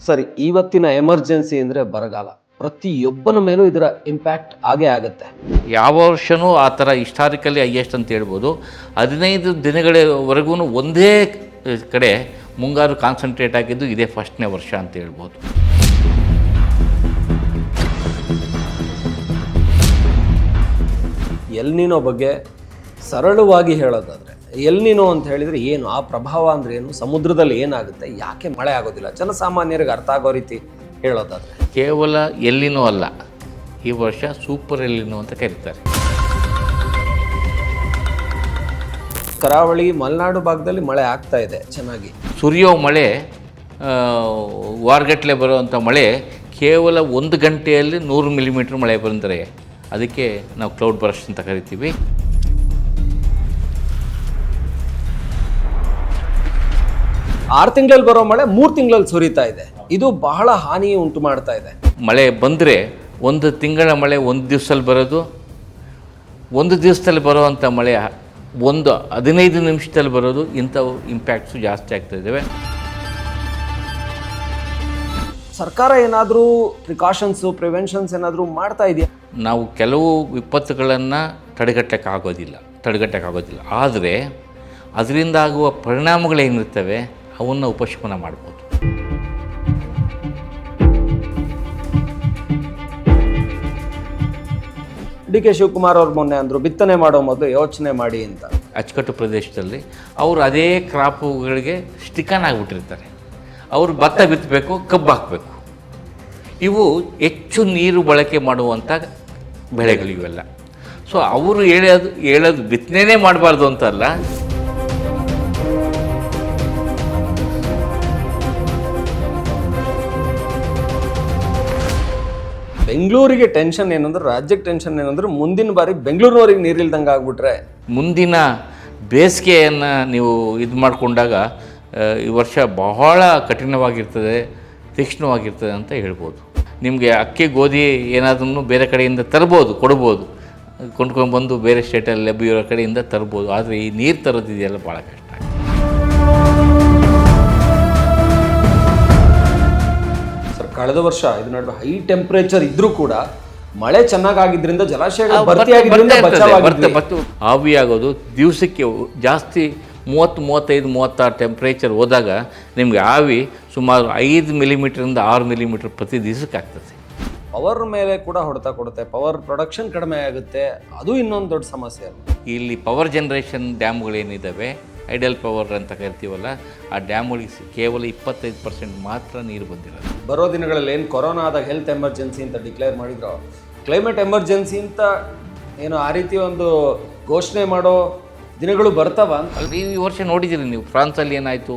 ಸರಿ, ಇವತ್ತಿನ ಎಮರ್ಜೆನ್ಸಿ ಅಂದರೆ ಬರಗಾಲ. ಪ್ರತಿಯೊಬ್ಬನ ಮೇಲೂ ಇದರ ಇಂಪ್ಯಾಕ್ಟ್ ಆಗೇ ಆಗುತ್ತೆ. ಯಾವ ವರ್ಷವೂ ಆ ಥರ ಹಿಸ್ಟಾರಿಕಲಿ ಹೈಯೆಸ್ಟ್ ಅಂತ ಹೇಳ್ಬೋದು. 15 ದಿನಗಳವರೆಗೂ ಒಂದೇ ಕಡೆ ಮುಂಗಾರು ಕಾನ್ಸಂಟ್ರೇಟ್ ಆಗಿದ್ದು ಇದೇ ಫಸ್ಟ್ನೇ ವರ್ಷ ಅಂತ ಹೇಳ್ಬೋದು. ಎಲ್ ನೀನೋ ಬಗ್ಗೆ ಸರಳವಾಗಿ ಹೇಳೋದಾದರೆ, ಎಲ್ ನೀನೋ ಅಂತ ಹೇಳಿದರೆ ಏನು, ಆ ಪ್ರಭಾವ ಅಂದರೆ ಏನು, ಸಮುದ್ರದಲ್ಲಿ ಏನಾಗುತ್ತೆ, ಯಾಕೆ ಮಳೆ ಆಗೋದಿಲ್ಲ, ಜನಸಾಮಾನ್ಯರಿಗೆ ಅರ್ಥ ಆಗೋ ರೀತಿ ಹೇಳೋದಾದರೆ. ಕೇವಲ ಎಲ್ಲಿನೋ ಅಲ್ಲ, ಈ ವರ್ಷ ಸೂಪರ್ ಎಲ್ಲಿನೋ ಅಂತ ಕರೀತಾರೆ. ಕರಾವಳಿ ಮಲೆನಾಡು ಭಾಗದಲ್ಲಿ ಮಳೆ ಆಗ್ತಾ ಇದೆ ಚೆನ್ನಾಗಿ. ಸುರಿಯೋ ಮಳೆ, ವಾರಗಟ್ಟಲೆ ಬರುವಂಥ ಮಳೆ ಕೇವಲ 1 ಗಂಟೆಯಲ್ಲಿ 100 ಮಿಲಿಮೀಟ್ರ್ ಮಳೆ ಬಂದರೆ ಅದಕ್ಕೆ ನಾವು ಕ್ಲೌಡ್ ಬರ್ಸ್ಟ್ ಅಂತ ಕರಿತೀವಿ. ಆರು ತಿಂಗಳಲ್ಲಿ ಬರೋ ಮಳೆ 3 ತಿಂಗಳಲ್ಲಿ ಸುರಿತಾ ಇದೆ. ಇದು ಬಹಳ ಹಾನಿ ಉಂಟು ಮಾಡ್ತಾ ಇದೆ. ಮಳೆ ಬಂದರೆ 1 ತಿಂಗಳ ಮಳೆ 1 ದಿವಸದಲ್ಲಿ ಬರೋದು, 1 ದಿವಸದಲ್ಲಿ ಬರೋವಂಥ ಮಳೆ 15 ನಿಮಿಷದಲ್ಲಿ ಬರೋದು, ಇಂಥವು ಇಂಪ್ಯಾಕ್ಟ್ಸು ಜಾಸ್ತಿ ಆಗ್ತಾ ಇದ್ದಾವೆ. ಸರ್ಕಾರ ಏನಾದರೂ ಪ್ರಿಕಾಷನ್ಸು, ಪ್ರಿವೆನ್ಷನ್ಸ್ ಏನಾದರೂ ಮಾಡ್ತಾ ಇದೆಯಾ? ನಾವು ಕೆಲವು ವಿಪತ್ತುಗಳನ್ನು ತಡೆಗಟ್ಟಕ್ಕಾಗೋದಿಲ್ಲ, ಆದರೆ ಅದರಿಂದ ಆಗುವ ಪರಿಣಾಮಗಳೇನಿರ್ತವೆ ಅವನ್ನು ಉಪಶಮನ ಮಾಡ್ಬೋದು. ಡಿ.ಕೆ. ಶಿವಕುಮಾರ್ ಅವ್ರು ಮೊನ್ನೆ ಅಂದರು, ಬಿತ್ತನೆ ಮಾಡೋ ಮೊದಲು ಯೋಚನೆ ಮಾಡಿ ಅಂತ. ಅಚ್ಚುಕಟ್ಟು ಪ್ರದೇಶದಲ್ಲಿ ಅವರು ಅದೇ ಕ್ರಾಪುಗಳಿಗೆ ಸ್ಟಿಕನ್ ಆಗಿಬಿಟ್ಟಿರ್ತಾರೆ. ಅವರು ಭತ್ತ ಬಿತ್ತಬೇಕು, ಕಬ್ಬು ಹಾಕಬೇಕು. ಇವು ಹೆಚ್ಚು ನೀರು ಬಳಕೆ ಮಾಡುವಂಥ ಬೆಳೆಗಳು ಇವೆಲ್ಲ. ಸೊ ಅವರು ಹೇಳೋದು ಬಿತ್ತನೆ ಮಾಡಬಾರ್ದು ಅಂತಲ್ಲ. ಬೆಂಗಳೂರಿಗೆ ಟೆನ್ಷನ್ ಏನಂದ್ರೆ, ರಾಜ್ಯಕ್ಕೆ ಟೆನ್ಷನ್ ಏನಂದ್ರೆ, ಮುಂದಿನ ಬಾರಿ ಬೆಂಗಳೂರಿನವರಿಗೆ ನೀರಿಲ್ದಂಗೆ ಆಗ್ಬಿಟ್ರೆ ಮುಂದಿನ ಬೇಸಿಗೆಯನ್ನು ನೀವು ಇದು ಮಾಡಿಕೊಂಡಾಗ ಈ ವರ್ಷ ಬಹಳ ಕಠಿಣವಾಗಿರ್ತದೆ, ತೀಕ್ಷ್ಣವಾಗಿರ್ತದೆ ಅಂತ ಹೇಳ್ಬೋದು. ನಿಮಗೆ ಅಕ್ಕಿ ಗೋಧಿ ಏನಾದ್ರೂ ಬೇರೆ ಕಡೆಯಿಂದ ತರ್ಬೋದು, ಕೊಡ್ಬೋದು, ಕೊಂಡ್ಕೊಂಡು ಬಂದು ಬೇರೆ ಸ್ಟೇಟಲ್ಲಿ ಲಭ್ಯ ಕಡೆಯಿಂದ ತರ್ಬೋದು. ಆದರೆ ಈ ನೀರು ತರೋದಿದೆಯಲ್ಲ ಭಾಳ ಕಷ್ಟ. ಸರ್, ಕಳೆದ ವರ್ಷ ಇದು ನಡುವೆ ಹೈ ಟೆಂಪ್ರೇಚರ್ ಇದ್ರೂ ಕೂಡ ಮಳೆ ಚೆನ್ನಾಗಿದ್ದರಿಂದ ಜಲಾಶಯಗಳು ಭರ್ತಿ ಆವಿಯಾಗೋದು ದಿವಸಕ್ಕೆ ಜಾಸ್ತಿ 30-35-36 ಟೆಂಪ್ರೇಚರ್ ಹೋದಾಗ ನಿಮಗೆ ಆವಿ ಸುಮಾರು 5 ಮಿಲಿಮೀಟ್ರಿಂದ 6 ಮಿಲಿಮೀಟ್ರ್ ಪ್ರತಿ ದಿವಸಕ್ಕೆ ಆಗ್ತದೆ. ಪವರ್ ಮೇಲೆ ಕೂಡ ಹೊಡೆತ ಕೊಡುತ್ತೆ, ಪವರ್ ಪ್ರೊಡಕ್ಷನ್ ಕಡಿಮೆ ಆಗುತ್ತೆ. ಅದು ಇನ್ನೊಂದು ದೊಡ್ಡ ಸಮಸ್ಯೆ ಅಲ್ಲ. ಇಲ್ಲಿ ಪವರ್ ಜನ್ರೇಷನ್ ಡ್ಯಾಮ್ಗಳೇನಿದ್ದಾವೆ, ಐಡಲ್ ಪವರ್ ಅಂತ ಕರಿತೀವಲ್ಲ, ಆ ಡ್ಯಾಮ್ಗಳಿಗೆ ಕೇವಲ 25% ಮಾತ್ರ ನೀರು ಬಂದಿರೋದು. ಬರೋ ದಿನಗಳಲ್ಲಿ ಏನು ಕೊರೋನಾ ಆದಾಗ ಹೆಲ್ತ್ ಎಮರ್ಜೆನ್ಸಿ ಅಂತ ಡಿಕ್ಲೇರ್ ಮಾಡಿದ್ರು, ಕ್ಲೈಮೇಟ್ ಎಮರ್ಜೆನ್ಸಿ ಅಂತ ಏನು ಆ ರೀತಿ ಒಂದು ಘೋಷಣೆ ಮಾಡೋ ದಿನಗಳು ಬರ್ತಾವ ಅಂತ. ಈ ವರ್ಷ ನೋಡಿದ್ದೀರಿ ನೀವು, ಫ್ರಾನ್ಸಲ್ಲಿ ಏನಾಯಿತು,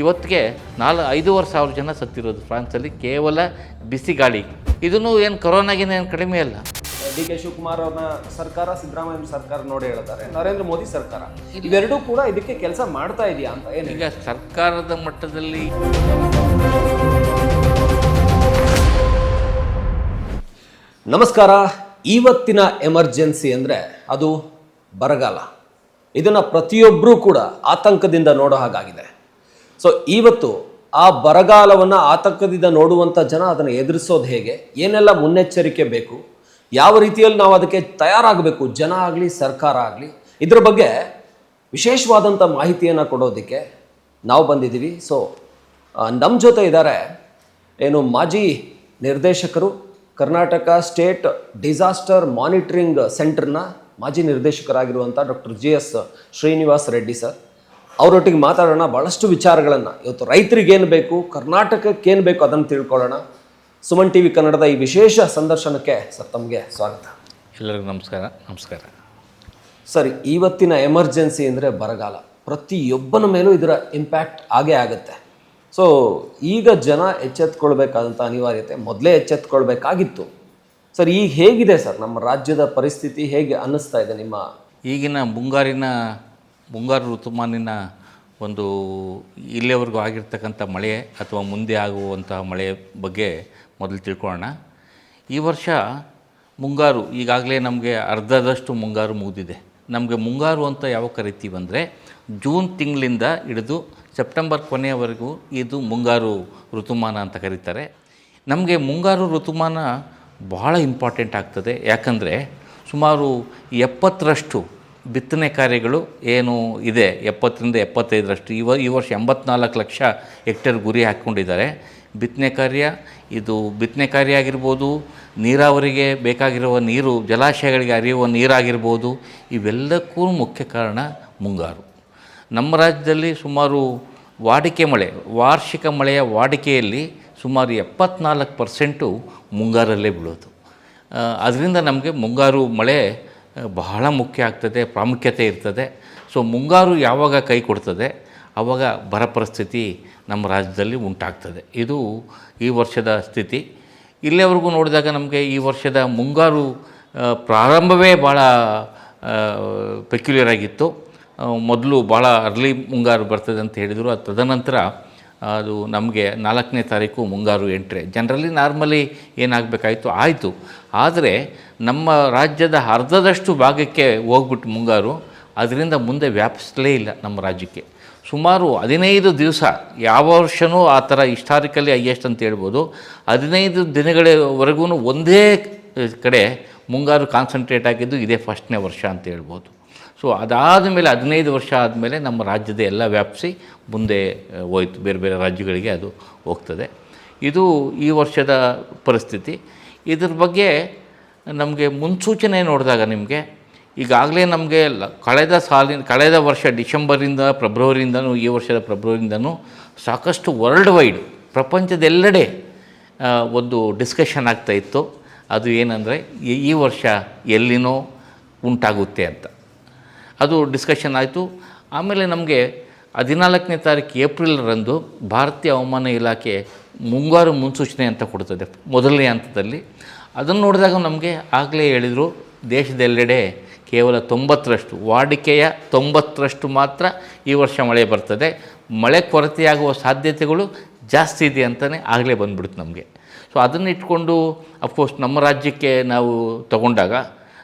ಇವತ್ತಿಗೆ 5,500 ಜನ ಸತ್ತಿರೋದು ಫ್ರಾನ್ಸಲ್ಲಿ ಕೇವಲ ಬಿಸಿ ಗಾಳಿ. ಇದನ್ನು ಏನು ಕೊರೋನಾಗಿನ ಏನು ಕಡಿಮೆ ಅಲ್ಲ. ಡಿ.ಕೆ. ಶಿವಕುಮಾರ್ ಅವ್ರನ್ನ ಸರ್ಕಾರ, ಸಿದ್ದರಾಮಯ್ಯ ಸರ್ಕಾರ ನೋಡಿ ಹೇಳ್ತಾರೆ, ನರೇಂದ್ರ ಮೋದಿ ಸರ್ಕಾರ ಇವೆರಡೂ ಕೂಡ ಇದಕ್ಕೆ ಕೆಲಸ ಮಾಡ್ತಾ ಇದೆಯಾ ಅಂತ. ಏನು ಈಗ ಸರ್ಕಾರದ ಮಟ್ಟದಲ್ಲಿ ನಮಸ್ಕಾರ. ಇವತ್ತಿನ ಎಮರ್ಜೆನ್ಸಿ ಅಂದರೆ ಅದು ಬರಗಾಲ. ಇದನ್ನು ಪ್ರತಿಯೊಬ್ಬರೂ ಕೂಡ ಆತಂಕದಿಂದ ನೋಡೋ ಹಾಗಾಗಿದೆ. ಸೊ ಇವತ್ತು ಆ ಬರಗಾಲವನ್ನು ಆತಂಕದಿಂದ ನೋಡುವಂಥ ಜನ ಅದನ್ನು ಎದುರಿಸೋದು ಹೇಗೆ, ಏನೆಲ್ಲ ಮುನ್ನೆಚ್ಚರಿಕೆ ಬೇಕು, ಯಾವ ರೀತಿಯಲ್ಲಿ ನಾವು ಅದಕ್ಕೆ ತಯಾರಾಗಬೇಕು, ಜನ ಆಗಲಿ ಸರ್ಕಾರ ಆಗಲಿ, ಇದರ ಬಗ್ಗೆ ವಿಶೇಷವಾದಂಥ ಮಾಹಿತಿಯನ್ನು ಕೊಡೋದಕ್ಕೆ ನಾವು ಬಂದಿದ್ದೀವಿ. ಸೊ ನಮ್ಮ ಜೊತೆ ಇದ್ದಾರೆ ಮಾಜಿ ನಿರ್ದೇಶಕರು, ಕರ್ನಾಟಕ ಸ್ಟೇಟ್ ಡಿಸಾಸ್ಟರ್ ಮಾನಿಟರಿಂಗ್ ಸೆಂಟರ್ನ ಮಾಜಿ ನಿರ್ದೇಶಕರಾಗಿರುವಂಥ doctor G.S. Srinivas Reddy sir. ಅವರೊಟ್ಟಿಗೆ ಮಾತಾಡೋಣ. ಭಾಳಷ್ಟು ವಿಚಾರಗಳನ್ನು, ಇವತ್ತು ರೈತರಿಗೇನು ಬೇಕು, ಕರ್ನಾಟಕಕ್ಕೇನು ಬೇಕು ಅದನ್ನು ತಿಳ್ಕೊಳ್ಳೋಣ. ಸುಮನ್ ಟಿ.ವಿ. ಕನ್ನಡದ ಈ ವಿಶೇಷ ಸಂದರ್ಶನಕ್ಕೆ ಸರ್ ತಮಗೆ ಸ್ವಾಗತ. ಎಲ್ಲರಿಗೂ ನಮಸ್ಕಾರ. ಸರಿ, ಇವತ್ತಿನ ಎಮರ್ಜೆನ್ಸಿ ಅಂದರೆ ಬರಗಾಲ. ಪ್ರತಿಯೊಬ್ಬನ ಮೇಲೂ ಇದರ ಇಂಪ್ಯಾಕ್ಟ್ ಆಗೇ ಆಗುತ್ತೆ. ಸೊ ಈಗ ಜನ ಎಚ್ಚೆತ್ಕೊಳ್ಬೇಕಾದಂಥ ಅನಿವಾರ್ಯತೆ ಮೊದಲೇ ಎಚ್ಚೆತ್ಕೊಳ್ಬೇಕಾಗಿತ್ತು. ಸರ್, ಈಗ ಹೇಗಿದೆ ಸರ್ ನಮ್ಮ ರಾಜ್ಯದ ಪರಿಸ್ಥಿತಿ, ಹೇಗೆ ಅನ್ನಿಸ್ತಾ ಇದೆ ನಿಮ್ಮ ಈಗಿನ ಮುಂಗಾರು ಋತುಮಾನಿನ ಒಂದು ಇಲ್ಲಿಯವರೆಗೂ ಆಗಿರ್ತಕ್ಕಂಥ ಮಳೆ ಅಥವಾ ಮುಂದೆ ಆಗುವಂತಹ ಮಳೆ ಬಗ್ಗೆ ಮೊದಲು ತಿಳ್ಕೊಳ್ಳೋಣ. ಈ ವರ್ಷ ಮುಂಗಾರು ಈಗಾಗಲೇ ನಮಗೆ ಅರ್ಧದಷ್ಟು ಮುಂಗಾರು ಮುಗಿದಿದೆ. ನಮಗೆ ಮುಂಗಾರು ಅಂತ ಯಾವಾಗ ಕರಿತೀವಿ ಅಂದರೆ ಜೂನ್ ತಿಂಗಳಿಂದ ಹಿಡಿದು ಸೆಪ್ಟೆಂಬರ್ ಕೊನೆಯವರೆಗೂ ಇದು ಮುಂಗಾರು ಋತುಮಾನ ಅಂತ ಕರೀತಾರೆ. ನಮಗೆ ಮುಂಗಾರು ಋತುಮಾನ ಬಹಳ ಇಂಪಾರ್ಟೆಂಟ್ ಆಗ್ತದೆ. ಯಾಕಂದರೆ ಸುಮಾರು 70ರಷ್ಟು ಬಿತ್ತನೆ ಕಾರ್ಯಗಳು ಏನು ಇದೆ, 70ರಿಂದ 75ರಷ್ಟು ಈ ವರ್ಷ 84 ಲಕ್ಷ ಹೆಕ್ಟೇರ್ ಗುರಿ ಹಾಕ್ಕೊಂಡಿದ್ದಾರೆ. ಬಿತ್ತನೆ ಕಾರ್ಯ ಆಗಿರ್ಬೋದು, ನೀರಾವರಿಗೆ ಬೇಕಾಗಿರುವ ನೀರು, ಜಲಾಶಯಗಳಿಗೆ ಹರಿಯುವ ನೀರಾಗಿರ್ಬೋದು, ಇವೆಲ್ಲಕ್ಕೂ ಮುಖ್ಯ ಕಾರಣ ಮುಂಗಾರು. ನಮ್ಮ ರಾಜ್ಯದಲ್ಲಿ ಸುಮಾರು ವಾರ್ಷಿಕ ಮಳೆಯ ವಾಡಿಕೆಯಲ್ಲಿ ಸುಮಾರು 74% ಮುಂಗಾರಲ್ಲೇ ಬೀಳೋದು. ಅದರಿಂದ ನಮಗೆ ಮುಂಗಾರು ಮಳೆ ಬಹಳ ಮುಖ್ಯ ಆಗ್ತದೆ, ಪ್ರಾಮುಖ್ಯತೆ ಇರ್ತದೆ. ಸೊ ಮುಂಗಾರು ಯಾವಾಗ ಕೈ ಕೊಡ್ತದೆ ಆವಾಗ ಬರ ಪರಿಸ್ಥಿತಿ ನಮ್ಮ ರಾಜ್ಯದಲ್ಲಿ ಉಂಟಾಗ್ತದೆ. ಇದು ಈ ವರ್ಷದ ಸ್ಥಿತಿ. ಇಲ್ಲಿವರೆಗೂ ನೋಡಿದಾಗ ನಮಗೆ ಈ ವರ್ಷದ ಮುಂಗಾರು ಪ್ರಾರಂಭವೇ ಭಾಳ ಪೆಕ್ಯುಲರ್ ಆಗಿತ್ತು. ಮೊದಲು ಭಾಳ ಅರ್ಲಿ ಮುಂಗಾರು ಬರ್ತದೆ ಅಂತ ಹೇಳಿದರು. ಅದು ತದನಂತರ ಅದು ನಮಗೆ 4ನೇ ತಾರೀಕು ಮುಂಗಾರು ಎಂಟ್ರೆ. ಜನರಲಿ ನಾರ್ಮಲಿ ಏನಾಗಬೇಕಾಯಿತು ಆಯಿತು. ಆದರೆ ನಮ್ಮ ರಾಜ್ಯದ ಅರ್ಧದಷ್ಟು ಭಾಗಕ್ಕೆ ಹೋಗ್ಬಿಟ್ಟು ಮುಂಗಾರು ಅದರಿಂದ ಮುಂದೆ ವ್ಯಾಪಿಸಲೇ ಇಲ್ಲ ನಮ್ಮ ರಾಜ್ಯಕ್ಕೆ. ಸುಮಾರು 15 ದಿವಸ, ಯಾವ ವರ್ಷವೂ ಆ ಥರ ಹಿಸ್ಟಾರಿಕಲಿ ಹೈಯೆಸ್ಟ್ ಅಂತ ಹೇಳ್ಬೋದು. 15 ದಿನಗಳವರೆಗೂ ಒಂದೇ ಕಡೆ ಮುಂಗಾರು ಕಾನ್ಸಂಟ್ರೇಟ್ ಆಗಿದ್ದು ಇದೇ ಫಸ್ಟ್ನೇ ವರ್ಷ ಅಂತ ಹೇಳ್ಬೋದು. ಸೊ ಅದಾದ ಮೇಲೆ 15 ವರ್ಷ ಆದಮೇಲೆ ನಮ್ಮ ರಾಜ್ಯದ ಎಲ್ಲ ವ್ಯಾಪಿಸಿ ಮುಂದೆ ಹೋಯ್ತು, ಬೇರೆ ಬೇರೆ ರಾಜ್ಯಗಳಿಗೆ ಅದು ಹೋಗ್ತದೆ. ಇದು ಈ ವರ್ಷದ ಪರಿಸ್ಥಿತಿ. ಇದ್ರ ಬಗ್ಗೆ ನಮಗೆ ಮುನ್ಸೂಚನೆ ನೋಡಿದಾಗ ನಿಮಗೆ ಈಗಾಗಲೇ ನಮಗೆ ಕಳೆದ ವರ್ಷ ಡಿಸೆಂಬರಿಂದ ಫೆಬ್ರವರಿಯಿಂದನೂ ಈ ವರ್ಷದ ಫೆಬ್ರವರಿಯಿಂದನೂ ಸಾಕಷ್ಟು ವರ್ಲ್ಡ್ ವೈಡ್ ಪ್ರಪಂಚದೆಲ್ಲೆಡೆ ಒಂದು ಡಿಸ್ಕಷನ್ ಆಗ್ತಾಯಿತ್ತು. ಅದು ಏನಂದರೆ ಈ ವರ್ಷ ಎಲ್ಲಿನೋ ಉಂಟಾಗುತ್ತೆ ಅಂತ ಅದು ಡಿಸ್ಕಷನ್ ಆಯಿತು. ಆಮೇಲೆ ನಮಗೆ 14ನೇ ತಾರೀಕು ಏಪ್ರಿಲ್ರಂದು ಭಾರತೀಯ ಹವಾಮಾನ ಇಲಾಖೆ ಮುಂಗಾರು ಮುನ್ಸೂಚನೆ ಅಂತ ಕೊಡ್ತದೆ ಮೊದಲನೇ ಹಂತದಲ್ಲಿ. ಅದನ್ನು ನೋಡಿದಾಗ ನಮಗೆ ಆಗಲೇ ಹೇಳಿದರು, ದೇಶದೆಲ್ಲೆಡೆ ಕೇವಲ 90ರಷ್ಟು, ವಾಡಿಕೆಯ 90ರಷ್ಟು ಮಾತ್ರ ಈ ವರ್ಷ ಮಳೆ ಬರ್ತದೆ, ಮಳೆ ಕೊರತೆಯಾಗುವ ಸಾಧ್ಯತೆಗಳು ಜಾಸ್ತಿ ಇದೆ ಅಂತಲೇ ಆಗಲೇ ಬಂದ್ಬಿಡ್ತು ನಮಗೆ. ಸೊ ಅದನ್ನು ಇಟ್ಕೊಂಡು ಅಫ್ಕೋರ್ಸ್ ನಮ್ಮ ರಾಜ್ಯಕ್ಕೆ ನಾವು ತಗೊಂಡಾಗ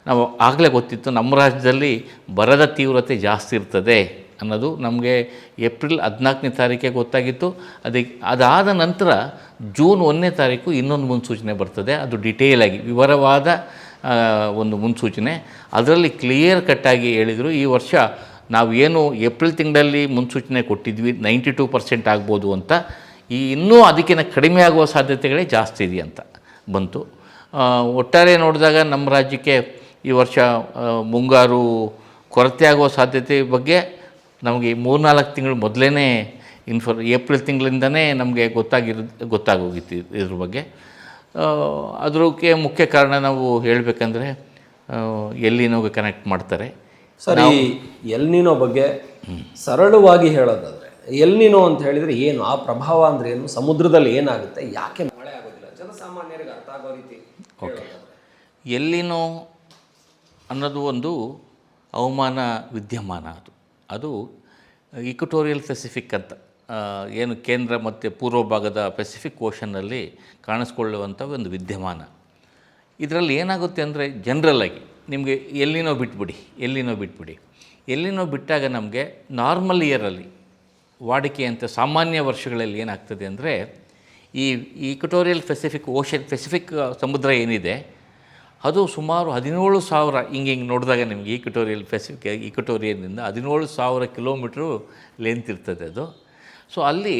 ನಾವು ಆಗಲೇ ಗೊತ್ತಿತ್ತು ನಮ್ಮ ರಾಜ್ಯದಲ್ಲಿ ಬರದ ತೀವ್ರತೆ ಜಾಸ್ತಿ ಇರ್ತದೆ ಅನ್ನೋದು ನಮಗೆ ಏಪ್ರಿಲ್ 14ನೇ ತಾರೀಕಿಗೆ ಗೊತ್ತಾಗಿತ್ತು. ಅದಾದ ನಂತರ ಜೂನ್ 1ನೇ ತಾರೀಕು ಇನ್ನೊಂದು ಮುನ್ಸೂಚನೆ ಬರ್ತದೆ. ಅದು ಡಿಟೇಲಾಗಿ ವಿವರವಾದ ಒಂದು ಮುನ್ಸೂಚನೆ. ಅದರಲ್ಲಿ ಕ್ಲಿಯರ್ ಕಟ್ಟಾಗಿ ಹೇಳಿದರು, ಈ ವರ್ಷ ನಾವು ಏನು ಏಪ್ರಿಲ್ ತಿಂಗಳಲ್ಲಿ ಮುನ್ಸೂಚನೆ ಕೊಟ್ಟಿದ್ವಿ 92% ಆಗ್ಬೋದು ಅಂತ, ಇನ್ನೂ ಅದಕ್ಕಿಂತ ಕಡಿಮೆ ಆಗುವ ಸಾಧ್ಯತೆಗಳೇ ಜಾಸ್ತಿ ಇದೆ ಅಂತ ಬಂತು. ಒಟ್ಟಾರೆ ನೋಡಿದಾಗ ನಮ್ಮ ರಾಜ್ಯಕ್ಕೆ ಈ ವರ್ಷ ಮುಂಗಾರು ಕೊರತೆ ಆಗುವ ಸಾಧ್ಯತೆ ಬಗ್ಗೆ ನಮಗೆ 3-4 ತಿಂಗಳು ಮೊದಲೇ ಏಪ್ರಿಲ್ ತಿಂಗಳಿಂದನೇ ನಮಗೆ ಗೊತ್ತಾಗೋಗಿತ್ತು ಇದ್ರ ಬಗ್ಗೆ. ಅದಕ್ಕೆ ಮುಖ್ಯ ಕಾರಣ ನಾವು ಹೇಳಬೇಕಂದ್ರೆ ಎಲ್ಲಿನೋಗೆ ಕನೆಕ್ಟ್ ಮಾಡ್ತಾರೆ. ಸರಿ, ಎಲ್ನಿನೋ ಬಗ್ಗೆ ಸರಳವಾಗಿ ಹೇಳೋದಾದರೆ ಎಲ್ನಿನೋ ಅಂತ ಹೇಳಿದರೆ ಏನು, ಆ ಪ್ರಭಾವ ಅಂದರೆ ಏನು, ಸಮುದ್ರದಲ್ಲಿ ಏನಾಗುತ್ತೆ, ಯಾಕೆ ಮಳೆ ಆಗೋದಿಲ್ಲ, ಜನಸಾಮಾನ್ಯರಿಗೆ ಅರ್ಥ ಆಗೋ ರೀತಿ. ಓಕೆ, ಎಲ್ಲಿನೋ ಅನ್ನೋದು ಒಂದು ಹವಾಮಾನ ವಿದ್ಯಮಾನ. ಅದು ಇಕ್ವಟೋರಿಯಲ್ ಪೆಸಿಫಿಕ್ ಅಂತ ಏನು ಕೇಂದ್ರ ಮತ್ತು ಪೂರ್ವ ಭಾಗದ ಪೆಸಿಫಿಕ್ ಓಷನ್ನಲ್ಲಿ ಕಾಣಿಸ್ಕೊಳ್ಳುವಂಥ ಒಂದು ವಿದ್ಯಮಾನ. ಇದರಲ್ಲಿ ಏನಾಗುತ್ತೆ ಅಂದರೆ ಜನರಲ್ಲಾಗಿ ನಿಮಗೆ ಎಲ್ಲಿನೋ ಬಿಟ್ಟಾಗ ನಮಗೆ ನಾರ್ಮಲ್ ಇಯರಲ್ಲಿ ವಾಡಿಕೆಯಂತೆ ಸಾಮಾನ್ಯ ವರ್ಷಗಳಲ್ಲಿ ಏನಾಗ್ತದೆ ಅಂದರೆ ಈ ಇಕ್ವಟೋರಿಯಲ್ ಪೆಸಿಫಿಕ್ ಸಮುದ್ರ ಏನಿದೆ ಅದು ಸುಮಾರು 17,000 ಹಿಂಗೆ ನೋಡಿದಾಗ ನಿಮಗೆ ಇಕ್ವಟೋರಿಯನ್ನಿಂದ 17,000 ಕಿಲೋಮೀಟ್ರು ಲೆಂತ್ ಇರ್ತದೆ ಅದು. ಸೊ ಅಲ್ಲಿ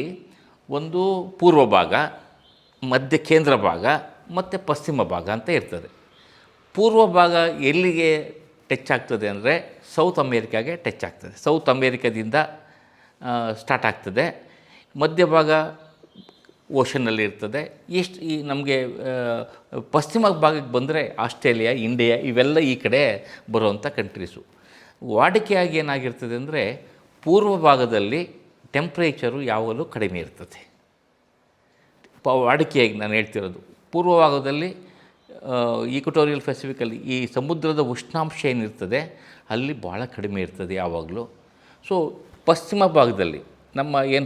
ಒಂದು ಪೂರ್ವ ಭಾಗ, ಮಧ್ಯ ಕೇಂದ್ರ ಭಾಗ ಮತ್ತು ಪಶ್ಚಿಮ ಭಾಗ ಅಂತ ಇರ್ತದೆ. ಪೂರ್ವ ಭಾಗ ಎಲ್ಲಿಗೆ ಟಚ್ ಆಗ್ತದೆ ಅಂದರೆ ಸೌತ್ ಅಮೇರಿಕಾಗೆ ಟಚ್ ಆಗ್ತದೆ. ಸೌತ್ ಅಮೇರಿಕಾದಿಂದ ಸ್ಟಾರ್ಟ್ ಆಗ್ತದೆ. ಮಧ್ಯಭಾಗ ಓಷನ್ನಲ್ಲಿ ಇರ್ತದೆ. ಈ ನಮಗೆ ಪಶ್ಚಿಮ ಭಾಗಕ್ಕೆ ಬಂದರೆ ಆಸ್ಟ್ರೇಲಿಯಾ, ಇಂಡಿಯಾ ಇವೆಲ್ಲ ಈ ಕಡೆ ಬರುವಂಥ ಕಂಟ್ರೀಸು. ವಾಡಿಕೆಯಾಗಿ ಏನಾಗಿರ್ತದೆ ಅಂದರೆ ಪೂರ್ವ ಭಾಗದಲ್ಲಿ ಟೆಂಪ್ರೇಚರು ಯಾವಾಗಲೂ ಕಡಿಮೆ ಇರ್ತದೆ. ವಾಡಿಕೆಯಾಗಿ ನಾನು ಹೇಳ್ತಿರೋದು ಪೂರ್ವ ಭಾಗದಲ್ಲಿ ಇಕ್ವಟೋರಿಯಲ್ ಪೆಸಿಫಿಕಲ್ಲಿ ಈ ಸಮುದ್ರದ ಉಷ್ಣಾಂಶ ಏನಿರ್ತದೆ ಅಲ್ಲಿ ಭಾಳ ಕಡಿಮೆ ಇರ್ತದೆ ಯಾವಾಗಲೂ. ಸೊ ಪಶ್ಚಿಮ ಭಾಗದಲ್ಲಿ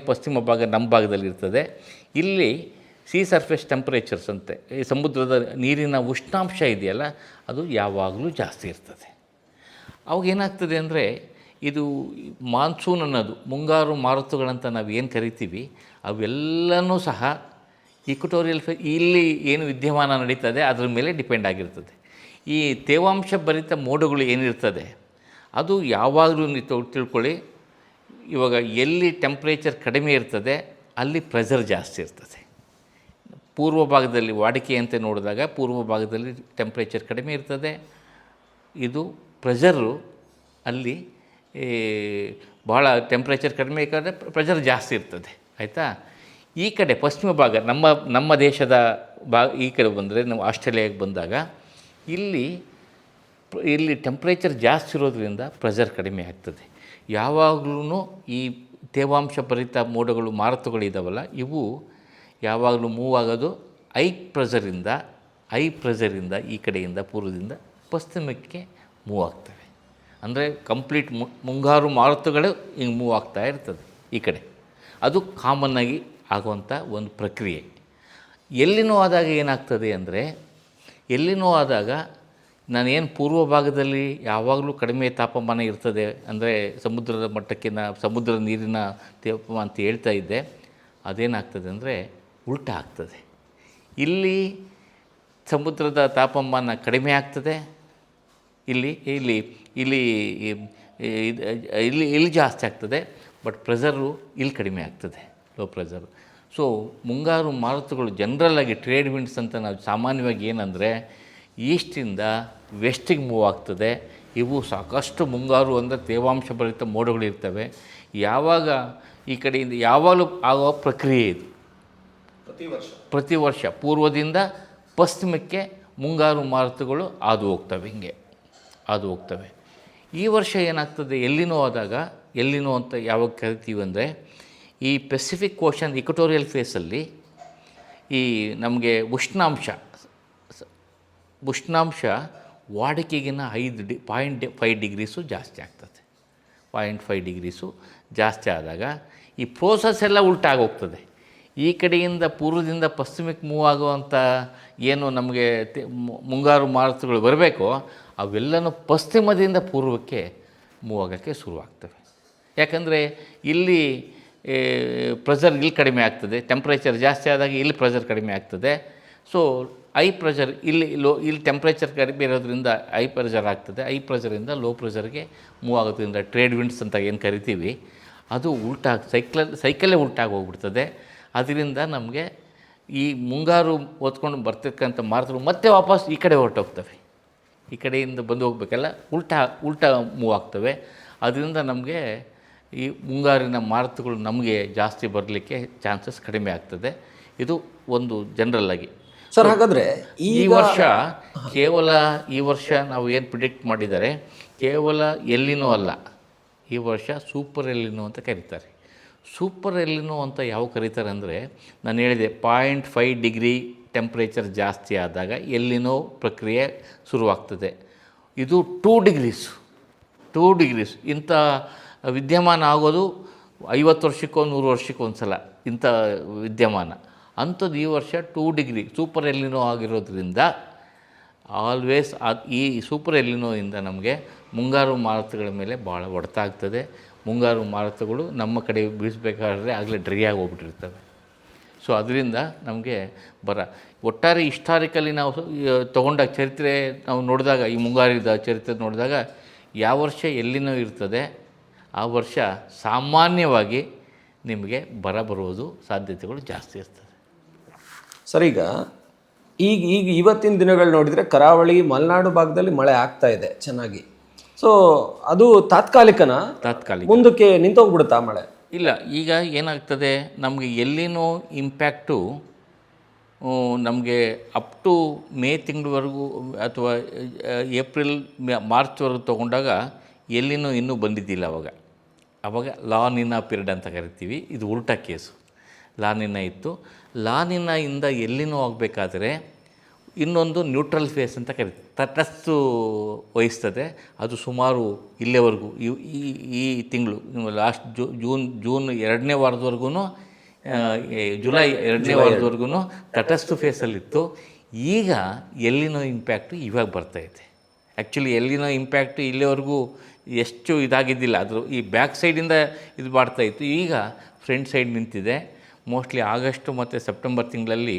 ಪಶ್ಚಿಮ ಭಾಗ ನಮ್ಮ ಭಾಗದಲ್ಲಿ ಇರ್ತದೆ. ಇಲ್ಲಿ ಸರ್ಫೇಸ್ ಟೆಂಪ್ರೇಚರ್ಸ್ ಅಂತೆ, ಈ ಸಮುದ್ರದ ನೀರಿನ ಉಷ್ಣಾಂಶ ಇದೆಯಲ್ಲ ಅದು ಯಾವಾಗಲೂ ಜಾಸ್ತಿ ಇರ್ತದೆ. ಅವಾಗ ಏನಾಗ್ತದೆ ಅಂದರೆ ಇದು ಮಾನ್ಸೂನ್ ಅನ್ನೋದು ಮುಂಗಾರು ಮಾರುತಗಳಂತ ನಾವು ಏನು ಕರಿತೀವಿ ಅವೆಲ್ಲನೂ ಸಹ ಇಕ್ವಟೋರಿಯಲ್ ಇಲ್ಲಿ ಏನು ವಿದ್ಯಮಾನ ನಡೀತದೆ ಅದರ ಮೇಲೆ ಡಿಪೆಂಡ್ ಆಗಿರ್ತದೆ. ಈ ತೇವಾಂಶ ಭರಿತ ಮೋಡಗಳು ಏನಿರ್ತದೆ ಅದು ಯಾವಾಗಲೂ ನೀವು ತಿಳ್ಕೊಳ್ಳಿ, ಇವಾಗ ಎಲ್ಲಿ ಟೆಂಪ್ರೇಚರ್ ಕಡಿಮೆ ಇರ್ತದೆ ಅಲ್ಲಿ ಪ್ರೆಷರ್ ಜಾಸ್ತಿ ಇರ್ತದೆ. ಪೂರ್ವ ಭಾಗದಲ್ಲಿ ವಾಡಿಕೆಯಂತೆ ನೋಡಿದಾಗ ಪೂರ್ವ ಭಾಗದಲ್ಲಿ ಟೆಂಪ್ರೇಚರ್ ಕಡಿಮೆ ಇರ್ತದೆ, ಇದು ಪ್ರೆಷರು ಅಲ್ಲಿ ಭಾಳ ಟೆಂಪ್ರೇಚರ್ ಕಡಿಮೆ ಇದ್ದರೆ ಪ್ರೆಷರ್ ಜಾಸ್ತಿ ಇರ್ತದೆ, ಆಯಿತಾ. ಈ ಕಡೆ ಪಶ್ಚಿಮ ಭಾಗ ನಮ್ಮ ದೇಶದ ಈ ಕಡೆ ಬಂದರೆ ನಾವು ಆಸ್ಟ್ರೇಲಿಯಾಗೆ ಬಂದಾಗ ಇಲ್ಲಿ ಟೆಂಪ್ರೇಚರ್ ಜಾಸ್ತಿ ಇರೋದ್ರಿಂದ ಪ್ರೆಷರ್ ಕಡಿಮೆ ಆಗ್ತದೆ. ಯಾವಾಗಲೂ ಈ ತೇವಾಂಶ ಭರಿತ ಮೋಡಗಳು ಮಾರುತಗಳಿದ್ದಾವಲ್ಲ ಇವು ಯಾವಾಗಲೂ ಮೂವ್ ಆಗೋದು ಐ ಪ್ರೆಷರಿಂದ ಈ ಕಡೆಯಿಂದ ಪೂರ್ವದಿಂದ ಪಶ್ಚಿಮಕ್ಕೆ ಮೂವ್ ಆಗ್ತವೆ. ಅಂದರೆ ಕಂಪ್ಲೀಟ್ ಮುಂಗಾರು ಮಾರುತಗಳು ಹಿಂಗೆ ಮೂವ್ ಆಗ್ತಾ ಇರ್ತದೆ ಈ ಕಡೆ. ಅದು ಕಾಮನ್ನಾಗಿ ಆಗುವಂಥ ಒಂದು ಪ್ರಕ್ರಿಯೆ. ಎಲ್ಲಿನೂ ಆದಾಗ ಏನಾಗ್ತದೆ ಅಂದರೆ, ಎಲ್ಲಿನೂ ಆದಾಗ ನಾನೇನು ಪೂರ್ವ ಭಾಗದಲ್ಲಿ ಯಾವಾಗಲೂ ಕಡಿಮೆ ತಾಪಮಾನ ಇರ್ತದೆ ಅಂದರೆ ಸಮುದ್ರದ ಮಟ್ಟಕ್ಕಿಂತ ಸಮುದ್ರ ನೀರಿನ ತಾಪಮಾನ ಅಂತ ಹೇಳ್ತಾ ಇದ್ದೆ, ಅದೇನಾಗ್ತದೆ ಅಂದರೆ ಉಲ್ಟಾ ಆಗ್ತದೆ. ಇಲ್ಲಿ ಸಮುದ್ರದ ತಾಪಮಾನ ಕಡಿಮೆ ಆಗ್ತದೆ, ಇಲ್ಲಿ ಇಲ್ಲಿ ಇಲ್ಲಿ ಇಲ್ಲಿ ಇಲ್ಲಿ ಜಾಸ್ತಿ ಆಗ್ತದೆ, ಬಟ್ ಪ್ರೆಷರು ಇಲ್ಲಿ ಕಡಿಮೆ ಆಗ್ತದೆ, ಲೋ ಪ್ರೆಷರು. ಸೊ ಮುಂಗಾರು ಮಾರುತಗಳು ಜನರಲ್ಲಾಗಿ ಟ್ರೇಡ್ ವಿಂಡ್ಸ್ ಅಂತ ನಾವು ಸಾಮಾನ್ಯವಾಗಿ ಏನಂದರೆ ಈಸ್ಟಿಂದ ವೆಸ್ಟಿಗೆ ಮೂವ್ ಆಗ್ತದೆ. ಇವು ಸಾಕಷ್ಟು ಮುಂಗಾರು ಅಂದರೆ ತೇವಾಂಶ ಭರಿತ ಮೋಡಗಳಿರ್ತವೆ. ಯಾವಾಗ ಈ ಕಡೆಯಿಂದ ಯಾವಾಗಲೂ ಆಗುವ ಪ್ರಕ್ರಿಯೆ ಇದು. ಪ್ರತಿ ವರ್ಷ ಪೂರ್ವದಿಂದ ಪಶ್ಚಿಮಕ್ಕೆ ಮುಂಗಾರು ಮಾರುತಗಳು ಹಾದು ಹೋಗ್ತವೆ. ಈ ವರ್ಷ ಏನಾಗ್ತದೆ, ಎಲ್ಲಿನೋ ಅಂತ ಯಾವಾಗ ಕರಿತೀವಿ ಅಂದರೆ ಈ ಪೆಸಿಫಿಕ್ ಓಷನ್ ಇಕ್ವಟೋರಿಯಲ್ ಫೇಸಲ್ಲಿ ಈ ನಮಗೆ ಉಷ್ಣಾಂಶ ವಾಡಿಕೆಗಿನ 0.5 ಡಿಗ್ರೀಸು ಜಾಸ್ತಿ ಆಗ್ತದೆ. 0.5 ಡಿಗ್ರೀಸು ಜಾಸ್ತಿ ಆದಾಗ ಈ ಪ್ರೋಸೆಸ್ ಎಲ್ಲ ಉಲ್ಟಾಗೋಗ್ತದೆ. ಈ ಕಡೆಯಿಂದ ಪೂರ್ವದಿಂದ ಪಶ್ಚಿಮಕ್ಕೆ ಮೂವ್ ಆಗುವಂಥ ಏನು ನಮಗೆ ಮುಂಗಾರು ಮಾರುತಗಳು ಬರಬೇಕೋ ಅವೆಲ್ಲನೂ ಪಶ್ಚಿಮದಿಂದ ಪೂರ್ವಕ್ಕೆ ಮೂವ್ ಆಗೋಕ್ಕೆ ಶುರುವಾಗ್ತವೆ. ಯಾಕಂದರೆ ಇಲ್ಲಿ ಪ್ರೆಷರ್ ಇಲ್ಲಿ ಕಡಿಮೆ ಆಗ್ತದೆ, ಟೆಂಪ್ರೇಚರ್ ಜಾಸ್ತಿ ಆದಾಗ ಇಲ್ಲಿ ಪ್ರೆಷರ್ ಕಡಿಮೆ ಆಗ್ತದೆ. ಸೊ ಪ್ರೆಷರ್ ಇಲ್ಲಿ ಟೆಂಪ್ರೇಚರ್ ಕಡಿಮೆ ಇರೋದ್ರಿಂದ ಪ್ರೆಷರ್ ಆಗ್ತದೆ. ಪ್ರೆಷರಿಂದ ಲೋ ಪ್ರೆಷರ್ಗೆ ಮೂವ್ ಆಗೋದ್ರಿಂದ ಟ್ರೇಡ್ ವಿಂಡ್ಸ್ ಅಂತ ಏನು ಕರಿತೀವಿ ಅದು ಸೈಕಲ್ಲೇ ಉಲ್ಟಾಗಿ ಹೋಗ್ಬಿಡ್ತದೆ. ಅದರಿಂದ ನಮಗೆ ಈ ಮುಂಗಾರು ಓದ್ಕೊಂಡು ಬರ್ತಕ್ಕಂಥ ಮಾರುತಗಳು ಮತ್ತೆ ವಾಪಸ್ ಈ ಕಡೆ ಹೊರಟೋಗ್ತವೆ. ಈ ಕಡೆಯಿಂದ ಬಂದು ಹೋಗಬೇಕಲ್ಲ ಉಲ್ಟಾ ಮೂವ್ ಆಗ್ತವೆ. ಅದರಿಂದ ನಮಗೆ ಈ ಮುಂಗಾರಿನ ಮಾರುತಗಳು ನಮಗೆ ಜಾಸ್ತಿ ಬರಲಿಕ್ಕೆ ಚಾನ್ಸಸ್ ಕಡಿಮೆ ಆಗ್ತದೆ. ಇದು ಒಂದು ಜನರಲ್ಲಾಗಿ. ಸರ್, ಹಾಗಾದರೆ ಈ ವರ್ಷ ನಾವು ಏನು ಪ್ರಿಡಿಕ್ಟ್ ಮಾಡಿದ್ದಾರೆ ಕೇವಲ ಎಲ್ಲಿನೋ ಅಲ್ಲ, ಈ ವರ್ಷ ಸೂಪರ್ ಎಲ್ಲಿನೋ ಅಂತ ಕರೀತಾರೆ. ಸೂಪರ್ ಎಲ್ಲಿನೋ ಅಂತ ಯಾವ ಕರೀತಾರೆ ಅಂದರೆ, ನಾನು ಹೇಳಿದೆ 0.5 ಡಿಗ್ರಿ ಟೆಂಪ್ರೇಚರ್ ಜಾಸ್ತಿ ಆದಾಗ ಎಲ್ಲಿನೋ ಪ್ರಕ್ರಿಯೆ ಶುರುವಾಗ್ತದೆ. ಇದು 2 ಡಿಗ್ರೀಸ್ ಇಂಥ ವಿದ್ಯಮಾನ ಆಗೋದು 50 ವರ್ಷಕ್ಕೋ 100 ವರ್ಷಕ್ಕೋ ಒಂದು ಸಲ ಇಂಥ ವಿದ್ಯಮಾನ. ಅಂಥದ್ದು ಈ ವರ್ಷ 2 ಡಿಗ್ರಿ ಸೂಪರ್ ಎಲ್ಲಿನೋ ಆಗಿರೋದ್ರಿಂದ ಆಲ್ವೇಸ್ ಈ ಸೂಪರ್ ಎಲ್ಲಿನೋಯಿಂದ ನಮಗೆ ಮುಂಗಾರು ಮಾರುತಗಳ ಮೇಲೆ ಭಾಳ ಹೊಡೆತ ಆಗ್ತದೆ. ಮುಂಗಾರು ಮಾರುತಗಳು ನಮ್ಮ ಕಡೆ ಬೀಸಬೇಕಾದ್ರೆ ಆಗಲೇ ಡ್ರೈ ಆಗಿ ಹೋಗ್ಬಿಟ್ಟಿರ್ತವೆ. ಸೊ ಅದರಿಂದ ನಮಗೆ ಒಟ್ಟಾರೆ ಹಿಸ್ಟಾರಿಕಲಿ ನಾವು ತೊಗೊಂಡಾಗ ಚರಿತ್ರೆ ನಾವು ನೋಡಿದಾಗ, ಈ ಮುಂಗಾರಿದ ಚರಿತ್ರೆ ನೋಡಿದಾಗ ಯಾವ ವರ್ಷ ಎಲ್ಲಿನೋ ಇರ್ತದೆ ಆ ವರ್ಷ ಸಾಮಾನ್ಯವಾಗಿ ನಿಮಗೆ ಬರುವುದು ಸಾಧ್ಯತೆಗಳು ಜಾಸ್ತಿ ಇರ್ತದೆ. ಸರ್, ಈಗ ಇವತ್ತಿನ ದಿನಗಳು ನೋಡಿದರೆ ಕರಾವಳಿ ಮಲೆನಾಡು ಭಾಗದಲ್ಲಿ ಮಳೆ ಆಗ್ತಾ ಇದೆ ಚೆನ್ನಾಗಿ. ಸೊ ಅದು ತಾತ್ಕಾಲಿಕ ಮುಂದಕ್ಕೆ ನಿಂತೋಗ್ಬಿಡುತ್ತಾ ಮಳೆ? ಇಲ್ಲ, ಈಗ ಏನಾಗ್ತದೆ ನಮಗೆ ಎಲ್ಲಿನೋ ಇಂಪ್ಯಾಕ್ಟು ನಮಗೆ ಅಪ್ ಟು ಮೇ ತಿಂಗಳವರೆಗೂ ಅಥವಾ ಏಪ್ರಿಲ್ ಮಾರ್ಚ್ವರೆಗೂ ತೊಗೊಂಡಾಗ ಎಲ್ಲಿನೋ ಇನ್ನೂ ಬಂದಿದ್ದಿಲ್ಲ. ಅವಾಗ ಲಾ ನಿನ್ನ ಪೀರಿಯಡ್ ಅಂತ ಕರಿತೀವಿ. ಇದು ಉಲ್ಟಾ ಕೇಸು. ಲಾ ನಿನ್ನ ಇತ್ತು. ಲಾ ನಿನ್ನಿಂದ ಎಲ್ಲಿನೋ ಆಗಬೇಕಾದ್ರೆ ಇನ್ನೊಂದು ನ್ಯೂಟ್ರಲ್ ಫೇಸ್ ಅಂತ ಕರಿತೀವಿ, ತಟಸ್ಸು ವಹಿಸ್ತದೆ. ಅದು ಸುಮಾರು ಇಲ್ಲಿವರೆಗೂ ಈ ತಿಂಗಳು ಲಾಸ್ಟ್ ಜೂನ್ 2ನೇ ವಾರದವರೆಗೂ ಜುಲೈ 2ನೇ ವಾರದವರೆಗೂ ತಟಸ್ಸು ಫೇಸಲ್ಲಿತ್ತು. ಈಗ ಎಲ್ಲಿನೋ ಇಂಪ್ಯಾಕ್ಟು ಇವಾಗ ಬರ್ತೈತೆ. ಆ್ಯಕ್ಚುಲಿ ಎಲ್ಲಿನ ಇಂಪ್ಯಾಕ್ಟು ಇಲ್ಲಿವರೆಗೂ ಎಷ್ಟು ಇದಾಗಿದ್ದಿಲ್ಲ. ಆದರೂ ಈ ಬ್ಯಾಕ್ ಸೈಡಿಂದ ಇದು ಮಾಡ್ತಾಯಿತ್ತು. ಈಗ ಫ್ರಂಟ್ ಸೈಡ್ ನಿಂತಿದೆ. ಮೋಸ್ಟ್ಲಿ ಆಗಸ್ಟು ಮತ್ತು ಸೆಪ್ಟೆಂಬರ್ ತಿಂಗಳಲ್ಲಿ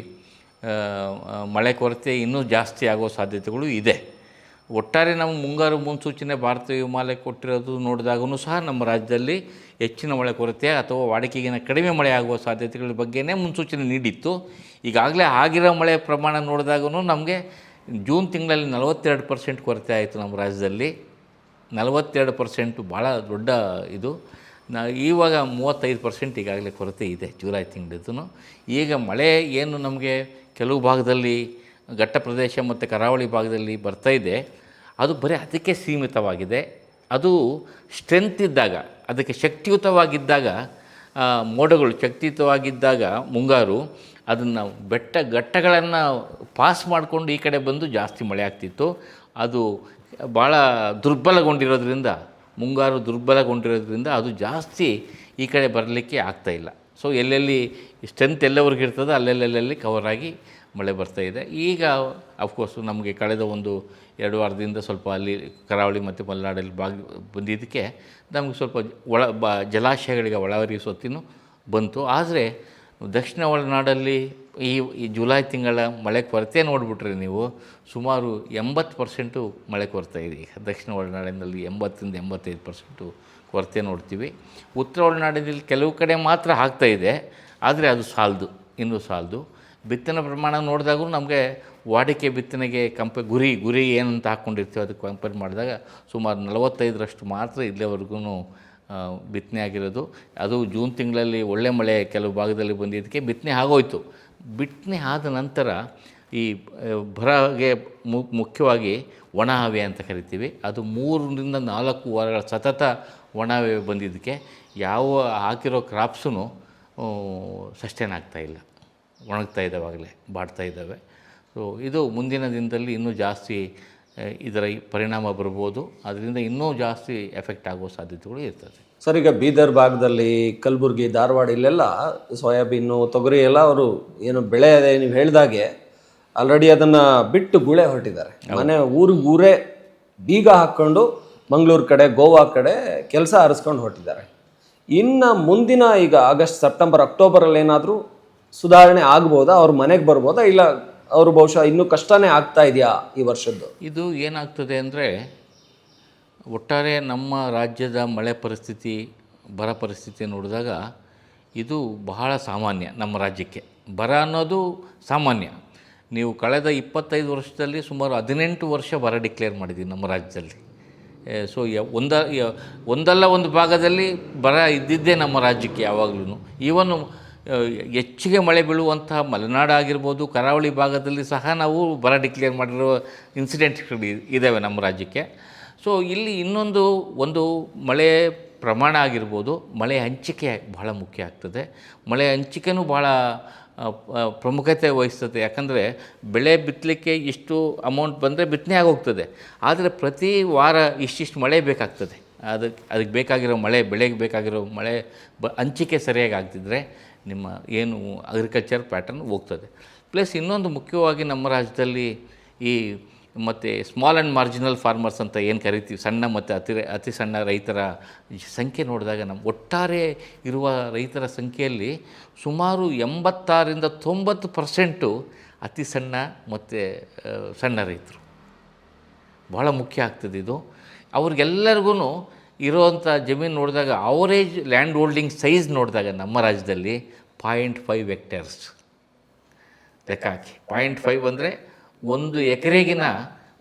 ಮಳೆ ಕೊರತೆ ಇನ್ನೂ ಜಾಸ್ತಿ ಆಗೋ ಸಾಧ್ಯತೆಗಳು ಇದೆ. ಒಟ್ಟಾರೆ ನಾವು ಮುಂಗಾರು ಮುನ್ಸೂಚನೆ ಭಾರತೀಯ ವಿಮಾಲಯ ಕೊಟ್ಟಿರೋದು ನೋಡಿದಾಗೂ ಸಹ ನಮ್ಮ ರಾಜ್ಯದಲ್ಲಿ ಹೆಚ್ಚಿನ ಮಳೆ ಕೊರತೆ ಅಥವಾ ವಾಡಿಕೆಗಿನ ಕಡಿಮೆ ಮಳೆ ಆಗುವ ಸಾಧ್ಯತೆಗಳ ಬಗ್ಗೆನೇ ಮುನ್ಸೂಚನೆ ನೀಡಿತ್ತು. ಈಗಾಗಲೇ ಆಗಿರೋ ಮಳೆ ಪ್ರಮಾಣ ನೋಡಿದಾಗೂ ನಮಗೆ ಜೂನ್ ತಿಂಗಳಲ್ಲಿ 42% ಕೊರತೆ ಆಯಿತು ನಮ್ಮ ರಾಜ್ಯದಲ್ಲಿ. 42% ಭಾಳ ದೊಡ್ಡ ಇದು. ಇವಾಗ 35% ಈಗಾಗಲೇ ಕೊರತೆ ಇದೆ ಜುಲೈ ತಿಂಗಳಿದ್ದು. ಈಗ ಮಳೆ ಏನು ನಮಗೆ ಕೆಲವು ಭಾಗದಲ್ಲಿ ಘಟ್ಟ ಪ್ರದೇಶ ಮತ್ತು ಕರಾವಳಿ ಭಾಗದಲ್ಲಿ ಬರ್ತಾಯಿದೆ, ಅದು ಬರೀ ಅದಕ್ಕೆ ಸೀಮಿತವಾಗಿದೆ. ಅದು ಸ್ಟ್ರೆಂತ್ ಇದ್ದಾಗ, ಅದಕ್ಕೆ ಶಕ್ತಿಯುತವಾಗಿದ್ದಾಗ, ಮೋಡಗಳು ಶಕ್ತಿಯುತವಾಗಿದ್ದಾಗ ಮುಂಗಾರು ಅದನ್ನು ಘಟ್ಟಗಳನ್ನು ಪಾಸ್ ಮಾಡಿಕೊಂಡು ಈ ಕಡೆ ಬಂದು ಜಾಸ್ತಿ ಮಳೆ ಆಗ್ತಿತ್ತು. ಅದು ಭಾಳ ದುರ್ಬಲಗೊಂಡಿರೋದ್ರಿಂದ, ಮುಂಗಾರು ದುರ್ಬಲಗೊಂಡಿರೋದ್ರಿಂದ ಅದು ಜಾಸ್ತಿ ಈ ಕಡೆ ಬರಲಿಕ್ಕೆ ಆಗ್ತಾಯಿಲ್ಲ. ಸೊ ಎಲ್ಲೆಲ್ಲಿ ಸ್ಟ್ರೆಂತ್ ಎಲ್ಲವರೆಗೂ ಇರ್ತದೆ ಅಲ್ಲೆಲ್ಲೆಲ್ಲಿ ಕವರ್ ಆಗಿ ಮಳೆ ಬರ್ತಾಯಿದೆ. ಈಗ ಅಫ್ಕೋರ್ಸು ನಮಗೆ ಕಳೆದ 1-2 ವಾರದಿಂದ ಸ್ವಲ್ಪ ಅಲ್ಲಿ ಕರಾವಳಿ ಮತ್ತು ಮಲೆನಾಡಲ್ಲಿ ಬಂದಿದ್ದಕ್ಕೆ ನಮಗೆ ಸ್ವಲ್ಪ ಜಲಾಶಯಗಳಿಗೆ ಒಳಹರಿವು ಹೊತ್ತಿನೂ ಬಂತು. ಆದರೆ ದಕ್ಷಿಣ ಒಳನಾಡಲ್ಲಿ ಈ ಜುಲೈ ತಿಂಗಳ ಮಳೆ ಕೊರತೆ ನೋಡಿಬಿಟ್ರೆ ನೀವು ಸುಮಾರು 80% ಮಳೆ ಕೊರತೆ ಇದೆ. ಈಗ ದಕ್ಷಿಣ ಒಳನಾಡಿನಲ್ಲಿ 80-85% ಕೊರತೆ ನೋಡ್ತೀವಿ. ಉತ್ತರ ಒಳನಾಡಿನಲ್ಲಿ ಕೆಲವು ಕಡೆ ಮಾತ್ರ ಆಗ್ತಾಯಿದೆ, ಆದರೆ ಅದು ಸಾಲದು, ಇನ್ನೂ ಸಾಲದು. ಬಿತ್ತನೆ ಪ್ರಮಾಣ ನೋಡಿದಾಗೂ ನಮಗೆ ವಾಡಿಕೆ ಬಿತ್ತನೆಗೆ ಗುರಿ ಏನಂತ ಹಾಕ್ಕೊಂಡಿರ್ತೀವಿ ಅದಕ್ಕೆ ಕಂಪೇರ್ ಮಾಡಿದಾಗ ಸುಮಾರು 45% ಮಾತ್ರ ಇಲ್ಲಿವರೆಗೂ ಬಿತ್ತನೆ ಆಗಿರೋದು. ಅದು ಜೂನ್ ತಿಂಗಳಲ್ಲಿ ಒಳ್ಳೆ ಮಳೆ ಕೆಲವು ಭಾಗದಲ್ಲಿ ಬಂದಿದ್ದಕ್ಕೆ ಬಿತ್ತನೆ ಆಗೋಯ್ತು. ಬಿತ್ತನೆ ಆದ ನಂತರ ಈ ಬರಗೆ ಮುಖ್ಯವಾಗಿ ಒಣ ಹವೆ ಅಂತ ಕರಿತೀವಿ, ಅದು 3-4 ವಾರಗಳ ಸತತ ಒಣ ಹವೆ ಬಂದಿದ್ದಕ್ಕೆ ಯಾವ ಹಾಕಿರೋ ಕ್ರಾಪ್ಸೂ ಸಸ್ಟೈನ್ ಆಗ್ತಾಯಿಲ್ಲ, ಒಣಗ್ತಾ ಇದ್ದಾವಾಗಲೇ ಬಾಡ್ತಾ ಇದ್ದಾವೆ. ಸೊ ಇದು ಮುಂದಿನ ದಿನದಲ್ಲಿ ಇನ್ನೂ ಜಾಸ್ತಿ ಇದರ ಪರಿಣಾಮ ಬರ್ಬೋದು. ಅದರಿಂದ ಇನ್ನೂ ಜಾಸ್ತಿ ಎಫೆಕ್ಟ್ ಆಗುವ ಸಾಧ್ಯತೆಗಳು ಇರ್ತದೆ. ಸರ್, ಈಗ ಬೀದರ್ ಭಾಗದಲ್ಲಿ, ಕಲಬುರಗಿ, ಧಾರವಾಡ ಇಲ್ಲೆಲ್ಲ ಸೋಯಾಬೀನು, ತೊಗರಿ ಎಲ್ಲ ಅವರು ಏನು ಬೆಳೆ ಅದೇ ನೀವು ಹೇಳಿದಾಗೆ ಆಲ್ರೆಡಿ ಅದನ್ನು ಬಿಟ್ಟು ಗುಳೆ ಹೊರಟಿದ್ದಾರೆ. ಮನೆ ಊರೇ ಬೀಗ ಹಾಕ್ಕೊಂಡು ಮಂಗಳೂರು ಕಡೆ, ಗೋವಾ ಕಡೆ ಕೆಲಸ ಹರಿಸ್ಕೊಂಡು ಹೊರಟಿದ್ದಾರೆ. ಇನ್ನು ಮುಂದಿನ ಈಗ ಆಗಸ್ಟ್, ಸೆಪ್ಟೆಂಬರ್, ಅಕ್ಟೋಬರಲ್ಲಿ ಏನಾದರೂ ಸುಧಾರಣೆ ಆಗ್ಬೋದಾ? ಅವ್ರ ಮನೆಗೆ ಬರ್ಬೋದಾ? ಇಲ್ಲ ಅವರು ಬಹುಶಃ ಇನ್ನೂ ಕಷ್ಟನೇ ಆಗ್ತಾ ಇದೆಯಾ ಈ ವರ್ಷದ್ದು? ಇದು ಏನಾಗ್ತದೆ ಅಂದರೆ, ಒಟ್ಟಾರೆ ನಮ್ಮ ರಾಜ್ಯದ ಮಳೆ ಪರಿಸ್ಥಿತಿ, ಬರ ಪರಿಸ್ಥಿತಿ ನೋಡಿದಾಗ ಇದು ಬಹಳ ಸಾಮಾನ್ಯ. ನಮ್ಮ ರಾಜ್ಯಕ್ಕೆ ಬರ ಅನ್ನೋದು ಸಾಮಾನ್ಯ. ನೀವು ಕಳೆದ 25 ವರ್ಷದಲ್ಲಿ ಸುಮಾರು 18 ವರ್ಷ ಬರ ಡಿಕ್ಲೇರ್ ಮಾಡಿದ್ದೀವಿ ನಮ್ಮ ರಾಜ್ಯದಲ್ಲಿ. ಸೊ ಒಂದಲ್ಲ ಒಂದು ಭಾಗದಲ್ಲಿ ಬರ ಇದ್ದಿದ್ದೇ ನಮ್ಮ ರಾಜ್ಯಕ್ಕೆ ಯಾವಾಗಲೂ. ಈವನ್ ಹೆಚ್ಚಿಗೆ ಮಳೆ ಬೀಳುವಂತಹ ಮಲೆನಾಡು ಆಗಿರ್ಬೋದು, ಕರಾವಳಿ ಭಾಗದಲ್ಲಿ ಸಹ ನಾವು ಬರ ಡಿಕ್ಲೇರ್ ಮಾಡಿರೋ ಇನ್ಸಿಡೆಂಟ್ಗಳು ಇದ್ದಾವೆ ನಮ್ಮ ರಾಜ್ಯಕ್ಕೆ. ಸೊ ಇಲ್ಲಿ ಒಂದು ಮಳೆ ಪ್ರಮಾಣ ಆಗಿರ್ಬೋದು, ಮಳೆ ಹಂಚಿಕೆ ಬಹಳ ಮುಖ್ಯ ಆಗ್ತದೆ. ಮಳೆ ಹಂಚಿಕೆನೂ ಭಾಳ ಪ್ರಮುಖತೆ ವಹಿಸ್ತದೆ. ಯಾಕಂದರೆ ಬೆಳೆ ಬಿತ್ತಲಿಕ್ಕೆ ಇಷ್ಟು ಅಮೌಂಟ್ ಬಂದರೆ ಬಿತ್ತನೆ ಆಗೋಗ್ತದೆ, ಆದರೆ ಪ್ರತಿ ವಾರ ಇಷ್ಟಿಷ್ಟು ಮಳೆ ಬೇಕಾಗ್ತದೆ. ಅದಕ್ಕೆ ಬೇಕಾಗಿರೋ ಮಳೆ, ಬೆಳೆಗೆ ಬೇಕಾಗಿರೋ ಮಳೆ ಹಂಚಿಕೆ ಸರಿಯಾಗಿ ಆಗ್ತಿದ್ರೆ ನಿಮ್ಮ ಏನು ಅಗ್ರಿಕಲ್ಚರ್ ಪ್ಯಾಟರ್ನ್ ಹೋಗ್ತದೆ. ಪ್ಲಸ್ ಇನ್ನೊಂದು ಮುಖ್ಯವಾಗಿ ನಮ್ಮ ರಾಜ್ಯದಲ್ಲಿ ಈ ಮತ್ತು ಸ್ಮಾಲ್ ಆ್ಯಂಡ್ ಮಾರ್ಜಿನಲ್ ಫಾರ್ಮರ್ಸ್ ಅಂತ ಏನು ಕರಿತೀವಿ, ಸಣ್ಣ ಮತ್ತು ಅತಿ ಸಣ್ಣ ರೈತರ ಸಂಖ್ಯೆ ನೋಡಿದಾಗ ನಮ್ಮ ಒಟ್ಟಾರೆ ಇರುವ ರೈತರ ಸಂಖ್ಯೆಯಲ್ಲಿ ಸುಮಾರು 86-90% ಅತಿ ಸಣ್ಣ ಮತ್ತು ಸಣ್ಣ ರೈತರು. ಭಾಳ ಮುಖ್ಯ ಆಗ್ತದೆ ಇದು. ಅವ್ರಿಗೆಲ್ಲರಿಗೂ ಇರೋವಂಥ ಜಮೀನು ನೋಡಿದಾಗ, ಅವರೇಜ್ ಲ್ಯಾಂಡ್ ಹೋಲ್ಡಿಂಗ್ ಸೈಜ್ ನೋಡಿದಾಗ ನಮ್ಮ ರಾಜ್ಯದಲ್ಲಿ 0.5 ಹೆಕ್ಟೇರ್ಸ್ ಲೆಕ್ಕ ಹಾಕಿ. 0.5 ಅಂದರೆ 1 ಎಕರೆಗಿನ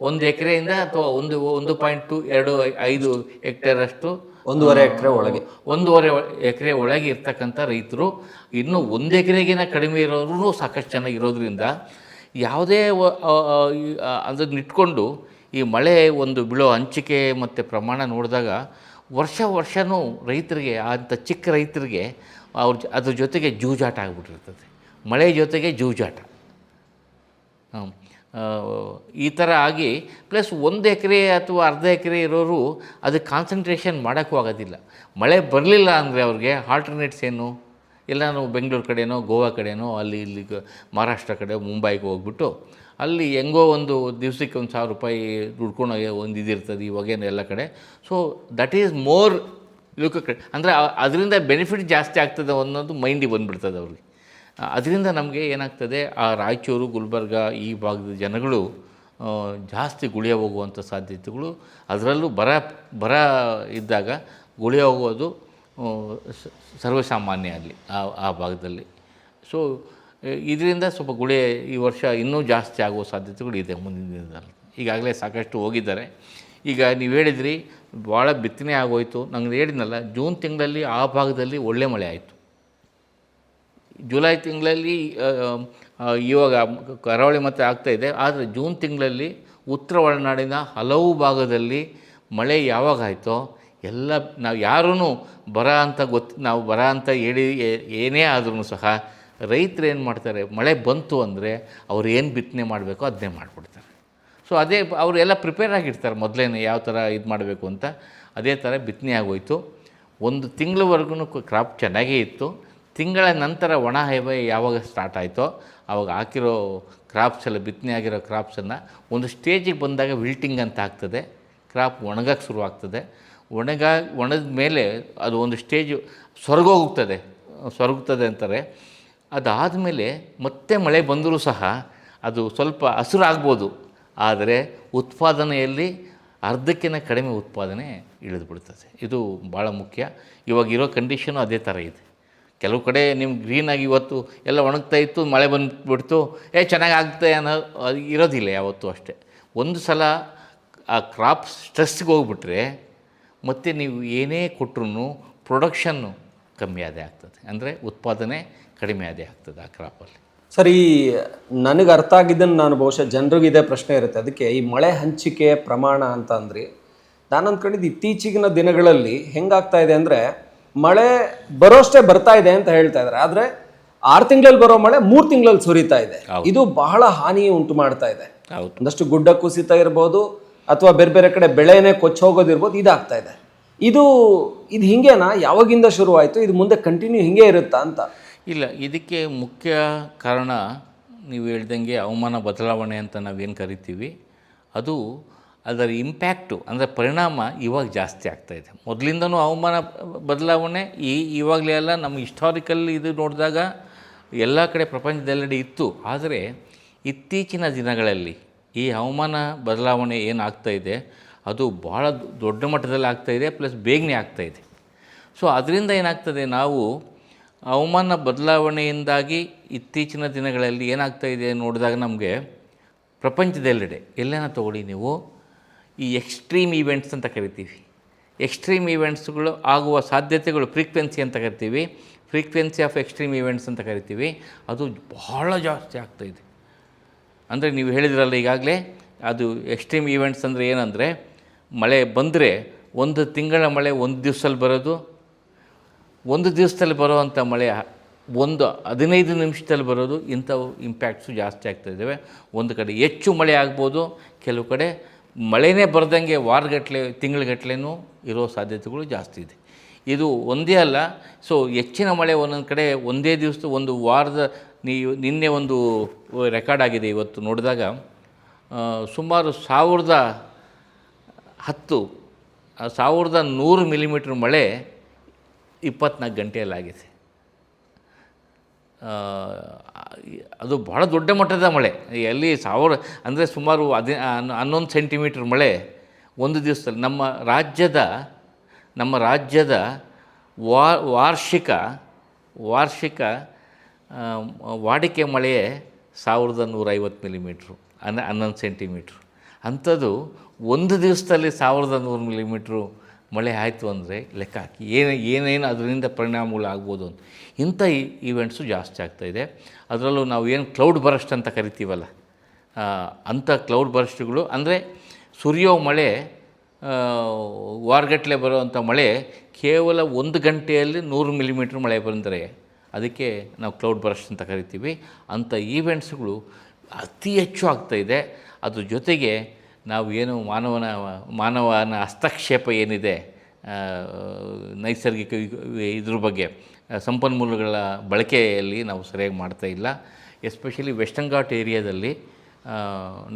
1 ಎಕರೆಯಿಂದ ಅಥವಾ 1.25 ಹೆಕ್ಟೇರಷ್ಟು, 1.5 ಎಕರೆ ಒಳಗೆ, 1.5 ಎಕರೆ ಒಳಗೆ ಇರ್ತಕ್ಕಂಥ ರೈತರು. ಇನ್ನು 1 ಎಕರೆಗಿನ ಕಡಿಮೆ ಇರೋರು ಸಾಕಷ್ಟು ಚೆನ್ನಾಗಿರೋದ್ರಿಂದ ಯಾವುದೇ ಅದನ್ನಿಟ್ಕೊಂಡು ಈ ಮಳೆ ಬೀಳೋ ಹಂಚಿಕೆ ಮತ್ತು ಪ್ರಮಾಣ ನೋಡಿದಾಗ ವರ್ಷವೂ ರೈತರಿಗೆ, ಅಂಥ ಚಿಕ್ಕ ರೈತರಿಗೆ ಅದ್ರ ಜೊತೆಗೆ ಜೂಜಾಟ ಆಗಿಬಿಟ್ಟಿರ್ತದೆ. ಮಳೆ ಜೊತೆಗೆ ಜೂಜಾಟ ಈ ಥರ ಆಗಿ, ಪ್ಲಸ್ 1 ಎಕರೆ ಅಥವಾ ಅರ್ಧ ಎಕರೆ ಇರೋರು ಅದಕ್ಕೆ ಕಾನ್ಸಂಟ್ರೇಷನ್ ಮಾಡೋಕ್ಕೂ ಆಗೋದಿಲ್ಲ. ಮಳೆ ಬರಲಿಲ್ಲ ಅಂದರೆ ಅವ್ರಿಗೆ ಆಲ್ಟರ್ನೇಟ್ಸ್ ಏನು? ಎಲ್ಲನೂ ಬೆಂಗಳೂರು ಕಡೆನೋ, ಗೋವಾ ಕಡೆನೋ, ಇಲ್ಲಿ ಮಹಾರಾಷ್ಟ್ರ ಕಡೆ, ಮುಂಬೈಗೆ ಹೋಗ್ಬಿಟ್ಟು ಅಲ್ಲಿ ಹೆಂಗೋ ಒಂದು ದಿವಸಕ್ಕೆ ಒಂದು ₹1,000 ದುಡ್ಕೊಂಡು ಒಂದು ಇದಿರ್ತದೆ ಇವಾಗೇನು ಎಲ್ಲ ಕಡೆ. ಸೊ ದಟ್ ಈಸ್ ಮೋರ್ ಅಂದರೆ ಅದರಿಂದ ಬೆನಿಫಿಟ್ ಜಾಸ್ತಿ ಆಗ್ತದೆ ಅನ್ನೋದು ಮೈಂಡಿಗೆ ಬಂದುಬಿಡ್ತದೆ ಅವ್ರಿಗೆ. ಅದರಿಂದ ನಮಗೆ ಏನಾಗ್ತದೆ, ಆ ರಾಯಚೂರು, ಗುಲ್ಬರ್ಗ ಈ ಭಾಗದ ಜನಗಳು ಜಾಸ್ತಿ ಗುಳಿಯ ಹೋಗುವಂಥ ಸಾಧ್ಯತೆಗಳು, ಅದರಲ್ಲೂ ಬರ ಇದ್ದಾಗ ಗುಳಿಯ ಹೋಗೋದು ಸರ್ವಸಾಮಾನ್ಯ ಅಲ್ಲಿ ಆ ಭಾಗದಲ್ಲಿ. ಸೊ ಇದರಿಂದ ಸ್ವಲ್ಪ ಗುಳೆ ಈ ವರ್ಷ ಇನ್ನೂ ಜಾಸ್ತಿ ಆಗುವ ಸಾಧ್ಯತೆಗಳು ಇದೆ ಮುಂದಿನ ದಿನದಲ್ಲಿ. ಈಗಾಗಲೇ ಸಾಕಷ್ಟು ಹೋಗಿದ್ದಾರೆ. ಈಗ ನೀವು ಹೇಳಿದ್ರಿ ಭಾಳ ಬಿತ್ತನೆ ಆಗೋಯ್ತು. ನಂಗೆ ಹೇಳಿದ್ನಲ್ಲ, ಜೂನ್ ತಿಂಗಳಲ್ಲಿ ಆ ಭಾಗದಲ್ಲಿ ಒಳ್ಳೆ ಮಳೆ ಆಯಿತು. ಜುಲೈ ತಿಂಗಳಲ್ಲಿ ಇವಾಗ ಕರಾವಳಿ ಮತ್ತು ಆಗ್ತಾಯಿದೆ. ಆದರೆ ಜೂನ್ ತಿಂಗಳಲ್ಲಿ ಉತ್ತರ ಒಳನಾಡಿನ ಹಲವು ಭಾಗದಲ್ಲಿ ಮಳೆ ಯಾವಾಗ ಆಯಿತೋ ಎಲ್ಲ ನಾವು ಯಾರೂ ಬರ ಅಂತ ನಾವು ಬರ ಅಂತ ಹೇಳಿ ಏನೇ ಆದ್ರೂ ಸಹ ರೈತರು ಏನು ಮಾಡ್ತಾರೆ, ಮಳೆ ಬಂತು ಅಂದರೆ ಅವ್ರು ಏನು ಬಿತ್ತನೆ ಮಾಡಬೇಕೋ ಅದನ್ನೇ ಮಾಡಿಬಿಡ್ತಾರೆ. ಸೊ ಅದೇ ಅವರೆಲ್ಲ ಪ್ರಿಪೇರ್ ಆಗಿರ್ತಾರೆ ಮೊದಲೇ ಯಾವ ಥರ ಇದು ಮಾಡಬೇಕು ಅಂತ. ಅದೇ ಥರ ಬಿತ್ತನೆ ಆಗೋಯ್ತು. 1 ತಿಂಗಳವರೆಗೂ ಕ್ರಾಪ್ ಚೆನ್ನಾಗೇ ಇತ್ತು. ತಿಂಗಳ ನಂತರ ಒಣ ಹವೆ ಯಾವಾಗ ಸ್ಟಾರ್ಟ್ ಆಯಿತೋ ಆವಾಗ ಹಾಕಿರೋ ಕ್ರಾಪ್ಸ್ ಎಲ್ಲ, ಬಿತ್ತನೆ ಆಗಿರೋ ಕ್ರಾಪ್ಸನ್ನು ಒಂದು ಸ್ಟೇಜಿಗೆ ಬಂದಾಗ ವಿಲ್ಟಿಂಗ್ ಅಂತ ಆಗ್ತದೆ. ಕ್ರಾಪ್ ಒಣಗಕ್ಕೆ ಶುರುವಾಗ್ತದೆ. ಒಣದ ಮೇಲೆ ಅದು ಒಂದು ಸ್ಟೇಜು ಸೊರಗುತ್ತದೆ ಅಂತಾರೆ. ಅದಾದಮೇಲೆ ಮತ್ತೆ ಮಳೆ ಬಂದರೂ ಸಹ ಅದು ಸ್ವಲ್ಪ ಹಸಿರಾಗ್ಬೋದು, ಆದರೆ ಉತ್ಪಾದನೆಯಲ್ಲಿ ಅರ್ಧಕ್ಕಿಂತ ಕಡಿಮೆ ಉತ್ಪಾದನೆ ಇಳಿದು ಬಿಡ್ತದೆ. ಇದು ಭಾಳ ಮುಖ್ಯ. ಇವಾಗಿರೋ ಕಂಡೀಷನು ಅದೇ ಥರ ಇದೆ. ಕೆಲವು ಕಡೆ ನಿಮ್ಗೆ ಗ್ರೀನಾಗಿ ಇವತ್ತು ಎಲ್ಲ ಒಣಗ್ತಾ ಇತ್ತು, ಮಳೆ ಬಂದುಬಿಡ್ತು, ಚೆನ್ನಾಗಿ ಆಗ್ತದೆ ಅನ್ನೋ ಅದು ಇರೋದಿಲ್ಲ ಯಾವತ್ತೂ ಅಷ್ಟೇ. ಒಂದು ಸಲ ಆ ಕ್ರಾಪ್ ಸ್ಟ್ರೆಸ್ಗೆ ಹೋಗ್ಬಿಟ್ರೆ ಮತ್ತು ನೀವು ಏನೇ ಕೊಟ್ಟರು ಪ್ರೊಡಕ್ಷನ್ನು ಕಮ್ಮಿ ಅದೇ ಆಗ್ತದೆ, ಅಂದರೆ ಉತ್ಪಾದನೆ ಕಡಿಮೆ ಅದೇ ಆಗ್ತದೆ ಆ ಕ್ರಾಪಲ್ಲಿ. ಸರಿ, ನನಗೆ ಅರ್ಥ ಆಗಿದ್ದನ್ನು ನಾನು ಬಹುಶಃ ಜನರಿಗೆ ಇದೇ ಪ್ರಶ್ನೆ ಇರುತ್ತೆ. ಅದಕ್ಕೆ ಈ ಮಳೆ ಹಂಚಿಕೆ ಪ್ರಮಾಣ ಅಂತ ಅಂದ್ರಿ, ನಾನು ಅಂದ್ಕೊಂಡಿದ್ದು ಇತ್ತೀಚಿನ ದಿನಗಳಲ್ಲಿ ಹೆಂಗಾಗ್ತಾ ಇದೆ ಅಂದರೆ, ಮಳೆ ಬರೋಷ್ಟೇ ಬರ್ತಾ ಇದೆ ಅಂತ ಹೇಳ್ತಾ ಇದ್ದಾರೆ, ಆದರೆ 6 ತಿಂಗಳಲ್ಲಿ ಬರೋ ಮಳೆ 3 ತಿಂಗಳಲ್ಲಿ ಸುರಿತಾ ಇದೆ. ಇದು ಬಹಳ ಹಾನಿ ಉಂಟು ಮಾಡ್ತಾ ಇದೆ. ಒಂದಷ್ಟು ಗುಡ್ಡ ಕುಸಿತ ಇರ್ಬೋದು, ಅಥವಾ ಬೇರೆ ಬೇರೆ ಕಡೆ ಬೆಳೆನೇ ಕೊಚ್ಚೋಗೋದಿರ್ಬೋದು, ಇದಾಗ್ತಾ ಇದೆ. ಇದು ಹಿಂಗೇನಾ? ಯಾವಾಗಿಂದ ಶುರುವಾಯಿತು? ಇದು ಮುಂದೆ ಕಂಟಿನ್ಯೂ ಹಿಂಗೆ ಇರುತ್ತಾ ಅಂತ? ಇಲ್ಲ, ಇದಕ್ಕೆ ಮುಖ್ಯ ಕಾರಣ ನೀವು ಹೇಳ್ದಂಗೆ ಹವಾಮಾನ ಬದಲಾವಣೆ ಅಂತ ನಾವೇನು ಕರಿತೀವಿ, ಅದರ ಇಂಪ್ಯಾಕ್ಟು ಅಂದರೆ ಪರಿಣಾಮ ಇವಾಗ ಜಾಸ್ತಿ ಆಗ್ತಾಯಿದೆ. ಮೊದಲಿಂದನೂ ಹವಾಮಾನ ಬದಲಾವಣೆ ಇವಾಗಲೇ ಎಲ್ಲ ನಮ್ಮ ಹಿಸ್ಟಾರಿಕಲ್ ಇದು ನೋಡಿದಾಗ ಎಲ್ಲ ಕಡೆ ಪ್ರಪಂಚದೆಲ್ಲೆಡೆ ಇತ್ತು. ಆದರೆ ಇತ್ತೀಚಿನ ದಿನಗಳಲ್ಲಿ ಈ ಹವಾಮಾನ ಬದಲಾವಣೆ ಏನಾಗ್ತಾಯಿದೆ ಅದು ಭಾಳ ದೊಡ್ಡ ಮಟ್ಟದಲ್ಲಿ ಆಗ್ತಾಯಿದೆ, ಪ್ಲಸ್ ಬೇಗನೆ ಆಗ್ತಾಯಿದೆ. ಸೊ ಅದರಿಂದ ಏನಾಗ್ತದೆ, ನಾವು ಹವಾಮಾನ ಬದಲಾವಣೆಯಿಂದಾಗಿ ಇತ್ತೀಚಿನ ದಿನಗಳಲ್ಲಿ ಏನಾಗ್ತಾಯಿದೆ ನೋಡಿದಾಗ ನಮಗೆ ಪ್ರಪಂಚದೆಲ್ಲೆಡೆ ಎಲ್ಲೇನ ತೊಗೊಳ್ಳಿ ನೀವು, ಈ ಎಕ್ಸ್ಟ್ರೀಮ್ ಈವೆಂಟ್ಸ್ ಅಂತ ಕರಿತೀವಿ. ಎಕ್ಸ್ಟ್ರೀಮ್ ಈವೆಂಟ್ಸ್ಗಳು ಆಗುವ ಸಾಧ್ಯತೆಗಳು ಫ್ರೀಕ್ವೆನ್ಸಿ ಅಂತ ಕರಿತೀವಿ, ಫ್ರೀಕ್ವೆನ್ಸಿ ಆಫ್ ಎಕ್ಸ್ಟ್ರೀಮ್ ಈವೆಂಟ್ಸ್ ಅಂತ ಕರಿತೀವಿ. ಅದು ಬಹಳ ಜಾಸ್ತಿ ಆಗ್ತಾಯಿದೆ. ಅಂದರೆ ನೀವು ಹೇಳಿದ್ರಲ್ಲ ಈಗಾಗಲೇ, ಅದು ಎಕ್ಸ್ಟ್ರೀಮ್ ಈವೆಂಟ್ಸ್ ಅಂದರೆ ಏನಂದರೆ, ಮಳೆ ಬಂದರೆ 1 ತಿಂಗಳ ಮಳೆ 1 ದಿವಸದಲ್ಲಿ ಬರೋದು, 1 ದಿವಸದಲ್ಲಿ ಬರೋವಂಥ ಮಳೆ 15 ನಿಮಿಷದಲ್ಲಿ ಬರೋದು, ಇಂಥವು ಇಂಪ್ಯಾಕ್ಟ್ಸು ಜಾಸ್ತಿ ಆಗ್ತಾಯಿದ್ದಾವೆ. ಒಂದು ಕಡೆ ಹೆಚ್ಚು ಮಳೆ ಆಗ್ಬೋದು, ಕೆಲವು ಕಡೆ ಮಳೆನೇ ಬರ್ದಂಗೆ ವಾರಗಟ್ಟಲೆ ತಿಂಗಳಗಟ್ಟಲೆನೂ ಇರೋ ಸಾಧ್ಯತೆಗಳು ಜಾಸ್ತಿ ಇದೆ. ಇದು ಒಂದೇ ಅಲ್ಲ. ಸೊ ಹೆಚ್ಚಿನ ಮಳೆ ಒಂದೊಂದು ಕಡೆ ಒಂದೇ ದಿವಸ, ಒಂದು ವಾರದ, ನಿನ್ನೆ ಒಂದು ರೆಕಾರ್ಡ್ ಆಗಿದೆ ಇವತ್ತು ನೋಡಿದಾಗ, ಸುಮಾರು 1100 ಮಿಲಿಮೀಟ್ರ್ ಮಳೆ 24 ಗಂಟೆಯಲ್ಲಾಗಿದೆ. ಅದು ಬಹಳ ದೊಡ್ಡ ಮಟ್ಟದ ಮಳೆ. ಎಲ್ಲಿ 1000 ಅಂದರೆ ಸುಮಾರು 11 ಸೆಂಟಿಮೀಟ್ರ್ ಮಳೆ ಒಂದು ದಿವಸದಲ್ಲಿ. ನಮ್ಮ ರಾಜ್ಯದ ವಾರ್ಷಿಕ ವಾಡಿಕೆ ಮಳೆಯೇ 1150 ಮಿಲಿಮೀಟ್ರು, 11 ಸೆಂಟಿಮೀಟ್ರು. ಅಂಥದ್ದು ಒಂದು ದಿವಸದಲ್ಲಿ 1100 ಮಿಲಿಮೀಟ್ರು ಮಳೆ ಆಯಿತು ಅಂದರೆ ಲೆಕ್ಕ ಹಾಕಿ ಏನೇನು ಅದರಿಂದ ಪರಿಣಾಮಗಳು ಆಗ್ಬೋದು ಅಂತ. ಇಂಥ ಈವೆಂಟ್ಸು ಜಾಸ್ತಿ ಆಗ್ತಾಯಿದೆ. ಅದರಲ್ಲೂ ನಾವು ಏನು ಕ್ಲೌಡ್ ಬರ್ಸ್ಟ್ ಅಂತ ಕರಿತೀವಲ್ಲ, ಅಂಥ ಕ್ಲೌಡ್ ಬರ್ಸ್ಟ್ಗಳು ಅಂದರೆ ಸುರಿಯೋ ಮಳೆ, ವಾರಗಟ್ಟಲೆ ಬರೋವಂಥ ಮಳೆ ಕೇವಲ 1 ಗಂಟೆಯಲ್ಲಿ 100 ಮಿಲಿಮೀಟ್ರ್ ಮಳೆ ಬಂದರೆ ಅದಕ್ಕೆ ನಾವು ಕ್ಲೌಡ್ ಬರ್ಸ್ಟ್ ಅಂತ ಕರಿತೀವಿ. ಅಂಥ ಈವೆಂಟ್ಸ್ಗಳು ಅತಿ ಹೆಚ್ಚು ಆಗ್ತಾಯಿದೆ. ಅದ್ರ ಜೊತೆಗೆ ನಾವು ಏನು ಮಾನವನ ಹಸ್ತಕ್ಷೇಪ ಏನಿದೆ ನೈಸರ್ಗಿಕ ಇದ್ರ ಬಗ್ಗೆ, ಸಂಪನ್ಮೂಲಗಳ ಬಳಕೆಯಲ್ಲಿ ನಾವು ಸರಿಯಾಗಿ ಮಾಡ್ತಾಯಿಲ್ಲ. ಎಸ್ಪೆಷಲಿ ವೆಸ್ಟರ್ನ್ ಘಾಟ್ ಏರಿಯಾದಲ್ಲಿ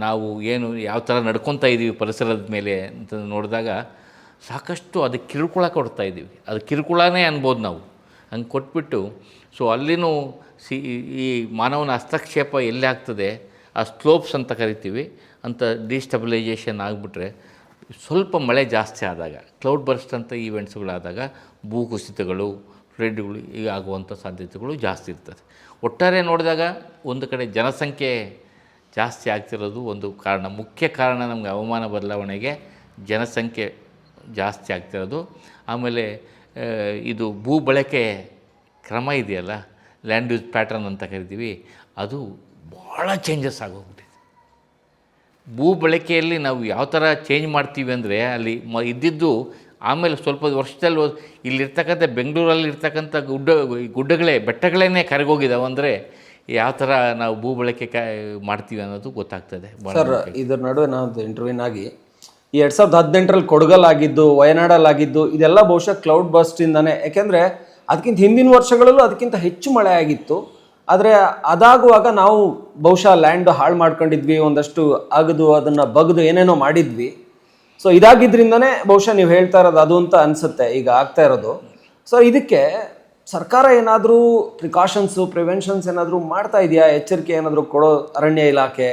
ನಾವು ಏನು ಯಾವ ಥರ ನಡ್ಕೊತಾ ಇದ್ದೀವಿ ಪರಿಸರದ ಮೇಲೆ ಅಂತ ನೋಡಿದಾಗ ಸಾಕಷ್ಟು ಅದಕ್ಕೆ ಕಿರುಕುಳ ಕೊಡ್ತಾ ಇದ್ದೀವಿ. ಅದು ಕಿರುಕುಳನೇ ಅನ್ಬೋದು ನಾವು. ಹಂಗೆ ಕೊಟ್ಬಿಟ್ಟು ಸೊ ಅಲ್ಲಿನೂ ಈ ಮಾನವನ ಹಸ್ತಕ್ಷೇಪ ಎಲ್ಲಿ ಆಗ್ತದೆ, ಆ ಸ್ಲೋಪ್ಸ್ ಅಂತ ಕರಿತೀವಿ, ಅಂತ ಡಿಸ್ಟಬಿಲೈಜೇಷನ್ ಆಗಿಬಿಟ್ರೆ ಸ್ವಲ್ಪ ಮಳೆ ಜಾಸ್ತಿ ಆದಾಗ, ಕ್ಲೌಡ್ ಬರ್ಸ್ಟ್ ಅಂತ ಈವೆಂಟ್ಸ್ಗಳಾದಾಗ ಭೂಕುಸಿತಗಳು, ಫ್ಲಡ್ಗಳು ಈಗ ಆಗುವಂಥ ಸಾಧ್ಯತೆಗಳು ಜಾಸ್ತಿ ಇರ್ತದೆ. ಒಟ್ಟಾರೆ ನೋಡಿದಾಗ ಒಂದು ಕಡೆ ಜನಸಂಖ್ಯೆ ಜಾಸ್ತಿ ಆಗ್ತಿರೋದು ಒಂದು ಕಾರಣ, ಮುಖ್ಯ ಕಾರಣ ನಮಗೆ ಹವಾಮಾನ ಬದಲಾವಣೆಗೆ ಜನಸಂಖ್ಯೆ ಜಾಸ್ತಿ ಆಗ್ತಿರೋದು. ಆಮೇಲೆ ಇದು ಭೂ ಬಳಕೆ ಕ್ರಮ ಇದೆಯಲ್ಲ, ಲ್ಯಾಂಡ್ ಯೂಸ್ ಪ್ಯಾಟರ್ನ್ ಅಂತ ಕರಿತೀವಿ, ಅದು ಭಾಳ ಚೇಂಜಸ್ ಆಗೋಗ್ಬಿಟ್ಟಿದೆ. ಭೂ ಬಳಕೆಯಲ್ಲಿ ನಾವು ಯಾವ ಥರ ಚೇಂಜ್ ಮಾಡ್ತೀವಿ ಅಂದರೆ ಅಲ್ಲಿ ಇದ್ದಿದ್ದು ಆಮೇಲೆ ಸ್ವಲ್ಪ ವರ್ಷದಲ್ಲಿ ಇಲ್ಲಿರ್ತಕ್ಕಂಥ ಬೆಂಗಳೂರಲ್ಲಿ ಇರ್ತಕ್ಕಂಥ ಗುಡ್ಡಗಳೇ ಬೆಟ್ಟಗಳೇ ಕರಗೋಗಿದ್ದಾವೆ ಅಂದರೆ ಯಾವ ಥರ ನಾವು ಭೂ ಬಳಕೆ ಮಾಡ್ತೀವಿ ಅನ್ನೋದು ಗೊತ್ತಾಗ್ತದೆ. ಸರ್, ಇದ್ರ ನಡುವೆ ನಾವು ಇಂಟರ್ವ್ಯೂನಾಗಿ ಈ 2018ರಲ್ಲಿ ಕೊಡಗಲ್ಲಾಗಿದ್ದು, ವಯನಾಡಲ್ಲಾಗಿದ್ದು ಇದೆಲ್ಲ ಬಹುಶಃ ಕ್ಲೌಡ್ ಬರ್ಸ್ಟಿಂದಾನೆ. ಯಾಕೆಂದರೆ ಅದಕ್ಕಿಂತ ಹಿಂದಿನ ವರ್ಷಗಳಲ್ಲೂ ಅದಕ್ಕಿಂತ ಹೆಚ್ಚು ಮಳೆ ಆಗಿತ್ತು. ಆದರೆ ಅದಾಗುವಾಗ ನಾವು ಬಹುಶಃ ಲ್ಯಾಂಡ್ ಹಾಳು ಮಾಡ್ಕೊಂಡಿದ್ವಿ, ಒಂದಷ್ಟು ಅಗದು ಅದನ್ನು ಬಗ್ದು ಏನೇನೋ ಮಾಡಿದ್ವಿ. ಸೊ ಇದಾಗಿದ್ದರಿಂದನೇ ಬಹುಶಃ ನೀವು ಹೇಳ್ತಾ ಇರೋದು ಅದು ಅಂತ ಅನಿಸುತ್ತೆ ಈಗ ಆಗ್ತಾ ಇರೋದು. ಸೊ ಇದಕ್ಕೆ ಸರ್ಕಾರ ಏನಾದರೂ ಪ್ರಿಕಾಷನ್ಸು, ಪ್ರಿವೆನ್ಷನ್ಸ್ ಏನಾದರೂ ಮಾಡ್ತಾ ಇದೆಯಾ? ಎಚ್ಚರಿಕೆ ಏನಾದರೂ ಕೊಡೋ ಅರಣ್ಯ ಇಲಾಖೆ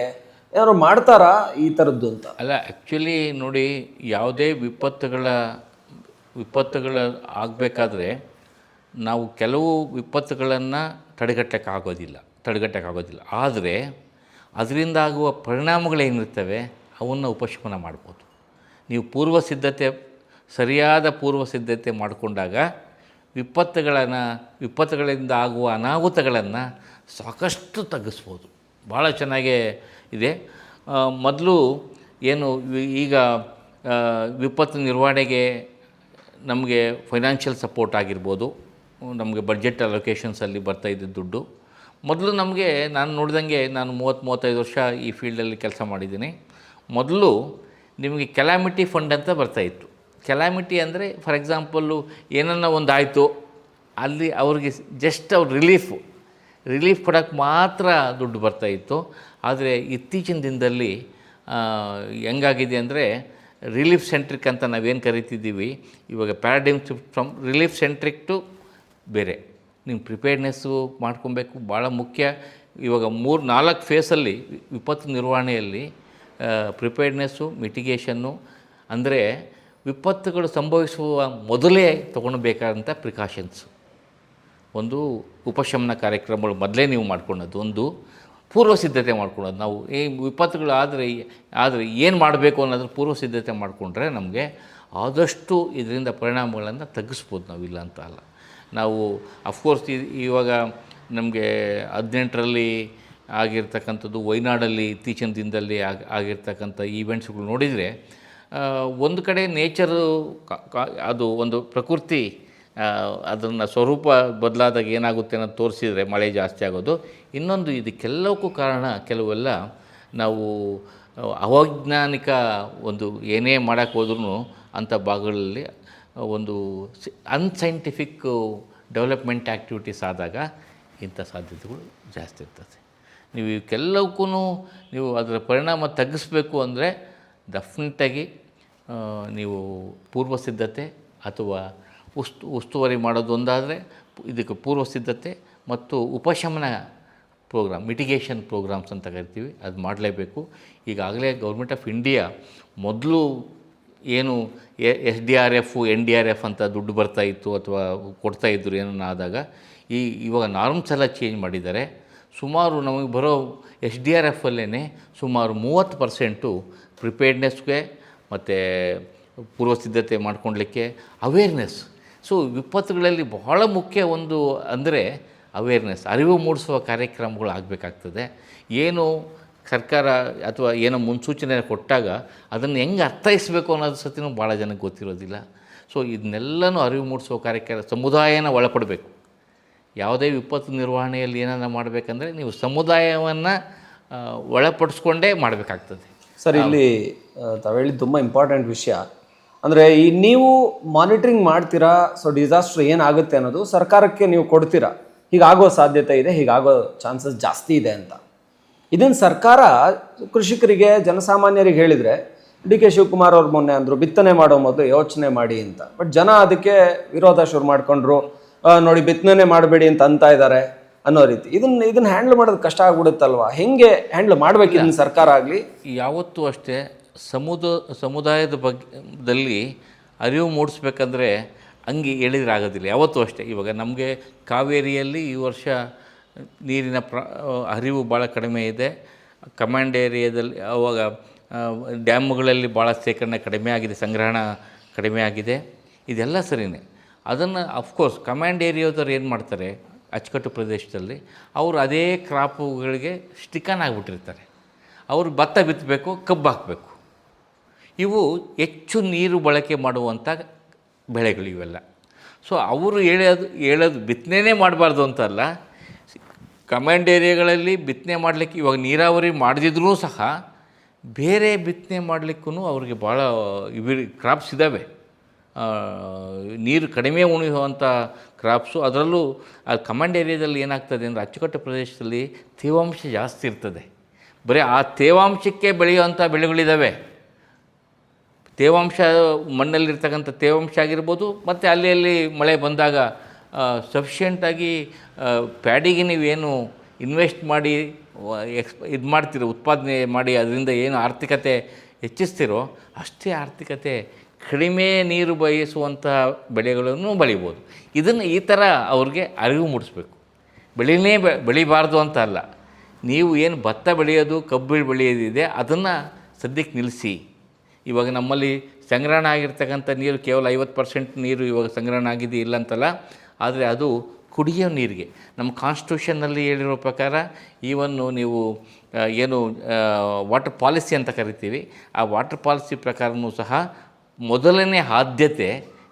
ಏನಾದ್ರು ಮಾಡ್ತಾರಾ ಈ ಥರದ್ದು ಅಂತ? ಅಲ್ಲ, ಆ್ಯಕ್ಚುಲಿ ನೋಡಿ, ಯಾವುದೇ ವಿಪತ್ತುಗಳ ಆಗಬೇಕಾದ್ರೆ ನಾವು ಕೆಲವು ವಿಪತ್ತುಗಳನ್ನು ತಡೆಗಟ್ಟಕ್ಕಾಗೋದಿಲ್ಲ. ಆದರೆ ಅದರಿಂದ ಆಗುವ ಪರಿಣಾಮಗಳೇನಿರ್ತವೆ ಅವನ್ನು ಉಪಶಮನ ಮಾಡ್ಬೋದು. ನೀವು ಸರಿಯಾದ ಪೂರ್ವ ಸಿದ್ಧತೆ ಮಾಡಿಕೊಂಡಾಗ ವಿಪತ್ತುಗಳಿಂದ ಆಗುವ ಅನಾಹುತಗಳನ್ನು ಸಾಕಷ್ಟು ತಗ್ಗಿಸ್ಬೋದು. ಭಾಳ ಚೆನ್ನಾಗೇ ಇದೆ. ಮೊದಲು ಏನು ಈಗ ವಿಪತ್ತು ನಿರ್ವಹಣೆಗೆ ನಮಗೆ ಫೈನಾನ್ಷಿಯಲ್ ಸಪೋರ್ಟ್ ಆಗಿರ್ಬೋದು, ನಮಗೆ ಬಡ್ಜೆಟ್ ಅಲೊಕೇಶನ್ಸಲ್ಲಿ ಬರ್ತಾಯಿದ್ದ ದುಡ್ಡು. ಮೊದಲು ನಮಗೆ, ನಾನು ನೋಡಿದಂಗೆ, ನಾನು 30-35 ವರ್ಷ ಈ ಫೀಲ್ಡಲ್ಲಿ ಕೆಲಸ ಮಾಡಿದ್ದೀನಿ. ಮೊದಲು ನಿಮಗೆ ಕೆಲಾಮಿಟಿ ಫಂಡ್ ಅಂತ ಬರ್ತಾಯಿತ್ತು. ಕೆಲಾಮಿಟಿ ಅಂದರೆ ಫಾರ್ ಎಕ್ಸಾಂಪಲ್ಲು ಏನನ್ನ ಒಂದು ಆಯಿತು, ಅಲ್ಲಿ ಅವ್ರಿಗೆ ಜಸ್ಟ್ ಅವ್ರ ರಿಲೀಫ್ ಕೊಡೋಕ್ಕೆ ಮಾತ್ರ ದುಡ್ಡು ಬರ್ತಾಯಿತ್ತು. ಆದರೆ ಇತ್ತೀಚಿನ ದಿನದಲ್ಲಿ ಹೆಂಗಾಗಿದೆ ಅಂದರೆ ರಿಲೀಫ್ ಸೆಂಟ್ರಿಕ್ ಅಂತ ನಾವೇನು ಕರಿತಿದ್ದೀವಿ, ಇವಾಗ paradigm shift from relief centric to ಬೇರೆ. ನೀವು ಪ್ರಿಪೇರ್ಡ್ನೆಸ್ಸು ಮಾಡ್ಕೊಬೇಕು, ಭಾಳ ಮುಖ್ಯ. ಇವಾಗ 3-4 ಫೇಸಲ್ಲಿ ವಿಪತ್ತು ನಿರ್ವಹಣೆಯಲ್ಲಿ ಪ್ರಿಪೇರ್ಡ್ನೆಸ್ಸು, ಮಿಟಿಗೇಷನ್ನು, ಅಂದರೆ ವಿಪತ್ತುಗಳು ಸಂಭವಿಸುವ ಮೊದಲೇ ತೊಗೊಳ್ಬೇಕಾದಂಥ ಪ್ರಿಕಾಷನ್ಸು. ಒಂದು ಉಪಶಮನ ಕಾರ್ಯಕ್ರಮಗಳು ಮೊದಲೇ ನೀವು ಮಾಡ್ಕೊಳ್ಳೋದು, ಒಂದು ಪೂರ್ವ ಸಿದ್ಧತೆ ಮಾಡ್ಕೊಳ್ಳೋದು. ನಾವು ಈ ವಿಪತ್ತುಗಳು ಆದರೆ ಏನು ಮಾಡಬೇಕು ಅನ್ನೋದ್ರ ಪೂರ್ವ ಸಿದ್ಧತೆ ಮಾಡಿಕೊಂಡ್ರೆ ನಮಗೆ ಆದಷ್ಟು ಇದರಿಂದ ಪರಿಣಾಮಗಳನ್ನು ತಗ್ಗಿಸ್ಬೋದು. ನಾವು ಇಲ್ಲ ಅಂತ ಅಲ್ಲ. ನಾವು ಅಫ್ಕೋರ್ಸ್ ಇವಾಗ ನಮಗೆ 18ರಲ್ಲಿ ಆಗಿರ್ತಕ್ಕಂಥದ್ದು, ವಯನಾಡಲ್ಲಿ ಇತ್ತೀಚಿನ ದಿನದಲ್ಲಿ ಆಗಿರ್ತಕ್ಕಂಥ ಈವೆಂಟ್ಸ್ಗಳು ನೋಡಿದರೆ, ಒಂದು ಕಡೆ ನೇಚರು ಅದು ಒಂದು ಪ್ರಕೃತಿ ಅದನ್ನು ಸ್ವರೂಪ ಬದಲಾದಾಗ ಏನಾಗುತ್ತೆ ಅನ್ನೋದು ತೋರಿಸಿದರೆ ಮಳೆ ಜಾಸ್ತಿ ಆಗೋದು. ಇನ್ನೊಂದು, ಇದಕ್ಕೆಲ್ಲವಕ್ಕೂ ಕಾರಣ ಕೆಲವೆಲ್ಲ ನಾವು ಅವೈಜ್ಞಾನಿಕ ಒಂದು ಏನೇ ಮಾಡೋಕ್ಕೆ ಹೋದ್ರೂ ಅಂಥ ಭಾಗಗಳಲ್ಲಿ ಒಂದು ಅನ್ಸೈಂಟಿಫಿಕ್ ಡೆವಲಪ್ಮೆಂಟ್ ಆ್ಯಕ್ಟಿವಿಟೀಸ್ ಆದಾಗ ಇಂಥ ಸಾಧ್ಯತೆಗಳು ಜಾಸ್ತಿ ಇರ್ತದೆ. ನೀವು ಇವಕ್ಕೆಲ್ಲವಕ್ಕೂ ನೀವು ಅದರ ಪರಿಣಾಮ ತಗ್ಗಿಸ್ಬೇಕು ಅಂದರೆ ಡೆಫಿನೆಟ್ಟಾಗಿ ನೀವು ಪೂರ್ವ ಸಿದ್ಧತೆ ಅಥವಾ ಉಸ್ತುವಾರಿ ಮಾಡೋದು ಒಂದಾದರೆ, ಇದಕ್ಕೆ ಪೂರ್ವ ಸಿದ್ಧತೆ ಮತ್ತು ಉಪಶಮನ ಪ್ರೋಗ್ರಾಮ್, ಮಿಟಿಗೇಷನ್ ಪ್ರೋಗ್ರಾಮ್ಸ್ ಅಂತ ಕರಿತೀವಿ, ಅದು ಮಾಡಲೇಬೇಕು. ಈಗಾಗಲೇ ಗೌರ್ಮೆಂಟ್ ಆಫ್ ಇಂಡಿಯಾ ಮೊದಲು ಏನು SDRF, NDRF ಅಂತ ದುಡ್ಡು ಬರ್ತಾಯಿತ್ತು ಅಥವಾ ಕೊಡ್ತಾಯಿದ್ರು ಏನನ್ನ ಆದಾಗ, ಇವಾಗ ನಾರ್ಮ್ಸ್ ಎಲ್ಲ ಚೇಂಜ್ ಮಾಡಿದ್ದಾರೆ. ಸುಮಾರು ನಮಗೆ ಬರೋ SDRFಲ್ಲೇ ಸುಮಾರು 30% ಪ್ರಿಪೇರ್ಡ್ನೆಸ್ಗೆ ಮತ್ತು ಪೂರ್ವ ಸಿದ್ಧತೆ ಮಾಡ್ಕೊಳ್ಲಿಕ್ಕೆ ಅವೇರ್ನೆಸ್. ಸೊ ವಿಪತ್ತುಗಳಲ್ಲಿ ಬಹಳ ಮುಖ್ಯ ಒಂದು ಅಂದರೆ ಅವೇರ್ನೆಸ್, ಅರಿವು ಮೂಡಿಸುವ ಕಾರ್ಯಕ್ರಮಗಳು ಆಗಬೇಕಾಗ್ತದೆ. ಏನು ಸರ್ಕಾರ ಅಥವಾ ಏನೋ ಮುನ್ಸೂಚನೆ ಕೊಟ್ಟಾಗ ಅದನ್ನು ಹೆಂಗೆ ಅರ್ಥೈಸಬೇಕು ಅನ್ನೋದು ಸತಿನೂ ಭಾಳ ಜನಕ್ಕೆ ಗೊತ್ತಿರೋದಿಲ್ಲ. ಸೊ ಇದನ್ನೆಲ್ಲನೂ ಅರಿವು ಮೂಡಿಸುವ ಕಾರ್ಯಕ್ರಮ, ಸಮುದಾಯನ ಒಳಪಡಬೇಕು. ಯಾವುದೇ ವಿಪತ್ತು ನಿರ್ವಹಣೆಯಲ್ಲಿ ಏನನ್ನ ಮಾಡಬೇಕಂದ್ರೆ ನೀವು ಸಮುದಾಯವನ್ನು ಒಳಪಡಿಸ್ಕೊಂಡೇ ಮಾಡಬೇಕಾಗ್ತದೆ. ಸರ್, ಇಲ್ಲಿ ತಾವು ಹೇಳಿದ್ದು ತುಂಬ ಇಂಪಾರ್ಟೆಂಟ್ ವಿಷಯ. ಅಂದರೆ ಈ ನೀವು ಮಾನಿಟ್ರಿಂಗ್ ಮಾಡ್ತೀರಾ, ಸೊ ಡಿಸಾಸ್ಟರ್ ಏನಾಗುತ್ತೆ ಅನ್ನೋದು ಸರ್ಕಾರಕ್ಕೆ ನೀವು ಕೊಡ್ತೀರಾ, ಹೀಗಾಗೋ ಸಾಧ್ಯತೆ ಇದೆ, ಹೀಗಾಗೋ ಚಾನ್ಸಸ್ ಜಾಸ್ತಿ ಇದೆ ಅಂತ. ಇದನ್ನು ಸರ್ಕಾರ ಕೃಷಿಕರಿಗೆ ಜನಸಾಮಾನ್ಯರಿಗೆ ಹೇಳಿದರೆ ಡಿ ಕೆ ಶಿವಕುಮಾರ್ ಅವ್ರು ಮೊನ್ನೆ ಅಂದರು ಬಿತ್ತನೆ ಮಾಡೋ ಮೊದಲು ಯೋಚನೆ ಮಾಡಿ ಅಂತ. ಬಟ್ ಜನ ಅದಕ್ಕೆ ವಿರೋಧ ಶುರು ಮಾಡಿಕೊಂಡ್ರು. ನೋಡಿ ಬಿತ್ತನೆ ಮಾಡಬೇಡಿ ಅಂತ ಇದ್ದಾರೆ ಅನ್ನೋ ರೀತಿ. ಇದನ್ನ ಹ್ಯಾಂಡಲ್ ಮಾಡೋದು ಕಷ್ಟ ಆಗ್ಬಿಡುತ್ತಲ್ವಾ? ಹೆಂಗೆ ಹ್ಯಾಂಡಲ್ ಮಾಡ್ಬೇಕು ಇದನ್ನ ಸರ್ಕಾರ ಆಗಲಿ? ಯಾವತ್ತೂ ಅಷ್ಟೇ ಸಮುದಾಯದ ಬಗ್ಗೆದಲ್ಲಿ ಅರಿವು ಮೂಡಿಸ್ಬೇಕಂದ್ರೆ ಹಂಗೆ ಹೇಳಿದ್ರೆ ಆಗೋದಿಲ್ಲ. ಯಾವತ್ತೂ ಅಷ್ಟೇ. ಇವಾಗ ನಮಗೆ ಕಾವೇರಿಯಲ್ಲಿ ಈ ವರ್ಷ ನೀರಿನ ಹರಿವು ಭಾಳ ಕಡಿಮೆ ಇದೆ. ಕಮಾಂಡ್ ಏರಿಯಾದಲ್ಲಿ ಅವಾಗ ಡ್ಯಾಮ್ಗಳಲ್ಲಿ ಭಾಳ ಶೇಖರಣೆ ಕಡಿಮೆ ಆಗಿದೆ, ಸಂಗ್ರಹಣ ಕಡಿಮೆ ಆಗಿದೆ. ಇದೆಲ್ಲ ಸರಿಯೇ. ಅದನ್ನು ಅಫ್ಕೋರ್ಸ್ ಕಮಾಂಡ್ ಏರಿಯಾದವ್ರು ಏನು ಮಾಡ್ತಾರೆ, ಅಚ್ಚುಕಟ್ಟು ಪ್ರದೇಶದಲ್ಲಿ ಅವರು ಅದೇ ಕ್ರಾಪುಗಳಿಗೆ ಸ್ಟಿಕನ್ ಆಗಿಬಿಟ್ಟಿರ್ತಾರೆ. ಅವರು ಭತ್ತ ಬಿತ್ತಬೇಕು, ಕಬ್ಬು ಹಾಕಬೇಕು. ಇವು ಹೆಚ್ಚು ನೀರು ಬಳಕೆ ಮಾಡುವಂಥ ಬೆಳೆಗಳು ಇವೆಲ್ಲ. ಸೊ ಅವರು ಹೇಳೋದು ಬಿತ್ತನೆ ಮಾಡಬಾರ್ದು ಅಂತಲ್ಲ. ಕಮಾಂಡ್ ಏರಿಯಾಗಳಲ್ಲಿ ಬಿತ್ತನೆ ಮಾಡಲಿಕ್ಕೆ ಇವಾಗ ನೀರಾವರಿ ಮಾಡದಿದ್ರೂ ಸಹ ಬೇರೆ ಬಿತ್ತನೆ ಮಾಡಲಿಕ್ಕೂ ಅವ್ರಿಗೆ ಭಾಳ ಕ್ರಾಪ್ಸ್ ಇದ್ದಾವೆ. ನೀರು ಕಡಿಮೆ ಉಣಿಯುವಂಥ ಕ್ರಾಪ್ಸು. ಅದರಲ್ಲೂ ಆ ಕಮಾಂಡ್ ಏರಿಯಾದಲ್ಲಿ ಏನಾಗ್ತದೆ ಅಂದರೆ ಅಚ್ಚುಕಟ್ಟು ಪ್ರದೇಶದಲ್ಲಿ ತೇವಾಂಶ ಜಾಸ್ತಿ ಇರ್ತದೆ. ಬರೀ ಆ ತೇವಾಂಶಕ್ಕೆ ಬೆಳೆಯುವಂಥ ಬೆಳೆಗಳಿದ್ದಾವೆ. ತೇವಾಂಶ ಮಣ್ಣಲ್ಲಿರ್ತಕ್ಕಂಥ ತೇವಾಂಶ ಆಗಿರ್ಬೋದು, ಮತ್ತು ಅಲ್ಲಿ ಮಳೆ ಬಂದಾಗ ಸಫಿಷಿಯೆಂಟಾಗಿ ಪ್ಯಾಡಿಗೆ ನೀವೇನು ಇನ್ವೆಸ್ಟ್ ಮಾಡಿ ಇದು ಮಾಡ್ತೀರೋ, ಉತ್ಪಾದನೆ ಮಾಡಿ ಅದರಿಂದ ಏನು ಆರ್ಥಿಕತೆ ಹೆಚ್ಚಿಸ್ತಿರೋ ಅಷ್ಟೇ ಆರ್ಥಿಕತೆ ಕಡಿಮೆ ನೀರು ಬಯಸುವಂಥ ಬೆಳೆಗಳನ್ನು ಬೆಳಿಬೋದು. ಇದನ್ನು ಈ ಥರ ಅವ್ರಿಗೆ ಅರಿವು ಮೂಡಿಸ್ಬೇಕು. ಬೆಳಿಬಾರ್ದು ಅಂತ ಅಲ್ಲ. ನೀವು ಏನು ಭತ್ತ ಬೆಳೆಯೋದು, ಕಬ್ಬು ಬೆಳೆಯೋದಿದೆ ಅದನ್ನು ಸದ್ಯಕ್ಕೆ ನಿಲ್ಲಿಸಿ. ಇವಾಗ ನಮ್ಮಲ್ಲಿ ಸಂಗ್ರಹಣ ಆಗಿರ್ತಕ್ಕಂಥ ನೀರು ಕೇವಲ 50% ನೀರು ಇವಾಗ ಸಂಗ್ರಹಣ ಆಗಿದೆ ಇಲ್ಲ ಅಂತಲ್ಲ. ಆದರೆ ಅದು ಕುಡಿಯೋ ನೀರಿಗೆ ನಮ್ಮ ಕಾನ್ಸ್ಟಿಟ್ಯೂಷನ್ನಲ್ಲಿ ಹೇಳಿರೋ ಪ್ರಕಾರ ಈವನ್ನು ನೀವು ಏನು ವಾಟರ್ ಪಾಲಿಸಿ ಅಂತ ಕರಿತೀವಿ, ಆ ವಾಟರ್ ಪಾಲಿಸಿ ಪ್ರಕಾರವೂ ಸಹ ಮೊದಲನೇ ಆದ್ಯತೆ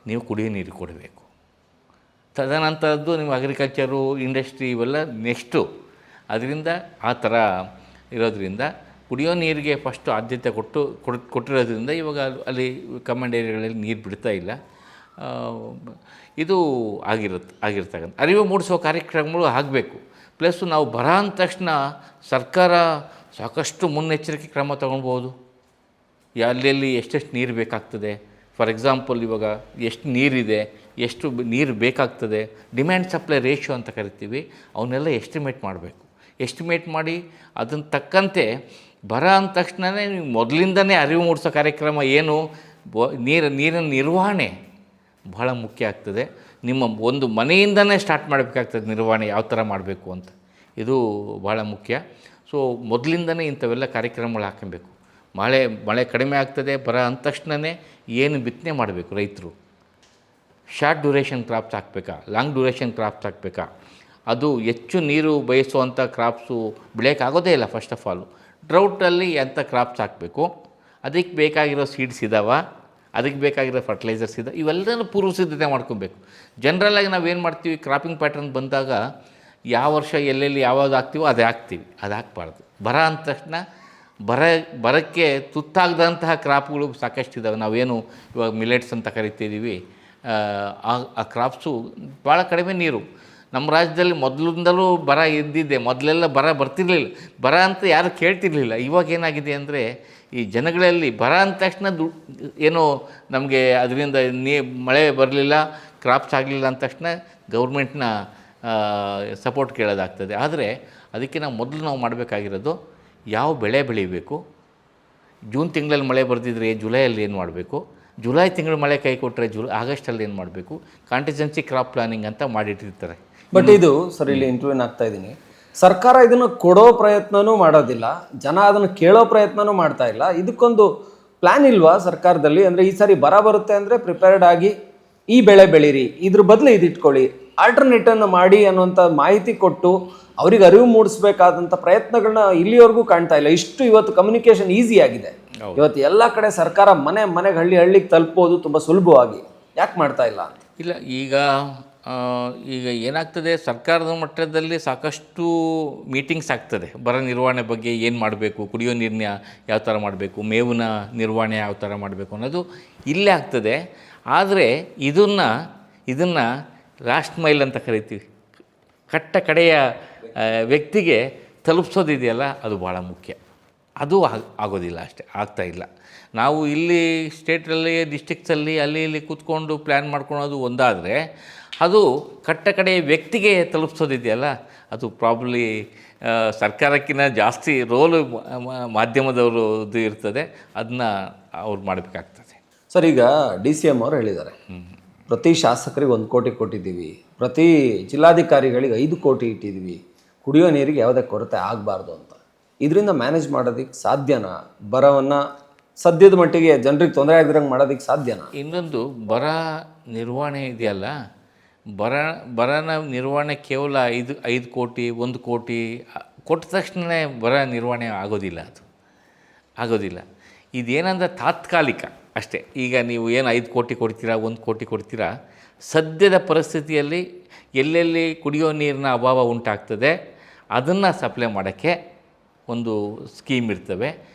ನೀವು ಕುಡಿಯೋ ನೀರು ಕೊಡಬೇಕು. ತದನಂತರದ್ದು ನೀವು ಅಗ್ರಿಕಲ್ಚರು, ಇಂಡಸ್ಟ್ರಿ ಇವೆಲ್ಲ ನೆಕ್ಸ್ಟು. ಅದರಿಂದ ಆ ಥರ ಇರೋದ್ರಿಂದ ಕುಡಿಯೋ ನೀರಿಗೆ ಫಸ್ಟು ಆದ್ಯತೆ ಕೊಟ್ಟಿರೋದ್ರಿಂದ ಇವಾಗ ಅಲ್ಲಿ ಕಮಾಂಡ್ ಏರಿಯಾಗಳಲ್ಲಿ ನೀರು ಬಿಡ್ತಾ ಇಲ್ಲ. ಇದು ಆಗಿರ್ತಕ್ಕಂಥ ಅರಿವು ಮೂಡಿಸುವ ಕಾರ್ಯಕ್ರಮಗಳು ಆಗಬೇಕು. ಪ್ಲಸ್ಸು ನಾವು ಬರ ಅಂದ ತಕ್ಷಣ ಸರ್ಕಾರ ಸಾಕಷ್ಟು ಮುನ್ನೆಚ್ಚರಿಕೆ ಕ್ರಮ ತೊಗೊಳ್ಬೋದು. ಎಲ್ಲೆಲ್ಲಿ ಎಷ್ಟೆಷ್ಟು ನೀರು ಬೇಕಾಗ್ತದೆ, ಫಾರ್ ಎಕ್ಸಾಂಪಲ್ ಇವಾಗ ಎಷ್ಟು ನೀರಿದೆ, ಎಷ್ಟು ನೀರು ಬೇಕಾಗ್ತದೆ, ಡಿಮ್ಯಾಂಡ್ ಸಪ್ಲೈ ರೇಷಿಯೋ ಅಂತ ಕರಿತೀವಿ, ಅವನ್ನೆಲ್ಲ ಎಸ್ಟಿಮೇಟ್ ಮಾಡಬೇಕು. ಎಸ್ಟಿಮೇಟ್ ಮಾಡಿ ಅದನ್ನು ತಕ್ಕಂತೆ ಬರ ಅಂದ ತಕ್ಷಣವೇ ನೀವು ಮೊದಲಿಂದನೇ ಅರಿವು ಮೂಡಿಸೋ ಕಾರ್ಯಕ್ರಮ ಏನು ನೀರಿನ ನಿರ್ವಹಣೆ ಬಹಳ ಮುಖ್ಯ ಆಗ್ತದೆ. ನಿಮ್ಮ ಒಂದು ಮನೆಯಿಂದನೇ ಸ್ಟಾರ್ಟ್ ಮಾಡಬೇಕಾಗ್ತದೆ ನಿರ್ವಹಣೆ ಯಾವ ಥರ ಮಾಡಬೇಕು ಅಂತ. ಇದು ಭಾಳ ಮುಖ್ಯ. ಸೊ ಮೊದಲಿಂದನೇ ಇಂಥವೆಲ್ಲ ಕಾರ್ಯಕ್ರಮಗಳು ಹಾಕಬೇಕು. ಮಳೆ ಕಡಿಮೆ ಆಗ್ತದೆ, ಬರ ಅಂದ ತಕ್ಷಣವೇ ಏನು ಬಿತ್ತನೆ ಮಾಡಬೇಕು ರೈತರು. ಶಾರ್ಟ್ ಡ್ಯೂರೇಷನ್ ಕ್ರಾಪ್ಸ್ ಹಾಕಬೇಕಾ, ಲಾಂಗ್ ಡ್ಯೂರೇಷನ್ ಕ್ರಾಪ್ಸ್ ಹಾಕಬೇಕಾ, ಅದು ಹೆಚ್ಚು ನೀರು ಬಯಸುವಂಥ ಕ್ರಾಪ್ಸು ಬೆಳೆಯೋಕ್ಕಾಗೋದೇ ಇಲ್ಲ. ಫಸ್ಟ್ ಆಫ್ ಆಲು ಡ್ರೌಟಲ್ಲಿ ಎಂಥ ಕ್ರಾಪ್ಸ್ ಹಾಕಬೇಕು, ಅದಕ್ಕೆ ಬೇಕಾಗಿರೋ ಸೀಡ್ಸ್ ಇದ್ದಾವ, ಅದಕ್ಕೆ ಬೇಕಾಗಿರೋ ಫರ್ಟಿಲೈಸರ್ಸ್ ಇದೆ, ಇವೆಲ್ಲನೂ ಪೂರ್ವ ಸಿದ್ಧತೆ ಮಾಡ್ಕೊಬೇಕು. ಜನರಲ್ಲಾಗಿ ನಾವೇನು ಮಾಡ್ತೀವಿ, ಕ್ರಾಪಿಂಗ್ ಪ್ಯಾಟರ್ನ್ ಬಂದಾಗ ಯಾವ ವರ್ಷ ಎಲ್ಲೆಲ್ಲಿ ಯಾವಾಗ ಹಾಕ್ತೀವೋ ಅದೇ ಹಾಕ್ತೀವಿ, ಅದು ಹಾಕ್ಬಾರ್ದು. ಬರ ಅಂದ ತಕ್ಷಣ ಬರಕ್ಕೆ ತುತ್ತಾಗದಂತಹ ಕ್ರಾಪ್ಗಳು ಸಾಕಷ್ಟಿದ್ದಾವೆ. ನಾವೇನು ಇವಾಗ ಮಿಲೆಟ್ಸ್ ಅಂತ ಕರಿತಿದ್ದೀವಿ, ಆ ಕ್ರಾಪ್ಸು ಭಾಳ ಕಡಿಮೆ ನೀರು. ನಮ್ಮ ರಾಜ್ಯದಲ್ಲಿ ಮೊದಲಿಂದಲೂ ಬರ ಇದ್ದಿದ್ದೆ, ಮೊದಲೆಲ್ಲ ಬರ ಬರ್ತಿರ್ಲಿಲ್ಲ, ಬರ ಅಂತ ಯಾರು ಕೇಳ್ತಿರ್ಲಿಲ್ಲ. ಇವಾಗ ಏನಾಗಿದೆ ಅಂದರೆ ಈ ಜನಗಳಲ್ಲಿ ಬರ ಅಂದ ತಕ್ಷಣ ಏನೋ ನಮಗೆ ಅದರಿಂದ ಮಳೆ ಬರಲಿಲ್ಲ, ಕ್ರಾಪ್ಸ್ ಆಗಲಿಲ್ಲ ಅಂದ ತಕ್ಷಣ ಗೌರ್ಮೆಂಟ್ನ ಸಪೋರ್ಟ್ ಕೇಳೋದಾಗ್ತದೆ. ಆದರೆ ಅದಕ್ಕೆ ನಾವು ಮಾಡಬೇಕಾಗಿರೋದು ಯಾವ ಬೆಳೆ ಬೆಳಿಬೇಕು, ಜೂನ್ ತಿಂಗಳಲ್ಲಿ ಮಳೆ ಬರ್ತಿದ್ರೆ ಜುಲೈಯಲ್ಲಿ ಏನು ಮಾಡಬೇಕು, ಜುಲೈ ತಿಂಗಳು ಮಳೆ ಕೈ ಕೊಟ್ಟರೆ ಆಗಸ್ಟಲ್ಲಿ ಏನು ಮಾಡಬೇಕು, ಕಾಂಟಿಜೆನ್ಸಿ ಕ್ರಾಪ್ ಪ್ಲಾನಿಂಗ್ ಅಂತ ಮಾಡಿಟ್ಟಿರ್ತಾರೆ. ಬಟ್ ಇದು ಸರ್, ಇಲ್ಲಿ ಇಂಟರ್ವ್ಯೂನ್ ಆಗ್ತಾ ಇದ್ದೀನಿ, ಸರ್ಕಾರ ಇದನ್ನು ಕೊಡೋ ಪ್ರಯತ್ನನೂ ಮಾಡೋದಿಲ್ಲ, ಜನ ಅದನ್ನು ಕೇಳೋ ಪ್ರಯತ್ನನೂ ಮಾಡ್ತಾ ಇಲ್ಲ. ಇದಕ್ಕೊಂದು ಪ್ಲ್ಯಾನ್ ಇಲ್ವಾ ಸರ್ಕಾರದಲ್ಲಿ? ಅಂದರೆ ಈ ಸಾರಿ ಬರ ಬರುತ್ತೆ ಅಂದರೆ ಪ್ರಿಪೇರ್ಡ್ ಆಗಿ ಈ ಬೆಳೆ ಬೆಳೀರಿ, ಇದ್ರ ಬದಲು ಇದಿಟ್ಕೊಳ್ಳಿ, ಆಲ್ಟರ್ನೇಟನ್ನು ಮಾಡಿ ಅನ್ನುವಂಥ ಮಾಹಿತಿ ಕೊಟ್ಟು ಅವ್ರಿಗೆ ಅರಿವು ಮೂಡಿಸ್ಬೇಕಾದಂಥ ಪ್ರಯತ್ನಗಳನ್ನ ಇಲ್ಲಿವರೆಗೂ ಕಾಣ್ತಾ ಇಲ್ಲ. ಇಷ್ಟು ಇವತ್ತು ಕಮ್ಯುನಿಕೇಷನ್ ಈಸಿ ಆಗಿದೆ. ಇವತ್ತು ಎಲ್ಲ ಕಡೆ ಸರ್ಕಾರ ಮನೆಗೆ ಹಳ್ಳಿಗೆ ತಲುಪೋದು ತುಂಬ ಸುಲಭವಾಗಿ. ಯಾಕೆ ಮಾಡ್ತಾ ಇಲ್ಲ ಅಂತ? ಇಲ್ಲ, ಈಗ ಏನಾಗ್ತದೆ, ಸರ್ಕಾರದ ಮಟ್ಟದಲ್ಲಿ ಸಾಕಷ್ಟು ಮೀಟಿಂಗ್ಸ್ ಆಗ್ತದೆ. ಬರ ನಿರ್ವಹಣೆ ಬಗ್ಗೆ ಏನು ಮಾಡಬೇಕು, ಕುಡಿಯೋ ನೀರಿನ ಯಾವ ಥರ ಮಾಡಬೇಕು, ಮೇವಿನ ನಿರ್ವಹಣೆ ಯಾವ ಥರ ಮಾಡಬೇಕು ಅನ್ನೋದು ಇಲ್ಲೇ ಆಗ್ತದೆ. ಆದರೆ ಇದನ್ನು ಲಾಸ್ಟ್ ಮೈಲ್ ಅಂತ ಕರಿತೀವಿ, ಕಡೆಯ ವ್ಯಕ್ತಿಗೆ ತಲುಪಿಸೋದಿದೆಯಲ್ಲ ಅದು ಭಾಳ ಮುಖ್ಯ. ಅದು ಆಗೋದಿಲ್ಲ, ಅಷ್ಟೇ ಆಗ್ತಾಯಿಲ್ಲ. ನಾವು ಇಲ್ಲಿ ಸ್ಟೇಟಲ್ಲಿ ಡಿಸ್ಟಿಕ್ಸಲ್ಲಿ ಅಲ್ಲಿ ಇಲ್ಲಿ ಕೂತ್ಕೊಂಡು ಪ್ಲ್ಯಾನ್ ಮಾಡ್ಕೊಳೋದು ಒಂದಾದರೆ, ಅದು ಕಡೆ ವ್ಯಕ್ತಿಗೆ ತಲುಪಿಸೋದಿದೆಯಲ್ಲ ಅದು ಪ್ರಾಬ್ಲಿ ಸರ್ಕಾರಕ್ಕಿಂತ ಜಾಸ್ತಿ ರೋಲು ಮಾಧ್ಯಮದವ್ರದ್ದು ಇರ್ತದೆ. ಅದನ್ನ ಅವ್ರು ಮಾಡಬೇಕಾಗ್ತದೆ. ಸರ್, ಈಗ DCM ಅವರು ಹೇಳಿದ್ದಾರೆ ಪ್ರತಿ ಶಾಸಕರಿಗೆ 1 ಕೋಟಿ ಕೊಟ್ಟಿದ್ದೀವಿ, ಪ್ರತಿ ಜಿಲ್ಲಾಧಿಕಾರಿಗಳಿಗೆ 5 ಕೋಟಿ ಇಟ್ಟಿದ್ದೀವಿ, ಕುಡಿಯೋ ನೀರಿಗೆ ಯಾವುದೇ ಕೊರತೆ ಆಗಬಾರ್ದು ಅಂತ. ಇದರಿಂದ ಮ್ಯಾನೇಜ್ ಮಾಡೋದಕ್ಕೆ ಸಾಧ್ಯನಾ? ಬರವನ್ನು ಸದ್ಯದ ಮಟ್ಟಿಗೆ ಜನರಿಗೆ ತೊಂದರೆ ಆಗಿರಂಗೆ ಮಾಡೋದಕ್ಕೆ ಸಾಧ್ಯನಾ? ಇನ್ನೊಂದು, ಬರ ನಿರ್ವಹಣೆ ಇದೆಯಲ್ಲ, ಬರನ ನಿರ್ವಹಣೆ ಕೇವಲ 5 ಕೋಟಿ 1 ಕೋಟಿ ಕೊಟ್ಟ ತಕ್ಷಣ ಬರ ನಿರ್ವಹಣೆ ಆಗೋದಿಲ್ಲ. ಅದು ಆಗೋದಿಲ್ಲ. ಇದೇನಂದ್ರೆ ತಾತ್ಕಾಲಿಕ ಅಷ್ಟೇ. ಈಗ ನೀವು ಏನು 5 ಕೋಟಿ ಕೊಡ್ತೀರಾ, 1 ಕೋಟಿ ಕೊಡ್ತೀರಾ, ಸದ್ಯದ ಪರಿಸ್ಥಿತಿಯಲ್ಲಿ ಎಲ್ಲೆಲ್ಲಿ ಕುಡಿಯೋ ನೀರಿನ ಅಭಾವ ಉಂಟಾಗ್ತದೆ ಅದನ್ನು ಸಪ್ಲೈ ಮಾಡೋಕ್ಕೆ ಒಂದು ಸ್ಕೀಮ್ ಇರ್ತವೆ.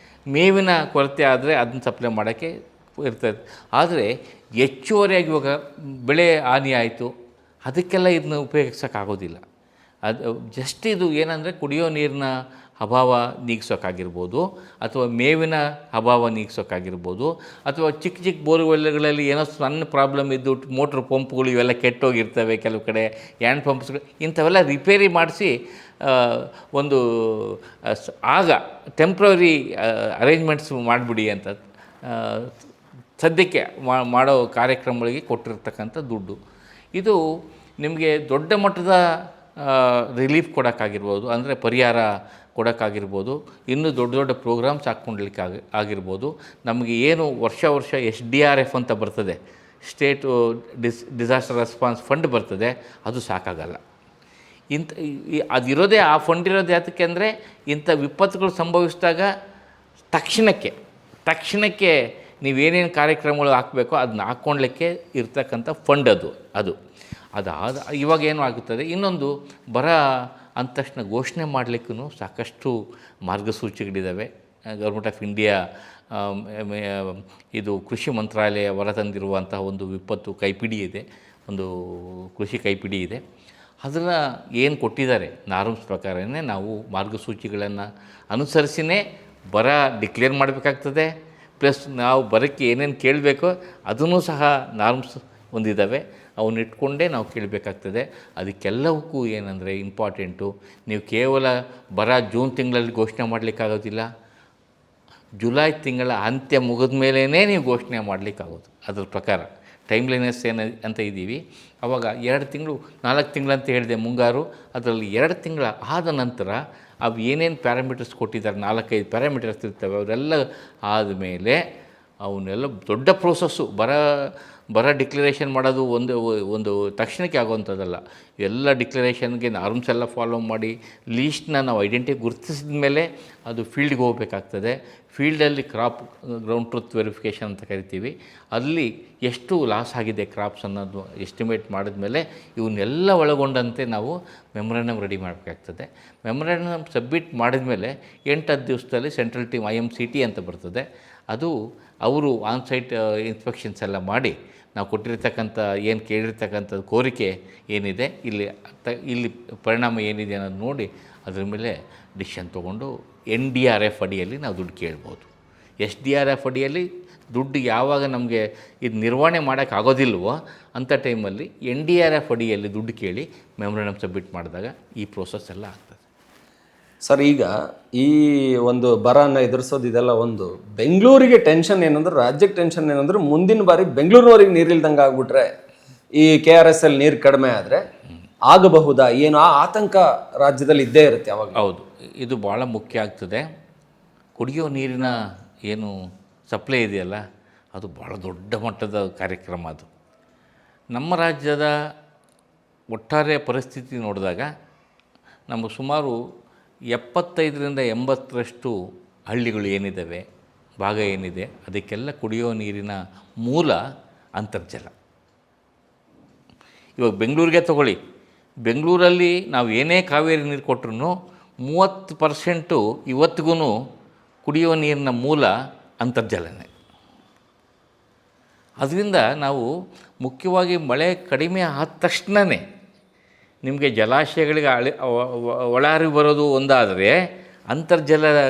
ಮೇವಿನ ಕೊರತೆ ಆದರೆ ಅದನ್ನು ಸಪ್ಲೈ ಮಾಡೋಕ್ಕೆ ಇರ್ತದೆ. ಆದರೆ ಹೆಚ್ಚುವರಿಯಾಗಿ ಇವಾಗ ಬೆಳೆ ಹಾನಿ ಆಯಿತು, ಅದಕ್ಕೆಲ್ಲ ಇದನ್ನ ಉಪಯೋಗಿಸೋಕ್ಕಾಗೋದಿಲ್ಲ. ಅದು ಜಸ್ಟ್ ಇದು ಏನಂದರೆ ಕುಡಿಯೋ ನೀರಿನ ಅಭಾವ ನೀಗಿಸೋಕ್ಕಾಗಿರ್ಬೋದು, ಅಥವಾ ಮೇವಿನ ಅಭಾವ ನೀಗಿಸೋಕ್ಕಾಗಿರ್ಬೋದು, ಅಥವಾ ಚಿಕ್ಕ ಬೋರ್ವೆಲ್ಗಳಲ್ಲಿ ಏನೋ ಸಣ್ಣ ಪ್ರಾಬ್ಲಮ್ ಇದ್ದು ಮೋಟ್ರ್ ಪಂಪ್ಗಳು ಇವೆಲ್ಲ ಕೆಟ್ಟೋಗಿರ್ತವೆ, ಕೆಲವು ಕಡೆ ಹ್ಯಾಂಡ್ ಪಂಪ್ಸ್ಗಳು, ಇಂಥವೆಲ್ಲ ರಿಪೇರಿ ಮಾಡಿಸಿ ಒಂದು ಆಗ ಟೆಂಪ್ರರಿ ಅರೇಂಜ್ಮೆಂಟ್ಸ್ ಮಾಡಿಬಿಡಿ ಅಂತ ಸದ್ಯಕ್ಕೆ ಮಾಡೋ ಕಾರ್ಯಕ್ರಮಗಳಿಗೆ ಕೊಟ್ಟಿರ್ತಕ್ಕಂಥ ದುಡ್ಡು. ಇದು ನಿಮಗೆ ದೊಡ್ಡ ಮಟ್ಟದ ರಿಲೀಫ್ ಕೊಡೋಕ್ಕಾಗಿರ್ಬೋದು, ಅಂದರೆ ಪರಿಹಾರ ಕೊಡೋಕ್ಕಾಗಿರ್ಬೋದು, ಇನ್ನೂ ದೊಡ್ಡ ಪ್ರೋಗ್ರಾಮ್ಸ್ ಹಾಕ್ಕೊಂಡ್ಲಿಕ್ಕೆ ಆಗಿರ್ಬೋದು. ನಮಗೆ ಏನು ವರ್ಷ SDRF ಅಂತ ಬರ್ತದೆ, ಸ್ಟೇಟು ಡಿಸಾಸ್ಟರ್ ರೆಸ್ಪಾನ್ಸ್ ಫಂಡ್ ಬರ್ತದೆ, ಅದು ಸಾಕಾಗಲ್ಲ. ಅದಿರೋದೇ ಆ ಫಂಡ್ ಇರೋದು ಯಾತಕ್ಕೆ ಅಂದರೆ, ಇಂಥ ವಿಪತ್ತುಗಳು ಸಂಭವಿಸಿದಾಗ ತಕ್ಷಣಕ್ಕೆ ನೀವೇನೇನು ಕಾರ್ಯಕ್ರಮಗಳು ಹಾಕಬೇಕೋ ಅದನ್ನ ಹಾಕ್ಕೊಳ್ಲಿಕ್ಕೆ ಇರ್ತಕ್ಕಂಥ ಫಂಡ್ ಅದು ಅದಾದ ಇವಾಗ ಏನು ಆಗುತ್ತದೆ. ಇನ್ನೊಂದು, ಬರ ಅಂದ ತಕ್ಷಣ ಘೋಷಣೆ ಮಾಡಲಿಕ್ಕೂ ಸಾಕಷ್ಟು ಮಾರ್ಗಸೂಚಿಗಳಿದ್ದಾವೆ. ಗೌರ್ಮೆಂಟ್ ಆಫ್ ಇಂಡಿಯಾ ಇದು ಕೃಷಿ ಮಂತ್ರಾಲಯ ಹೊರತಂದಿರುವಂತಹ ಒಂದು ವಿಪತ್ತು ಕೈಪಿಡಿ ಇದೆ, ಒಂದು ಕೃಷಿ ಕೈಪಿಡಿ ಇದೆ. ಅದನ್ನು ಏನು ಕೊಟ್ಟಿದ್ದಾರೆ ನಾರ್ಮ್ಸ್ ಪ್ರಕಾರನೇ ನಾವು ಮಾರ್ಗಸೂಚಿಗಳನ್ನು ಅನುಸರಿಸಿನೇ ಬರ ಡಿಕ್ಲೇರ್ ಮಾಡಬೇಕಾಗ್ತದೆ. ಪ್ಲಸ್ ನಾವು ಬರೋಕ್ಕೆ ಏನೇನು ಕೇಳಬೇಕೋ ಅದನ್ನು ಸಹ ನಾರ್ಮ್ಸ್ ಹೊಂದಿದ್ದಾವೆ, ಅವನ್ನ ಇಟ್ಕೊಂಡೇ ನಾವು ಕೇಳಬೇಕಾಗ್ತದೆ. ಅದಕ್ಕೆಲ್ಲವಕ್ಕೂ ಏನಂದರೆ ಇಂಪಾರ್ಟೆಂಟು, ನೀವು ಕೇವಲ ಬರ ಜೂನ್ ತಿಂಗಳಲ್ಲಿ ಘೋಷಣೆ ಮಾಡಲಿಕ್ಕಾಗೋದಿಲ್ಲ, ಜುಲೈ ತಿಂಗಳ ಅಂತ್ಯ ಮುಗಿದ ಮೇಲೇ ನೀವು ಘೋಷಣೆ ಮಾಡಲಿಕ್ಕಾಗೋದು. ಅದ್ರ ಪ್ರಕಾರ ಟೈಮ್ಲಿನೆಸ್ ಅಂತ ಇದ್ದೀವಿ. ಆವಾಗ 2 ತಿಂಗಳು 4 ತಿಂಗಳಂತ ಹೇಳಿದೆ ಮುಂಗಾರು, ಅದರಲ್ಲಿ 2 ತಿಂಗಳ ಆದ ನಂತರ ಅವು ಏನೇನು ಪ್ಯಾರಾಮೀಟರ್ಸ್ ಕೊಟ್ಟಿದ್ದಾರೆ, 4-5 ಪ್ಯಾರಾಮೀಟರ್ಸ್ ಇರ್ತವೆ, ಅವರೆಲ್ಲ ಆದಮೇಲೆ ಅವನ್ನೆಲ್ಲ ದೊಡ್ಡ ಪ್ರೋಸೆಸ್ಸು. ಬರ ಡಿಕ್ಲರೇಷನ್ ಮಾಡೋದು ಒಂದು ತಕ್ಷಣಕ್ಕೆ ಆಗೋವಂಥದ್ದಲ್ಲ. ಎಲ್ಲ ಡಿಕ್ಲರೇಷನ್ಗೆ ನಾರ್ಮ್ಸ್ ಎಲ್ಲ ಫಾಲೋ ಮಾಡಿ ಲೀಸ್ಟ್ನ ನಾವು ಗುರುತಿಸಿದ ಮೇಲೆ ಅದು ಫೀಲ್ಡ್ಗೆ ಹೋಗಬೇಕಾಗ್ತದೆ. ಫೀಲ್ಡಲ್ಲಿ ಗ್ರೌಂಡ್ ಟ್ರೂತ್ ವೆರಿಫಿಕೇಷನ್ ಅಂತ ಕರಿತೀವಿ. ಅಲ್ಲಿ ಎಷ್ಟು ಲಾಸ್ ಆಗಿದೆ ಕ್ರಾಪ್ಸ್ ಅನ್ನೋದು ಎಸ್ಟಿಮೇಟ್ ಮಾಡಿದ್ಮೇಲೆ ಇವನ್ನೆಲ್ಲ ಒಳಗೊಂಡಂತೆ ನಾವು ಮೆಮೊರಾಂಡಮ್ ರೆಡಿ ಮಾಡಬೇಕಾಗ್ತದೆ. ಮೆಮೊರಾಂಡಮ್ ಸಬ್ಮಿಟ್ ಮಾಡಿದ್ಮೇಲೆ 8-10 ದಿವಸದಲ್ಲಿ ಸೆಂಟ್ರಲ್ ಟೀಮ್ IMCT ಅಂತ ಬರ್ತದೆ. ಅದು ಅವರು ಆನ್ಸೈಟ್ ಇನ್ಸ್ಪೆಕ್ಷನ್ಸ್ ಎಲ್ಲ ಮಾಡಿ ನಾವು ಕೊಟ್ಟಿರ್ತಕ್ಕಂಥ ಏನು ಕೇಳಿರ್ತಕ್ಕಂಥ ಕೋರಿಕೆ ಏನಿದೆ, ಇಲ್ಲಿ ಪರಿಣಾಮ ಏನಿದೆ ಅನ್ನೋದು ನೋಡಿ ಅದ್ರ ಮೇಲೆ ಡಿಸಿಷನ್ ತೊಗೊಂಡು NDRF ಅಡಿಯಲ್ಲಿ ನಾವು ದುಡ್ಡು ಕೇಳ್ಬೋದು. SDRF ಅಡಿಯಲ್ಲಿ ದುಡ್ಡು ಯಾವಾಗ ನಮಗೆ ಇದು ನಿರ್ವಹಣೆ ಮಾಡೋಕ್ಕಾಗೋದಿಲ್ವೋ ಅಂಥ ಟೈಮಲ್ಲಿ NDRF ಅಡಿಯಲ್ಲಿ ದುಡ್ಡು ಕೇಳಿ ಮೆಮೊರಾಂಡಮ್ ಸಬ್ಮಿಟ್ ಮಾಡಿದಾಗ ಈ ಪ್ರೋಸೆಸ್ ಎಲ್ಲ ಆಗ್ತದೆ. ಸರ್, ಈಗ ಈ ಒಂದು ಬರನ ಎದುರಿಸೋದು ಇದೆಲ್ಲ ಒಂದು. ಬೆಂಗಳೂರಿಗೆ ಟೆನ್ಷನ್ ಏನಂದ್ರೆ, ರಾಜ್ಯಕ್ಕೆ ಟೆನ್ಷನ್ ಏನಂದ್ರೆ, ಮುಂದಿನ ಬಾರಿ ಬೆಂಗಳೂರಿನವರಿಗೆ ನೀರಿಲ್ದಂಗೆ ಆಗ್ಬಿಟ್ರೆ, ಈ KRSL ನೀರು ಕಡಿಮೆ ಆದರೆ ಆಗಬಹುದಾ ಏನು, ಆ ಆತಂಕ ರಾಜ್ಯದಲ್ಲಿ ಇದ್ದೇ ಇರುತ್ತೆ ಯಾವಾಗ. ಹೌದು, ಇದು ಭಾಳ ಮುಖ್ಯ ಆಗ್ತದೆ. ಕುಡಿಯೋ ನೀರಿನ ಏನು ಸಪ್ಲೈ ಇದೆಯಲ್ಲ, ಅದು ಭಾಳ ದೊಡ್ಡ ಮಟ್ಟದ ಕಾರ್ಯಕ್ರಮ. ಅದು ನಮ್ಮ ರಾಜ್ಯದ ಒಟ್ಟಾರೆ ಪರಿಸ್ಥಿತಿ ನೋಡಿದಾಗ ನಮಗೆ ಸುಮಾರು 75-80% ಹಳ್ಳಿಗಳು ಏನಿದ್ದಾವೆ, ಭಾಗ ಏನಿದೆ, ಅದಕ್ಕೆಲ್ಲ ಕುಡಿಯೋ ನೀರಿನ ಮೂಲ ಅಂತರ್ಜಲ. ಇವಾಗ ಬೆಂಗಳೂರಿಗೆ ತಗೊಳ್ಳಿ, ಬೆಂಗಳೂರಲ್ಲಿ ನಾವು ಏನೇ ಕಾವೇರಿ ನೀರು ಕೊಟ್ಟರು 30% ಇವತ್ತಿಗೂ ಕುಡಿಯೋ ನೀರಿನ ಮೂಲ ಅಂತರ್ಜಲನೇ. ಅದರಿಂದ ನಾವು ಮುಖ್ಯವಾಗಿ ಮಳೆ ಕಡಿಮೆ ಆದ ತಕ್ಷಣವೇ ನಿಮಗೆ ಜಲಾಶಯಗಳಿಗೆ ಒಳಹರಿವು ಬರೋದು ಒಂದಾದರೆ ಅಂತರ್ಜಲದ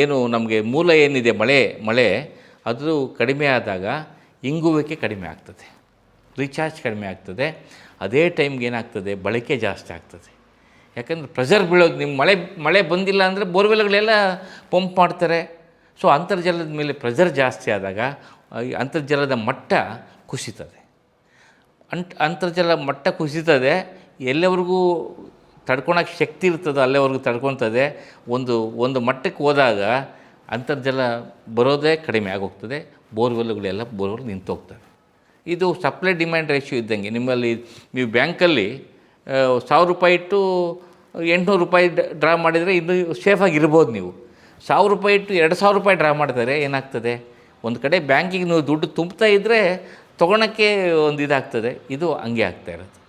ಏನು ನಮಗೆ ಮೂಲ ಏನಿದೆ ಮಳೆ ಅದು ಕಡಿಮೆ ಆದಾಗ ಇಂಗುವಿಕೆ ಕಡಿಮೆ ಆಗ್ತದೆ, ರೀಚಾರ್ಜ್ ಕಡಿಮೆ ಆಗ್ತದೆ. ಅದೇ ಟೈಮ್ಗೆ ಏನಾಗ್ತದೆ, ಬಳಕೆ ಜಾಸ್ತಿ ಆಗ್ತದೆ. ಯಾಕಂದರೆ ಪ್ರೆಷರ್ ಬೀಳೋದು, ನಿಮ್ಮ ಮಳೆ ಬಂದಿಲ್ಲ ಅಂದರೆ ಬೋರ್ವೆಲ್ಗಳೆಲ್ಲ ಪಂಪ್ ಮಾಡ್ತಾರೆ. ಸೊ ಅಂತರ್ಜಲದ ಮೇಲೆ ಪ್ರೆಷರ್ ಜಾಸ್ತಿ ಆದಾಗ ಅಂತರ್ಜಲದ ಮಟ್ಟ ಕುಸಿತದೆ. ಅಂತರ್ಜಲ ಮಟ್ಟ ಕುಸಿತದೆ, ಎಲ್ಲವರೆಗೂ ತಡ್ಕೊಳಕ್ಕೆ ಶಕ್ತಿ ಇರ್ತದೆ ಅಲ್ಲಿವರೆಗೂ ತಡ್ಕೊತದೆ. ಒಂದು ಮಟ್ಟಕ್ಕೆ ಹೋದಾಗ ಅಂತರ್ಜಲ ಬರೋದೇ ಕಡಿಮೆ ಆಗೋಗ್ತದೆ, ಬೋರ್ವೆಲ್ ನಿಂತೋಗ್ತವೆ. ಇದು ಸಪ್ಲೈ ಡಿಮ್ಯಾಂಡ್ ರೇಷಿಯೋ ಇದ್ದಂಗೆ. ನಿಮ್ಮಲ್ಲಿ ನೀವು ಬ್ಯಾಂಕಲ್ಲಿ 1000 ರೂಪಾಯಿ ಇಟ್ಟು 800 ರೂಪಾಯಿ ಡ್ರಾ ಮಾಡಿದರೆ ಇನ್ನೂ ಸೇಫಾಗಿರ್ಬೋದು. ನೀವು 1000 ರೂಪಾಯಿ ಇಟ್ಟು 2000 ರೂಪಾಯಿ ಡ್ರಾ ಮಾಡ್ತಾರೆ, ಏನಾಗ್ತದೆ, ಒಂದು ಕಡೆ ಬ್ಯಾಂಕಿಗೆ ನೀವು ದುಡ್ಡು ತುಂಬ್ತಾ ಇದ್ದರೆ ತೊಗೊಳಕ್ಕೆ ಒಂದು ಇದಾಗ್ತದೆ. ಇದು ಹಂಗೆ ಆಗ್ತಾ ಇರುತ್ತೆ.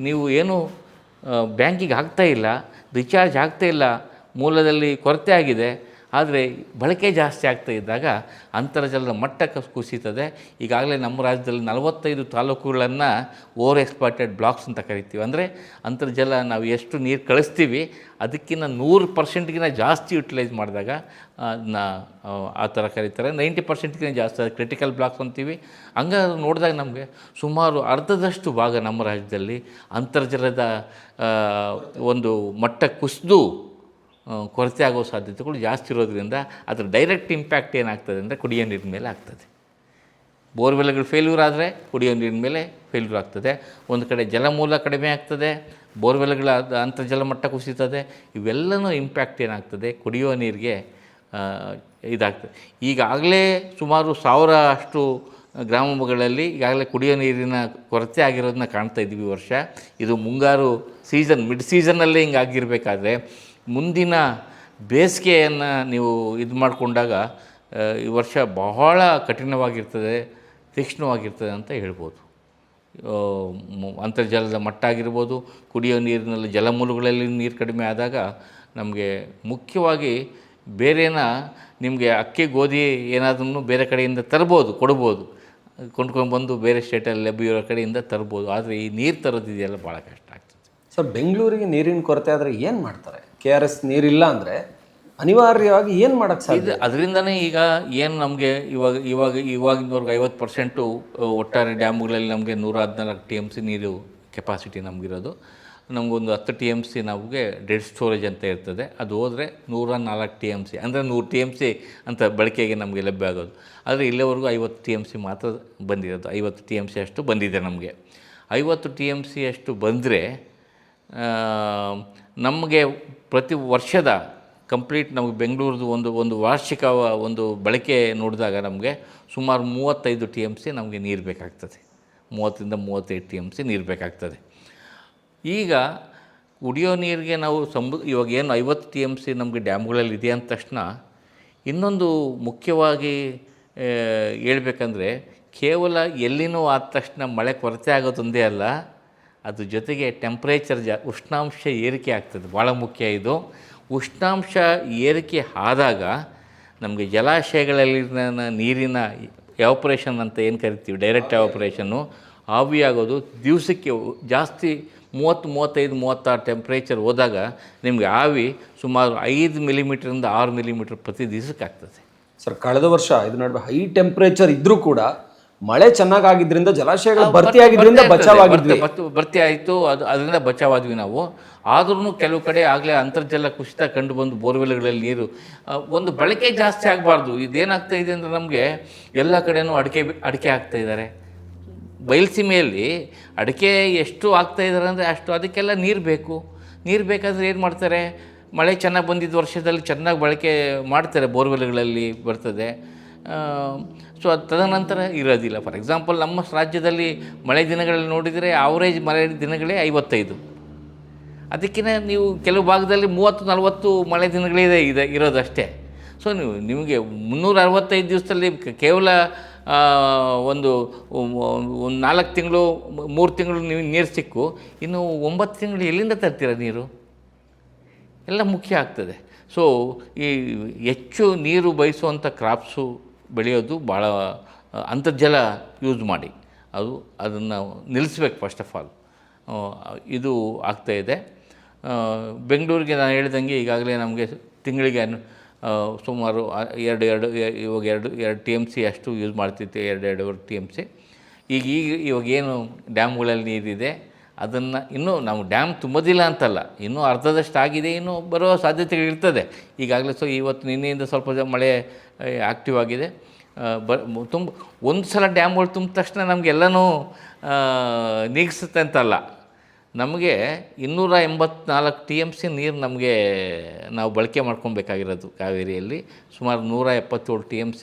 ನೀವು ಏನು ಬ್ಯಾಂಕಿಗೆ ಆಗ್ತಾಯಿಲ್ಲ, ರಿಚಾರ್ಜ್ ಆಗ್ತಾಯಿಲ್ಲ, ಮೂಲದಲ್ಲಿ ಕೊರತೆ ಆಗಿದೆ, ಆದರೆ ಬಳಕೆ ಜಾಸ್ತಿ ಆಗ್ತಾ ಇದ್ದಾಗ ಅಂತರ್ಜಲದ ಮಟ್ಟ ಕುಸಿತದೆ. ಈಗಾಗಲೇ ನಮ್ಮ ರಾಜ್ಯದಲ್ಲಿ 45 ತಾಲೂಕುಗಳನ್ನು ಓವರ್ ಎಕ್ಸ್ಪ್ಲಾಯ್ಟೆಡ್ ಬ್ಲಾಕ್ಸ್ ಅಂತ ಕರಿತೀವಿ. ಅಂದರೆ ಅಂತರ್ಜಲ ನಾವು ಎಷ್ಟು ನೀರು ಕಳಿಸ್ತೀವಿ ಅದಕ್ಕಿಂತ 100%ಗಿಂತ ಜಾಸ್ತಿ ಯುಟಿಲೈಸ್ ಮಾಡಿದಾಗ ಅದನ್ನ ಆ ಥರ ಕರೀತಾರೆ. 90%ಗಿಂತ ಜಾಸ್ತಿ ಕ್ರಿಟಿಕಲ್ ಬ್ಲಾಕ್ಸ್ ಅಂತೀವಿ. ಹಂಗಾದ್ರೆ ನೋಡಿದಾಗ ನಮಗೆ ಸುಮಾರು ಅರ್ಧದಷ್ಟು ಭಾಗ ನಮ್ಮ ರಾಜ್ಯದಲ್ಲಿ ಅಂತರ್ಜಲದ ಒಂದು ಮಟ್ಟ ಕುಸಿದು ಕೊರತೆ ಆಗೋ ಸಾಧ್ಯತೆಗಳು ಜಾಸ್ತಿ ಇರೋದ್ರಿಂದ ಅದರ ಡೈರೆಕ್ಟ್ ಇಂಪ್ಯಾಕ್ಟ್ ಏನಾಗ್ತದೆ ಅಂದರೆ ಕುಡಿಯೋ ನೀರಿನ ಮೇಲೆ ಆಗ್ತದೆ. ಬೋರ್ವೆಲ್ಗಳು ಫೇಲ್ಯೂರ್ ಆದರೆ ಕುಡಿಯೋ ನೀರಿನ ಮೇಲೆ ಫೇಲ್ಯೂರ್ ಆಗ್ತದೆ. ಒಂದು ಕಡೆ ಜಲಮೂಲ ಕಡಿಮೆ ಆಗ್ತದೆ, ಬೋರ್ವೆಲ್ಗಳ ಅಂತರ್ಜಲ ಮಟ್ಟ ಕುಸಿತದೆ. ಇವೆಲ್ಲನೂ ಇಂಪ್ಯಾಕ್ಟ್ ಏನಾಗ್ತದೆ, ಕುಡಿಯುವ ನೀರಿಗೆ ಇದಾಗ್ತದೆ. ಈಗಾಗಲೇ ಸುಮಾರು 1000 ಅಷ್ಟು ಗ್ರಾಮಗಳಲ್ಲಿ ಈಗಾಗಲೇ ಕುಡಿಯೋ ನೀರಿನ ಕೊರತೆ ಆಗಿರೋದನ್ನ ಕಾಣ್ತಾ ಇದ್ದೀವಿ. ವರ್ಷ ಇದು ಮುಂಗಾರು ಮಿಡ್ ಸೀಸನ್ನಲ್ಲೇ ಹಿಂಗಾಗಿರಬೇಕಾದ್ರೆ ಮುಂದಿನ ಬೇಸಿಗೆಯನ್ನು ನೀವು ಇದು ಮಾಡಿಕೊಂಡಾಗ ಈ ವರ್ಷ ಬಹಳ ಕಠಿಣವಾಗಿರ್ತದೆ, ತೀಕ್ಷ್ಣವಾಗಿರ್ತದೆ ಅಂತ ಹೇಳ್ಬೋದು. ಅಂತರ್ಜಲದ ಮಟ್ಟ ಆಗಿರ್ಬೋದು, ಕುಡಿಯೋ ನೀರಿನಲ್ಲಿ ಜಲಮೂಲಗಳಲ್ಲಿ ನೀರು ಕಡಿಮೆ ಆದಾಗ ನಮಗೆ ಮುಖ್ಯವಾಗಿ ಬೇರೆನ ನಿಮಗೆ ಅಕ್ಕಿ ಗೋಧಿ ಏನಾದ್ರೂ ಬೇರೆ ಕಡೆಯಿಂದ ಕೊಡ್ಬೋದು, ಕೊಂಡ್ಕೊಂಡು ಬಂದು ಬೇರೆ ಸ್ಟೇಟಲ್ಲಿ ಲಭ್ಯ ಕಡೆಯಿಂದ ತರ್ಬೋದು. ಆದರೆ ಈ ನೀರು ತರೋದಿದೆಯಲ್ಲ ಭಾಳ ಕಷ್ಟ ಆಗ್ತದೆ. ಸರ್, ಬೆಂಗಳೂರಿಗೆ ನೀರಿನ ಕೊರತೆ ಆದರೆ ಏನು ಮಾಡ್ತಾರೆ? KRS ನೀರಿಲ್ಲ ಅಂದರೆ ಅನಿವಾರ್ಯವಾಗಿ ಏನು ಮಾಡೋಕ್ಕೆ ಸಾಧ್ಯ? ಅದರಿಂದನೇ ಈಗ ಏನು ನಮಗೆ ಇವಾಗಿನವರೆಗೆ 50% ಒಟ್ಟಾರೆ ಡ್ಯಾಮ್ಗಳಲ್ಲಿ ನಮಗೆ 114 TMC ನೀರು ಕೆಪಾಸಿಟಿ ನಮಗಿರೋದು. ನಮಗೊಂದು 10 TMC ನಮಗೆ ಡೆಡ್ ಸ್ಟೋರೇಜ್ ಅಂತ ಇರ್ತದೆ. ಅದು ಹೋದರೆ 104 TMC ಅಂದರೆ 100 TMC ಅಂತ ಬಳಕೆಗೆ ನಮಗೆ ಲಭ್ಯ ಆಗೋದು. ಆದರೆ ಇಲ್ಲಿವರೆಗೂ 50 TMC ಮಾತ್ರ ಬಂದಿರೋದು. 50 TMC ಅಷ್ಟು ಬಂದಿದೆ ನಮಗೆ. 50 TMC ಅಷ್ಟು ಬಂದರೆ ನಮಗೆ ಪ್ರತಿ ವರ್ಷದ ಕಂಪ್ಲೀಟ್ ನಮಗೆ ಬೆಂಗಳೂರದು ಒಂದು ವಾರ್ಷಿಕ ಒಂದು ಬಳಕೆ ನೋಡಿದಾಗ ನಮಗೆ ಸುಮಾರು 35 TMC ನಮಗೆ ನೀರು ಬೇಕಾಗ್ತದೆ. 30ರಿಂದ 35 TMC ನೀರು ಬೇಕಾಗ್ತದೆ. ಈಗ ಕುಡಿಯೋ ನೀರಿಗೆ ನಾವು ಇವಾಗ ಏನು 50 TMC ನಮಗೆ ಡ್ಯಾಮ್ಗಳಲ್ಲಿ ಇದೆ ಅಂದ ತಕ್ಷಣ ಇನ್ನೊಂದು ಮುಖ್ಯವಾಗಿ ಹೇಳ್ಬೇಕಂದ್ರೆ ಕೇವಲ ಎಲ್ಲಿನೂ ಆದ ತಕ್ಷಣ ಮಳೆ ಕೊರತೆ ಆಗೋದೊಂದೇ ಅಲ್ಲ, ಅದ್ರ ಜೊತೆಗೆ ಟೆಂಪ್ರೇಚರ್ ಉಷ್ಣಾಂಶ ಏರಿಕೆ ಆಗ್ತದೆ. ಭಾಳ ಮುಖ್ಯ ಇದು. ಉಷ್ಣಾಂಶ ಏರಿಕೆ ಆದಾಗ ನಮಗೆ ಜಲಾಶಯಗಳಲ್ಲಿನ ನೀರಿನ ಎವಾಪರೇಷನ್ ಅಂತ ಏನು ಕರಿತೀವಿ, ಡೈರೆಕ್ಟ್ ಎವಾಪರೇಷನ್ನು ಆವಿಯಾಗೋದು ದಿವಸಕ್ಕೆ ಜಾಸ್ತಿ 30-35-36 ಟೆಂಪ್ರೇಚರ್ ಹೋದಾಗ ನಿಮಗೆ ಆವಿ ಸುಮಾರು 5 ಮಿಲಿಮೀಟ್ರಿಂದ 6 ಮಿಲಿಮೀಟ್ರ್ ಪ್ರತಿ ದಿವಸಕ್ಕೆ ಆಗ್ತದೆ. ಸರ್, ಕಳೆದ ವರ್ಷ ಇದು ನಡುವೆ ಹೈ ಟೆಂಪ್ರೇಚರ್ ಇದ್ದರೂ ಕೂಡ ಮಳೆ ಚೆನ್ನಾಗಿದ್ದರಿಂದ ಜಲಾಶಯಗಳು ಭರ್ತಿ ಆಗಿದ್ದರಿಂದ ಭರ್ತಿ ಆಯಿತು. ಅದರಿಂದ ಬಚಾವಾದ್ವಿ ನಾವು. ಆದ್ರೂ ಕೆಲವು ಕಡೆ ಆಗಲೇ ಅಂತರ್ಜಲ ಕುಸಿತ ಕಂಡು ಬಂದು ಬೋರ್ವೆಲ್ಗಳಲ್ಲಿ ನೀರು ಒಂದು ಬಳಕೆ ಜಾಸ್ತಿ ಆಗಬಾರ್ದು. ಇದೇನಾಗ್ತಾ ಇದೆ ಅಂದರೆ ನಮಗೆ ಎಲ್ಲ ಕಡೆಯೂ ಅಡಿಕೆ ಆಗ್ತಾ ಇದ್ದಾರೆ. ಬಯಲುಸೀಮೆಯಲ್ಲಿ ಅಡಿಕೆ ಎಷ್ಟು ಆಗ್ತಾಯಿದ್ದಾರೆ ಅಂದರೆ ಅಷ್ಟು, ಅದಕ್ಕೆಲ್ಲ ನೀರು ಬೇಕು. ನೀರು ಬೇಕಾದರೆ ಏನು ಮಾಡ್ತಾರೆ, ಮಳೆ ಚೆನ್ನಾಗಿ ಬಂದಿದ್ದ ವರ್ಷದಲ್ಲಿ ಚೆನ್ನಾಗಿ ಬಳಕೆ ಮಾಡ್ತಾರೆ, ಬೋರ್ವೆಲ್ಗಳಲ್ಲಿ ಬರ್ತದೆ. ಸೊ ಅದು ತದನಂತರ ಇರೋದಿಲ್ಲ. ಫಾರ್ ಎಕ್ಸಾಂಪಲ್ ನಮ್ಮ ರಾಜ್ಯದಲ್ಲಿ ಮಳೆ ದಿನಗಳಲ್ಲಿ ನೋಡಿದರೆ ಆವ್ರೇಜ್ ಮಳೆ ದಿನಗಳೇ 55. ಅದಕ್ಕಿಂತ ನೀವು ಕೆಲವು ಭಾಗದಲ್ಲಿ 30-40 ಮಳೆ ದಿನಗಳಿದೆ ಇರೋದಷ್ಟೇ. ಸೊ ನಿಮಗೆ 365 ದಿವಸದಲ್ಲಿ ಕೇವಲ ಒಂದು 4 ತಿಂಗಳು 3 ತಿಂಗಳು ನೀವು ನೀರು ಸಿಕ್ಕು, ಇನ್ನು 9 ತಿಂಗಳು ಎಲ್ಲಿಂದ ತರ್ತೀರ ನೀರು? ಎಲ್ಲ ಮುಖ್ಯ ಆಗ್ತದೆ. ಸೊ ಈ ಹೆಚ್ಚು ನೀರು ಬಯಸುವಂಥ ಕ್ರಾಪ್ಸು ಬೆಳೆಯೋದು ಭಾಳ ಅಂತರ್ಜಲ ಯೂಸ್ ಮಾಡಿ ಅದನ್ನು ನಿಲ್ಲಿಸ್ಬೇಕು ಫಸ್ಟ್ ಆಫ್ ಆಲ್. ಇದು ಆಗ್ತಾಯಿದೆ. ಬೆಂಗಳೂರಿಗೆ ನಾನು ಹೇಳ್ದಂಗೆ ಈಗಾಗಲೇ ನಮಗೆ ತಿಂಗಳಿಗೆ ಸುಮಾರು ಎರಡು TMC ಅಷ್ಟು ಯೂಸ್ ಮಾಡ್ತಿದ್ದೆ, 2.5 TMC. ಇವಾಗೇನು ಡ್ಯಾಮ್ಗಳಲ್ಲಿ ನೀರಿದೆ ಅದನ್ನು ಇನ್ನೂ ನಾವು ಡ್ಯಾಮ್ ತುಂಬೋದಿಲ್ಲ ಅಂತಲ್ಲ, ಇನ್ನೂ ಅರ್ಧದಷ್ಟು ಆಗಿದೆ, ಇನ್ನೂ ಬರೋ ಸಾಧ್ಯತೆಗಳಿರ್ತದೆ ಈಗಾಗಲೇ. ಸೊ ಇವತ್ತು ನಿನ್ನೆಯಿಂದ ಸ್ವಲ್ಪ ಮಳೆ ಆ್ಯಕ್ಟಿವ್ ಆಗಿದೆ. ಒಂದು ಸಲ ಡ್ಯಾಮ್ಗಳು ತುಂಬಿದ ತಕ್ಷಣ ನಮಗೆಲ್ಲನೂ ನೀಗಿಸುತ್ತೆ ಅಂತಲ್ಲ. ನಮಗೆ 284 TMC ನೀರು ನಾವು ಬಳಕೆ ಮಾಡ್ಕೊಬೇಕಾಗಿರೋದು ಕಾವೇರಿಯಲ್ಲಿ. ಸುಮಾರು 177 TMC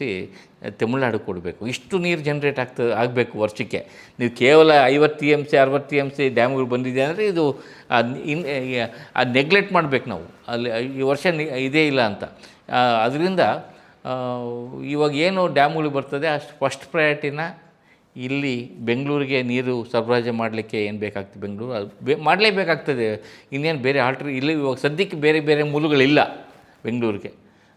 ತಮಿಳ್ನಾಡು ಕೊಡಬೇಕು. ಇಷ್ಟು ನೀರು ಜನ್ರೇಟ್ ಆಗಬೇಕು ವರ್ಷಕ್ಕೆ. ನೀವು ಕೇವಲ 50 TMC 60 TMC ಡ್ಯಾಮ್ಗಳು ಬಂದಿದೆ ಅಂದರೆ ಇದು ನೆಗ್ಲೆಕ್ಟ್ ಮಾಡಬೇಕು ನಾವು. ಅಲ್ಲಿ ಈ ವರ್ಷ ಇದೇ ಇಲ್ಲ ಅಂತ. ಅದರಿಂದ ಇವಾಗ ಏನು ಡ್ಯಾಮ್ಗಳು ಬರ್ತದೆ ಅಷ್ಟು ಫಸ್ಟ್ ಪ್ರಯಾರಿಟಿನ ಇಲ್ಲಿ ಬೆಂಗಳೂರಿಗೆ ನೀರು ಸರಬರಾಜು ಮಾಡಲಿಕ್ಕೆ ಏನು ಬೇಕಾಗ್ತದೆ, ಬೆಂಗಳೂರು ಅದು ಮಾಡಲೇಬೇಕಾಗ್ತದೆ. ಇನ್ನೇನು ಬೇರೆ ಇಲ್ಲಿ ಇವಾಗ ಸದ್ಯಕ್ಕೆ ಬೇರೆ ಮೂಲಗಳಿಲ್ಲ ಬೆಂಗಳೂರಿಗೆ.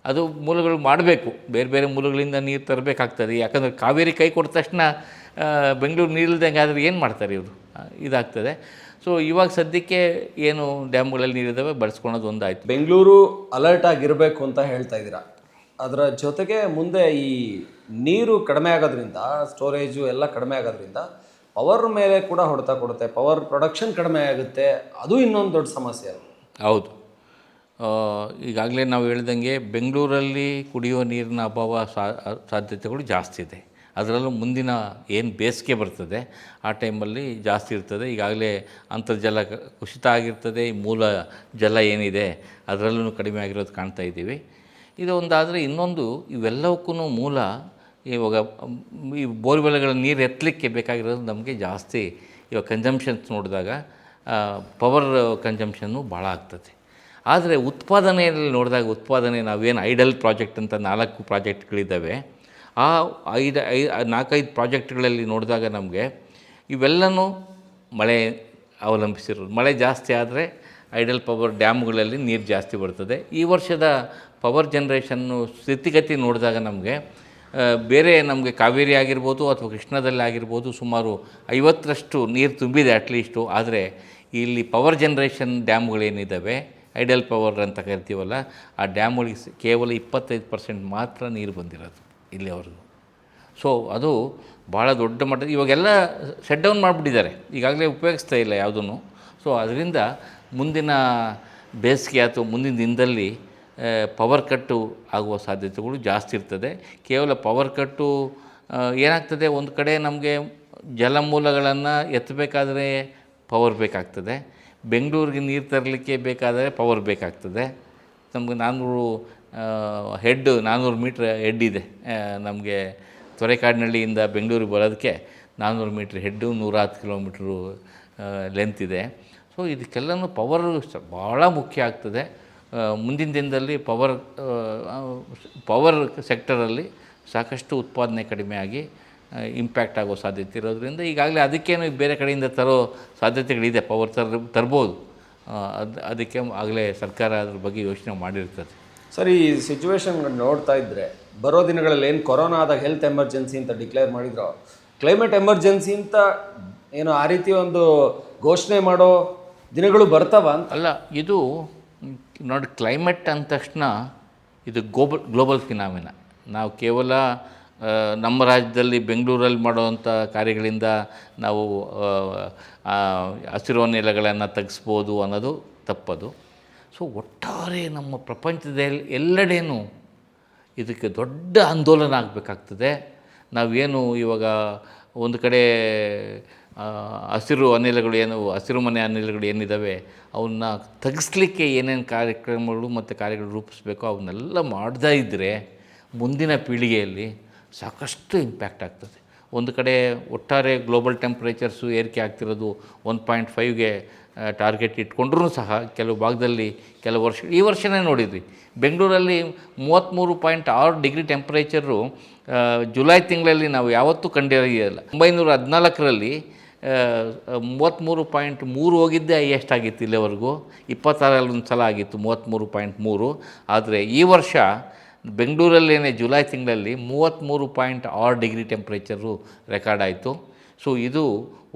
ಅದು ಮೂಲಗಳು ಮಾಡಬೇಕು, ಬೇರೆ ಮೂಲಗಳಿಂದ ನೀರು ತರಬೇಕಾಗ್ತದೆ. ಯಾಕಂದರೆ ಕಾವೇರಿ ಕೈ ಕೊಟ್ಟ ತಕ್ಷಣ ಬೆಂಗಳೂರು ನೀರಿಲ್ದಂಗೆ ಆದರೆ ಏನು ಮಾಡ್ತಾರೆ ಇವರು, ಇದಾಗ್ತದೆ. ಸೊ ಇವಾಗ ಸದ್ಯಕ್ಕೆ ಏನು ಡ್ಯಾಮ್ಗಳಲ್ಲಿ ನೀರಿದ್ದಾವೆ ಬಳಸ್ಕೊಳೋದು ಒಂದಾಯಿತು. ಬೆಂಗಳೂರು ಅಲರ್ಟ್ ಆಗಿರಬೇಕು ಅಂತ ಹೇಳ್ತಾ ಇದ್ದೀರಾ. ಅದರ ಜೊತೆಗೆ ಮುಂದೆ ಈ ನೀರು ಕಡಿಮೆ ಆಗೋದ್ರಿಂದ, ಸ್ಟೋರೇಜು ಎಲ್ಲ ಕಡಿಮೆ ಆಗೋದ್ರಿಂದ ಪವರ್ ಮೇಲೆ ಕೂಡ ಹೊಡೆತ ಕೊಡುತ್ತೆ, ಪವರ್ ಪ್ರೊಡಕ್ಷನ್ ಕಡಿಮೆ ಆಗುತ್ತೆ. ಅದು ಇನ್ನೊಂದು ದೊಡ್ಡ ಸಮಸ್ಯೆ ಅದು. ಹೌದು. ಈಗಾಗಲೇ ನಾವು ಹೇಳ್ದಂಗೆ ಬೆಂಗಳೂರಲ್ಲಿ ಕುಡಿಯುವ ನೀರಿನ ಅಭಾವ ಸಾಧ್ಯತೆಗಳು ಜಾಸ್ತಿ ಇದೆ. ಅದರಲ್ಲೂ ಮುಂದಿನ ಏನು ಬೇಸಿಗೆ ಬರ್ತದೆ ಆ ಟೈಮಲ್ಲಿ ಜಾಸ್ತಿ ಇರ್ತದೆ. ಈಗಾಗಲೇ ಅಂತರ್ಜಲ ಕುಸಿತ ಆಗಿರ್ತದೆ. ಈ ಮೂಲ ಜಲ ಏನಿದೆ ಅದರಲ್ಲೂ ಕಡಿಮೆ ಆಗಿರೋದು ಕಾಣ್ತಾ ಇದ್ದೀವಿ. ಇದು ಒಂದಾದರೆ ಇನ್ನೊಂದು, ಇವೆಲ್ಲವಕ್ಕೂ ಮೂಲ ಇವಾಗ ಈ ಬೋರ್ವೆಲ್ಗಳ ನೀರು ಎತ್ತಲಿಕ್ಕೆ ಬೇಕಾಗಿರೋದು ನಮಗೆ ಜಾಸ್ತಿ. ಇವಾಗ ಕನ್ಸಂಪ್ಷನ್ಸ್ ನೋಡಿದಾಗ ಪವರ್ ಕನ್ಸಂಪ್ಷನ್ನು ಭಾಳ ಆಗ್ತದೆ. ಆದರೆ ಉತ್ಪಾದನೆಯಲ್ಲಿ ನೋಡಿದಾಗ ನಾವೇನು ಐಡಲ್ ಪ್ರಾಜೆಕ್ಟ್ ಅಂತ 4 ಪ್ರಾಜೆಕ್ಟ್ಗಳಿದ್ದಾವೆ. ಆ 4-5 ಪ್ರಾಜೆಕ್ಟ್ಗಳಲ್ಲಿ ನೋಡಿದಾಗ ನಮಗೆ ಇವೆಲ್ಲನೂ ಮಳೆ ಅವಲಂಬಿಸಿರೋದು. ಮಳೆ ಜಾಸ್ತಿ ಆದರೆ ಐಡಲ್ ಪವರ್ ಡ್ಯಾಮ್ಗಳಲ್ಲಿ ನೀರು ಜಾಸ್ತಿ ಬರ್ತದೆ. ಈ ವರ್ಷದ ಪವರ್ ಜನ್ರೇಷನ್ನು ಸ್ಥಿತಿಗತಿ ನೋಡಿದಾಗ ನಮಗೆ ಕಾವೇರಿ ಆಗಿರ್ಬೋದು ಅಥವಾ ಕೃಷ್ಣದಲ್ಲಿ ಆಗಿರ್ಬೋದು ಸುಮಾರು 50ರಷ್ಟು ನೀರು ತುಂಬಿದೆ ಅಟ್ಲೀಸ್ಟು. ಆದರೆ ಇಲ್ಲಿ ಪವರ್ ಜನ್ರೇಷನ್ ಡ್ಯಾಮ್ಗಳೇನಿದ್ದಾವೆ, ಐಡಲ್ ಪವರ್ ಅಂತ ಕರಿತೀವಲ್ಲ, ಆ ಡ್ಯಾಮ್ಗಳಿಗೆ ಕೇವಲ 25% ಮಾತ್ರ ನೀರು ಬಂದಿರೋದು ಇಲ್ಲಿವರೆಗೂ. ಸೊ ಅದು ಭಾಳ ದೊಡ್ಡ ಮಟ್ಟದ, ಇವಾಗೆಲ್ಲ ಶಟ್ ಡೌನ್ ಮಾಡಿಬಿಟ್ಟಿದ್ದಾರೆ, ಈಗಾಗಲೇ ಉಪಯೋಗಿಸ್ತಾ ಇಲ್ಲ ಯಾವುದೂ. ಸೊ ಅದರಿಂದ ಮುಂದಿನ ಬೇಸಿಗೆ ಅಥವಾ ಮುಂದಿನ ದಿನದಲ್ಲಿ ಪವರ್ ಕಟ್ಟು ಆಗುವ ಸಾಧ್ಯತೆಗಳು ಜಾಸ್ತಿ ಇರ್ತದೆ. ಕೇವಲ ಪವರ್ ಕಟ್ಟು ಏನಾಗ್ತದೆ, ಒಂದು ಕಡೆ ನಮಗೆ ಜಲಮೂಲಗಳನ್ನು ಎತ್ತಬೇಕಾದ್ರೆ ಪವರ್ ಬೇಕಾಗ್ತದೆ, ಬೆಂಗಳೂರಿಗೆ ನೀರು ತರಲಿಕ್ಕೆ ಬೇಕಾದರೆ ಪವರ್ ಬೇಕಾಗ್ತದೆ. ನಮಗೆ 400 ಮೀಟ್ರ್ ಹೆಡ್ ಇದೆ. ನಮಗೆ ತೊರೆಕಾಡಿನಹಳ್ಳಿಯಿಂದ ಬೆಂಗಳೂರಿಗೆ ಬರೋದಕ್ಕೆ 400 ಮೀಟ್ರ್ ಹೆಡ್ಡು, 110 ಕಿಲೋಮೀಟ್ರು ಲೆಂತ್ ಇದೆ. ಸೊ ಇದಕ್ಕೆಲ್ಲನೂ ಪವರ್ ಭಾಳ ಮುಖ್ಯ ಆಗ್ತದೆ. ಮುಂದಿನ ದಿನದಲ್ಲಿ ಪವರ್ ಸೆಕ್ಟರಲ್ಲಿ ಸಾಕಷ್ಟು ಉತ್ಪಾದನೆ ಕಡಿಮೆ ಆಗಿ ಇಂಪ್ಯಾಕ್ಟ್ ಆಗೋ ಸಾಧ್ಯತೆ ಇರೋದ್ರಿಂದ ಈಗಾಗಲೇ ಅದಕ್ಕೇನು ಬೇರೆ ಕಡೆಯಿಂದ ತರೋ ಸಾಧ್ಯತೆಗಳಿದೆ. ಪವರ್ ತರ್ಬೋದು. ಅದಕ್ಕೆ ಆಗಲೇ ಸರ್ಕಾರ ಅದ್ರ ಬಗ್ಗೆ ಯೋಚನೆ ಮಾಡಿರ್ತದೆ. ಸರ್, ಈ ಸಿಚುವೇಶನ್ ನೋಡ್ತಾ ಇದ್ದರೆ ಬರೋ ದಿನಗಳಲ್ಲಿ ಏನು ಕೊರೋನಾ ಆದಾಗ ಹೆಲ್ತ್ ಎಮರ್ಜೆನ್ಸಿ ಅಂತ ಡಿಕ್ಲೇರ್ ಮಾಡಿದ್ರು, ಕ್ಲೈಮೇಟ್ ಎಮರ್ಜೆನ್ಸಿ ಅಂತ ಏನು ಆ ರೀತಿ ಒಂದು ಘೋಷಣೆ ಮಾಡೋ ದಿನಗಳು ಬರ್ತಾವ ಅಂತ? ಅಲ್ಲ, ಇದು ನೋಡಿ, ಕ್ಲೈಮೇಟ್ ಅಂದ ತಕ್ಷಣ ಇದು ಗ್ಲೋಬಲ್ ಫಿನಾಮಿನ. ನಾವು ಕೇವಲ ನಮ್ಮ ರಾಜ್ಯದಲ್ಲಿ ಬೆಂಗಳೂರಲ್ಲಿ ಮಾಡುವಂಥ ಕಾರ್ಯಗಳಿಂದ ನಾವು ಹಸಿರು ಅನಿಲಗಳನ್ನು ತೆಗೆಸ್ಬೋದು ಅನ್ನೋದು ತಪ್ಪದು. ಸೊ ಒಟ್ಟಾರೆ ನಮ್ಮ ಪ್ರಪಂಚದಲ್ಲಿ ಎಲ್ಲೆಡೆನೂ ಇದಕ್ಕೆ ದೊಡ್ಡ ಆಂದೋಲನ ಆಗಬೇಕಾಗ್ತದೆ. ನಾವೇನು ಇವಾಗ ಒಂದು ಕಡೆ ಹಸಿರು ಮನೆ ಅನಿಲಗಳು ಏನಿದ್ದಾವೆ ಅವನ್ನ ತೆಗೆಸ್ಲಿಕ್ಕೆ ಏನೇನು ಕಾರ್ಯಕ್ರಮಗಳು ಮತ್ತು ಕಾರ್ಯಗಳು ರೂಪಿಸ್ಬೇಕೋ ಅವನ್ನೆಲ್ಲ ಮಾಡ್ತಾ ಇದ್ದರೆ ಮುಂದಿನ ಪೀಳಿಗೆಯಲ್ಲಿ ಸಾಕಷ್ಟು ಇಂಪ್ಯಾಕ್ಟ್ ಆಗ್ತದೆ. ಒಂದು ಕಡೆ ಒಟ್ಟಾರೆ ಗ್ಲೋಬಲ್ ಟೆಂಪ್ರೇಚರ್ಸು ಏರಿಕೆ ಆಗ್ತಿರೋದು 1.5ಗೆ ಟಾರ್ಗೆಟ್ ಇಟ್ಕೊಂಡ್ರೂ ಸಹ ಕೆಲವು ಭಾಗದಲ್ಲಿ ಈ ವರ್ಷನೇ ನೋಡಿದ್ವಿ, ಬೆಂಗಳೂರಲ್ಲಿ 33.6 ಡಿಗ್ರಿ ಟೆಂಪ್ರೇಚರು ಜುಲೈ ತಿಂಗಳಲ್ಲಿ ನಾವು ಯಾವತ್ತೂ ಕಂಡಿರಲಿಲ್ಲ. 1914ರಲ್ಲಿ 33.3 ಹೋಗಿದ್ದೆ ಎಷ್ಟಾಗಿತ್ತು ಇಲ್ಲಿವರೆಗೂ. 26ರಲ್ಲಿ ಒಂದು ಸಲ ಆಗಿತ್ತು 33.3. ಆದರೆ ಈ ವರ್ಷ ಬೆಂಗಳೂರಲ್ಲೇ ಜುಲೈ ತಿಂಗಳಲ್ಲಿ 33.6 ಡಿಗ್ರಿ ಟೆಂಪ್ರೇಚರು ರೆಕಾರ್ಡ್ ಆಯಿತು. ಸೊ ಇದು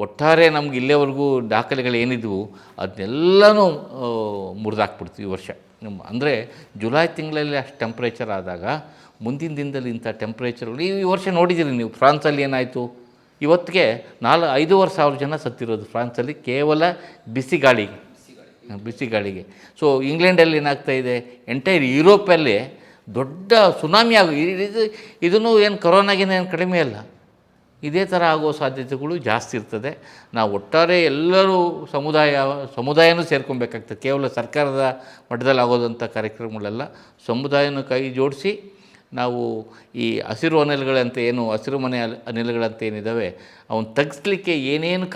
ಒಟ್ಟಾರೆ ನಮ್ಗೆ ಇಲ್ಲಿವರೆಗೂ ದಾಖಲೆಗಳೇನಿದ್ವು ಅದನ್ನೆಲ್ಲನೂ ಮುರಿದಾಕ್ಬಿಡ್ತು ಈ ವರ್ಷ. ಅಂದರೆ ಜುಲೈ ತಿಂಗಳಲ್ಲಿ ಅಷ್ಟು ಟೆಂಪ್ರೇಚರ್ ಆದಾಗ ಮುಂದಿನ ದಿನದಲ್ಲಿ ಇಂಥ ಟೆಂಪ್ರೇಚರ್ಗಳು ಈ ವರ್ಷ ನೋಡಿದ್ದೀರಿ ನೀವು. ಫ್ರಾನ್ಸಲ್ಲಿ ಏನಾಯಿತು, ಇವತ್ತಿಗೆ 5,500 ಜನ ಸತ್ತಿರೋದು ಫ್ರಾನ್ಸಲ್ಲಿ ಕೇವಲ ಬಿಸಿ ಗಾಳಿಗೆ. ಸೊ ಇಂಗ್ಲೆಂಡಲ್ಲಿ ಏನಾಗ್ತಾಯಿದೆ, ಎಂಟೈರ್ ಯುರೋಪಲ್ಲಿ ದೊಡ್ಡ ಸುನಾಮಿ ಇದನ್ನು ಏನು ಕೊರೋನಾಗೇನು ಕಡಿಮೆ ಅಲ್ಲ, ಇದೇ ಥರ ಆಗೋ ಸಾಧ್ಯತೆಗಳು ಜಾಸ್ತಿ ಇರ್ತದೆ. ನಾವು ಒಟ್ಟಾರೆ ಎಲ್ಲರೂ ಸಮುದಾಯನೂ ಸೇರ್ಕೊಬೇಕಾಗ್ತದೆ. ಕೇವಲ ಸರ್ಕಾರದ ಮಟ್ಟದಲ್ಲಿ ಆಗೋದಂಥ ಕಾರ್ಯಕ್ರಮಗಳೆಲ್ಲ ಸಮುದಾಯನ ಕೈ ಜೋಡಿಸಿ ನಾವು ಈ ಹಸಿರು ಮನೆ ಅನಿಲಗಳಂತ ಏನಿದ್ದಾವೆ ಅವನ್ನ ತಗ್ಸ್ಲಿಕ್ಕೆ ಏನೇನು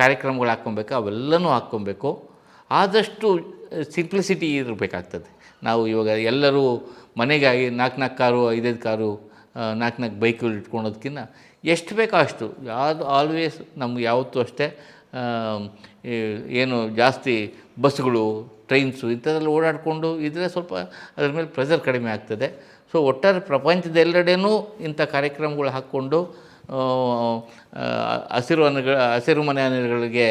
ಕಾರ್ಯಕ್ರಮಗಳು ಹಾಕ್ಕೊಬೇಕು ಅವೆಲ್ಲನೂ ಹಾಕ್ಕೊಬೇಕು. ಆದಷ್ಟು ಸಿಂಪ್ಲಿಸಿಟಿ ಇರಬೇಕಾಗ್ತದೆ. ನಾವು ಇವಾಗ ಎಲ್ಲರೂ ಮನೆಗಾಗಿ 4 ಕಾರು 5 ಕಾರು 4 ಬೈಕುಗಳು ಇಟ್ಕೊಳೋದಕ್ಕಿಂತ ಎಷ್ಟು ಬೇಕೋ ಅಷ್ಟು ಆಲ್ವೇಸ್ ನಮ್ಗೆ ಯಾವತ್ತೂ ಅಷ್ಟೇ ಏನು ಜಾಸ್ತಿ ಬಸ್ಸುಗಳು ಟ್ರೈನ್ಸು ಇಂಥದ್ರಲ್ಲಿ ಓಡಾಡಿಕೊಂಡು ಇದ್ದರೆ ಸ್ವಲ್ಪ ಅದ್ರ ಮೇಲೆ ಪ್ರೆಷರ್ ಕಡಿಮೆ ಆಗ್ತದೆ. ಸೊ ಒಟ್ಟಾರೆ ಪ್ರಪಂಚದೆಲ್ಲೆಡೆನೂ ಇಂಥ ಕಾರ್ಯಕ್ರಮಗಳು ಹಾಕ್ಕೊಂಡು ಹಸಿರು ಮನೆ ಅನಿಲಗಳಿಗೆ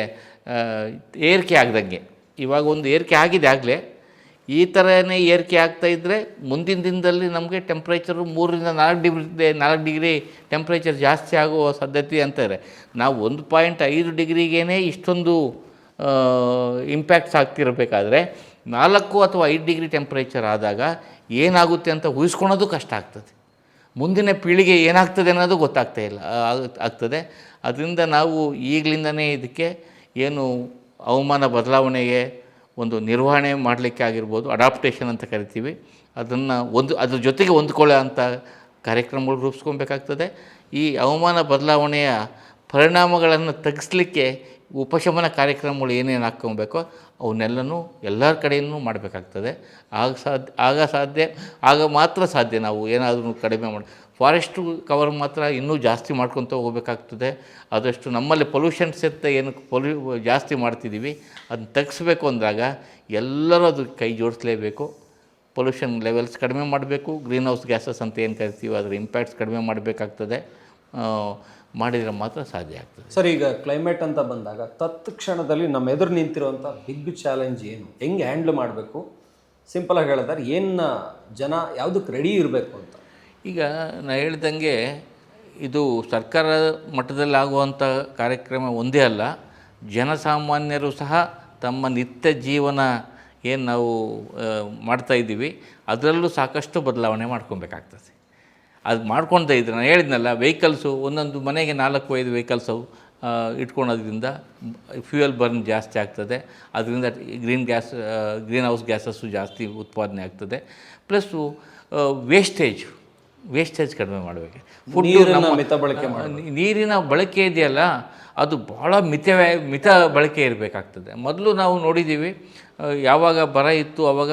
ಏರಿಕೆ ಆಗ್ದಂಗೆ, ಇವಾಗ ಒಂದು ಏರಿಕೆ ಆಗಿದೆ ಆಗಲೇ, ಈ ಥರನೇ ಏರಿಕೆ ಆಗ್ತಾಯಿದ್ರೆ ಮುಂದಿನ ದಿನದಲ್ಲಿ ನಮಗೆ ಟೆಂಪ್ರೇಚರು 3ರಿಂದ 4 ಡಿಗ್ರಿ ಟೆಂಪ್ರೇಚರ್ ಜಾಸ್ತಿ ಆಗುವ ಸಾಧ್ಯತೆ ಅಂತಾರೆ. ನಾವು 1.5 ಡಿಗ್ರಿಗೇ ಇಷ್ಟೊಂದು ಇಂಪ್ಯಾಕ್ಟ್ಸ್ ಆಗ್ತಿರಬೇಕಾದ್ರೆ 4 ಅಥವಾ 5 ಡಿಗ್ರಿ ಟೆಂಪ್ರೇಚರ್ ಆದಾಗ ಏನಾಗುತ್ತೆ ಅಂತ ಊಹಿಸ್ಕೊಳೋದು ಕಷ್ಟ ಆಗ್ತದೆ. ಮುಂದಿನ ಪೀಳಿಗೆ ಏನಾಗ್ತದೆ ಅನ್ನೋದು ಆಗ್ತದೆ. ಅದರಿಂದ ನಾವು ಈಗಲಿಂದನೇ ಇದಕ್ಕೆ ಏನು ಹವಾಮಾನ ಬದಲಾವಣೆಗೆ ಒಂದು ನಿರ್ವಹಣೆ ಮಾಡಲಿಕ್ಕೆ ಆಗಿರ್ಬೋದು, ಅಡಾಪ್ಟೇಷನ್ ಅಂತ ಕರಿತೀವಿ, ಅದ್ರ ಜೊತೆಗೆ ಹೊಂದ್ಕೊಳ್ಳೋ ಅಂಥ ಕಾರ್ಯಕ್ರಮಗಳು ರೂಪಿಸ್ಕೊಬೇಕಾಗ್ತದೆ. ಈ ಹವಾಮಾನ ಬದಲಾವಣೆಯ ಪರಿಣಾಮಗಳನ್ನು ತಗ್ಗಿಸ್ಲಿಕ್ಕೆ ಉಪಶಮನ ಕಾರ್ಯಕ್ರಮಗಳು ಏನೇನು ಹಾಕ್ಕೊಬೇಕೋ ಅವನ್ನೆಲ್ಲನೂ ಎಲ್ಲರ ಕಡೆಯೂ ಮಾಡಬೇಕಾಗ್ತದೆ. ಆಗ ಮಾತ್ರ ಸಾಧ್ಯ ನಾವು ಏನಾದರೂ ಕಡಿಮೆ ಫಾರೆಸ್ಟು ಕವರ್ ಮಾತ್ರ ಇನ್ನೂ ಜಾಸ್ತಿ ಮಾಡ್ಕೊತ ಹೋಗಬೇಕಾಗ್ತದೆ. ಆದಷ್ಟು ನಮ್ಮಲ್ಲಿ ಪೊಲ್ಯೂಷನ್ಸ್ ಏನು ಜಾಸ್ತಿ ಮಾಡ್ತಿದ್ದೀವಿ ಅದನ್ನ ತಗ್ಗಿಸ್ಬೇಕು ಅಂದಾಗ ಎಲ್ಲರೂ ಅದಕ್ಕೆ ಕೈ ಜೋಡಿಸ್ಲೇಬೇಕು. ಪೊಲ್ಯೂಷನ್ ಲೆವೆಲ್ಸ್ ಕಡಿಮೆ ಮಾಡಬೇಕು. ಗ್ರೀನ್ ಹೌಸ್ ಗ್ಯಾಸಸ್ ಅಂತ ಏನು ಕರಿತೀವಿ ಅದರ ಇಂಪ್ಯಾಕ್ಟ್ಸ್ ಕಡಿಮೆ ಮಾಡಬೇಕಾಗ್ತದೆ. ಮಾಡಿದರೆ ಮಾತ್ರ ಸಾಧ್ಯ ಆಗ್ತದೆ. ಸರ್, ಈಗ ಕ್ಲೈಮೇಟ್ ಅಂತ ಬಂದಾಗ ತತ್ಕ್ಷಣದಲ್ಲಿ ನಮ್ಮ ಎದುರು ನಿಂತಿರುವಂಥ ಬಿಗ್ ಚಾಲೆಂಜ್ ಏನು, ಹೆಂಗೆ ಹ್ಯಾಂಡ್ಲ್ ಮಾಡಬೇಕು? ಸಿಂಪಲಾಗಿ ಹೇಳಿದ್ರೆ ಏನು ಜನ ಯಾವುದಕ್ಕೆ ರೆಡಿ ಇರಬೇಕು ಅಂತ. ಈಗ ನಾನು ಹೇಳ್ದಂಗೆ ಇದು ಸರ್ಕಾರ ಮಟ್ಟದಲ್ಲಿ ಆಗುವಂಥ ಕಾರ್ಯಕ್ರಮ ಒಂದೇ ಅಲ್ಲ, ಜನಸಾಮಾನ್ಯರು ಸಹ ತಮ್ಮ ನಿತ್ಯ ಜೀವನ ಏನು ನಾವು ಮಾಡ್ತಾಯಿದ್ದೀವಿ ಅದರಲ್ಲೂ ಸಾಕಷ್ಟು ಬದಲಾವಣೆ ಮಾಡ್ಕೊಬೇಕಾಗ್ತದೆ. ಅದು ಮಾಡ್ಕೊಳ್ತಾ ಇದ್ರೆ ನಾನು ಹೇಳಿದ್ನಲ್ಲ, ವೆಹಿಕಲ್ಸು ಒಂದೊಂದು ಮನೆಗೆ 4-5 ವೆಹಿಕಲ್ಸು ಇಟ್ಕೊಳೋದ್ರಿಂದ ಫ್ಯೂಯಲ್ ಬರ್ನ್ ಜಾಸ್ತಿ ಆಗ್ತದೆ. ಅದರಿಂದ ಗ್ರೀನ್ ಹೌಸ್ ಗ್ಯಾಸಸ್ಸು ಜಾಸ್ತಿ ಉತ್ಪಾದನೆ ಆಗ್ತದೆ. ಪ್ಲಸ್ಸು ವೇಸ್ಟೇಜ್ ಕಡಿಮೆ ಮಾಡಬೇಕು. ನೀರಿನ ಬಳಕೆ ಇದೆಯಲ್ಲ ಅದು ಭಾಳ ಮಿತ ಬಳಕೆ ಇರಬೇಕಾಗ್ತದೆ. ಮೊದಲು ನಾವು ನೋಡಿದ್ದೀವಿ, ಯಾವಾಗ ಬರ ಇತ್ತು ಆವಾಗ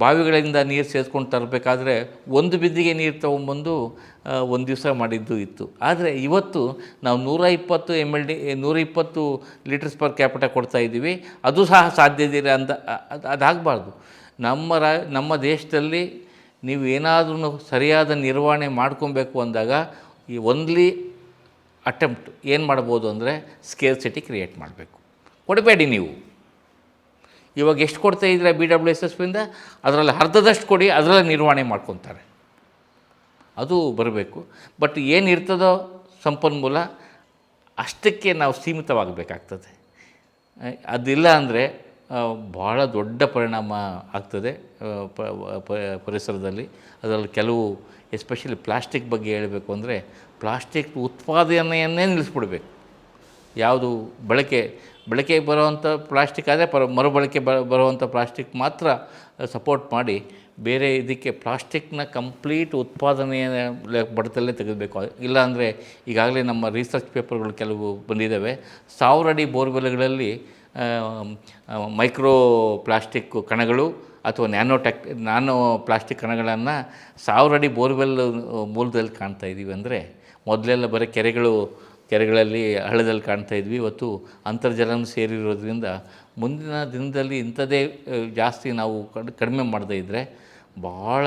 ಬಾವಿಗಳಿಂದ ನೀರು ಸೇರಿಸ್ಕೊಂಡು ತರಬೇಕಾದ್ರೆ ಒಂದು ಬಿದ್ದಿಗೆ ನೀರು ತೊಗೊಂಬಂದು ಒಂದು ದಿವಸ ಮಾಡಿದ್ದು ಇತ್ತು. ಆದರೆ ಇವತ್ತು ನಾವು 120 ಲೀಟರ್ಸ್ ಪರ್ ಕ್ಯಾಪಿಟ ಕೊಡ್ತಾಯಿದ್ದೀವಿ. ಅದು ಸಹ ಸಾಧ್ಯದಿಲ್ಲ ಅಂತ ಅದಾಗಬಾರ್ದು. ನಮ್ಮ ದೇಶದಲ್ಲಿ ನೀವು ಏನಾದ್ರೂ ಸರಿಯಾದ ನಿರ್ವಹಣೆ ಮಾಡ್ಕೊಬೇಕು ಅಂದಾಗ ಈ ಓನ್ಲಿ ಅಟೆಂಪ್ಟ್ ಏನು ಮಾಡ್ಬೋದು ಅಂದರೆ ಸ್ಕೇರ್ಸಿಟಿ ಕ್ರಿಯೇಟ್ ಮಾಡಬೇಕು. ಕೊಡಬೇಡಿ ನೀವು. ಇವಾಗ ಎಷ್ಟು ಕೊಡ್ತಾ ಇದ್ರೆ BWSSಬಿಂದ ಅದರಲ್ಲಿ ಅರ್ಧದಷ್ಟು ಕೊಡಿ, ಅದರಲ್ಲಿ ನಿರ್ವಹಣೆ ಮಾಡ್ಕೊತಾರೆ, ಅದು ಬರಬೇಕು. ಬಟ್ ಏನಿರ್ತದೋ ಸಂಪನ್ಮೂಲ ಅಷ್ಟಕ್ಕೆ ನಾವು ಸೀಮಿತವಾಗಬೇಕಾಗ್ತದೆ. ಅದಿಲ್ಲ ಅಂದರೆ ಭಾಳ ದೊಡ್ಡ ಪರಿಣಾಮ ಆಗ್ತದೆ ಪರಿಸರದಲ್ಲಿ. ಅದರಲ್ಲಿ ಕೆಲವು ಎಸ್ಪೆಷಲಿ ಪ್ಲಾಸ್ಟಿಕ್ ಬಗ್ಗೆ ಹೇಳಬೇಕು ಅಂದರೆ ಪ್ಲಾಸ್ಟಿಕ್ ಉತ್ಪಾದನೆಯನ್ನೇ ನಿಲ್ಲಿಸ್ಬಿಡ್ಬೇಕು. ಯಾವುದು ಬಳಕೆ ಬರುವಂಥ ಪ್ಲಾಸ್ಟಿಕ್ ಆದರೆ ಮರುಬಳಕೆ ಬರುವಂಥ ಪ್ಲಾಸ್ಟಿಕ್ ಮಾತ್ರ ಸಪೋರ್ಟ್ ಮಾಡಿ, ಬೇರೆ ಇದಕ್ಕೆ ಪ್ಲಾಸ್ಟಿಕ್ನ ಕಂಪ್ಲೀಟ್ ಉತ್ಪಾದನೆಯ ಬಡತಲ್ಲೇ ತೆಗೆದುಬೇಕು. ಇಲ್ಲಾಂದರೆ ಈಗಾಗಲೇ ನಮ್ಮ ರಿಸರ್ಚ್ ಪೇಪರ್ಗಳು ಕೆಲವು ಬಂದಿದ್ದಾವೆ. 1000 ಅಡಿ ಬೋರ್ವೆಲ್ಗಳಲ್ಲಿ ಮೈಕ್ರೋ ಪ್ಲಾಸ್ಟಿಕ್ ಕಣಗಳು ಅಥವಾ ನ್ಯಾನೋ ಪ್ಲಾಸ್ಟಿಕ್ ಕಣಗಳನ್ನು 1000 ಅಡಿ ಬೋರ್ವೆಲ್ ಮೂಲದಲ್ಲಿ ಕಾಣ್ತಾ ಇದ್ದೀವಿ. ಅಂದರೆ ಮೊದಲೆಲ್ಲ ಬರೀ ಕೆರೆಗಳಲ್ಲಿ ಹಳ್ಳದಲ್ಲಿ ಕಾಣ್ತಾ ಇದ್ವಿ. ಇವತ್ತು ಅಂತರ್ಜಲನೂ ಸೇರಿರೋದ್ರಿಂದ ಮುಂದಿನ ದಿನದಲ್ಲಿ ಇಂಥದ್ದೇ ಜಾಸ್ತಿ ನಾವು ಕಡಿಮೆ ಮಾಡದೇ ಇದ್ದರೆ ಭಾಳ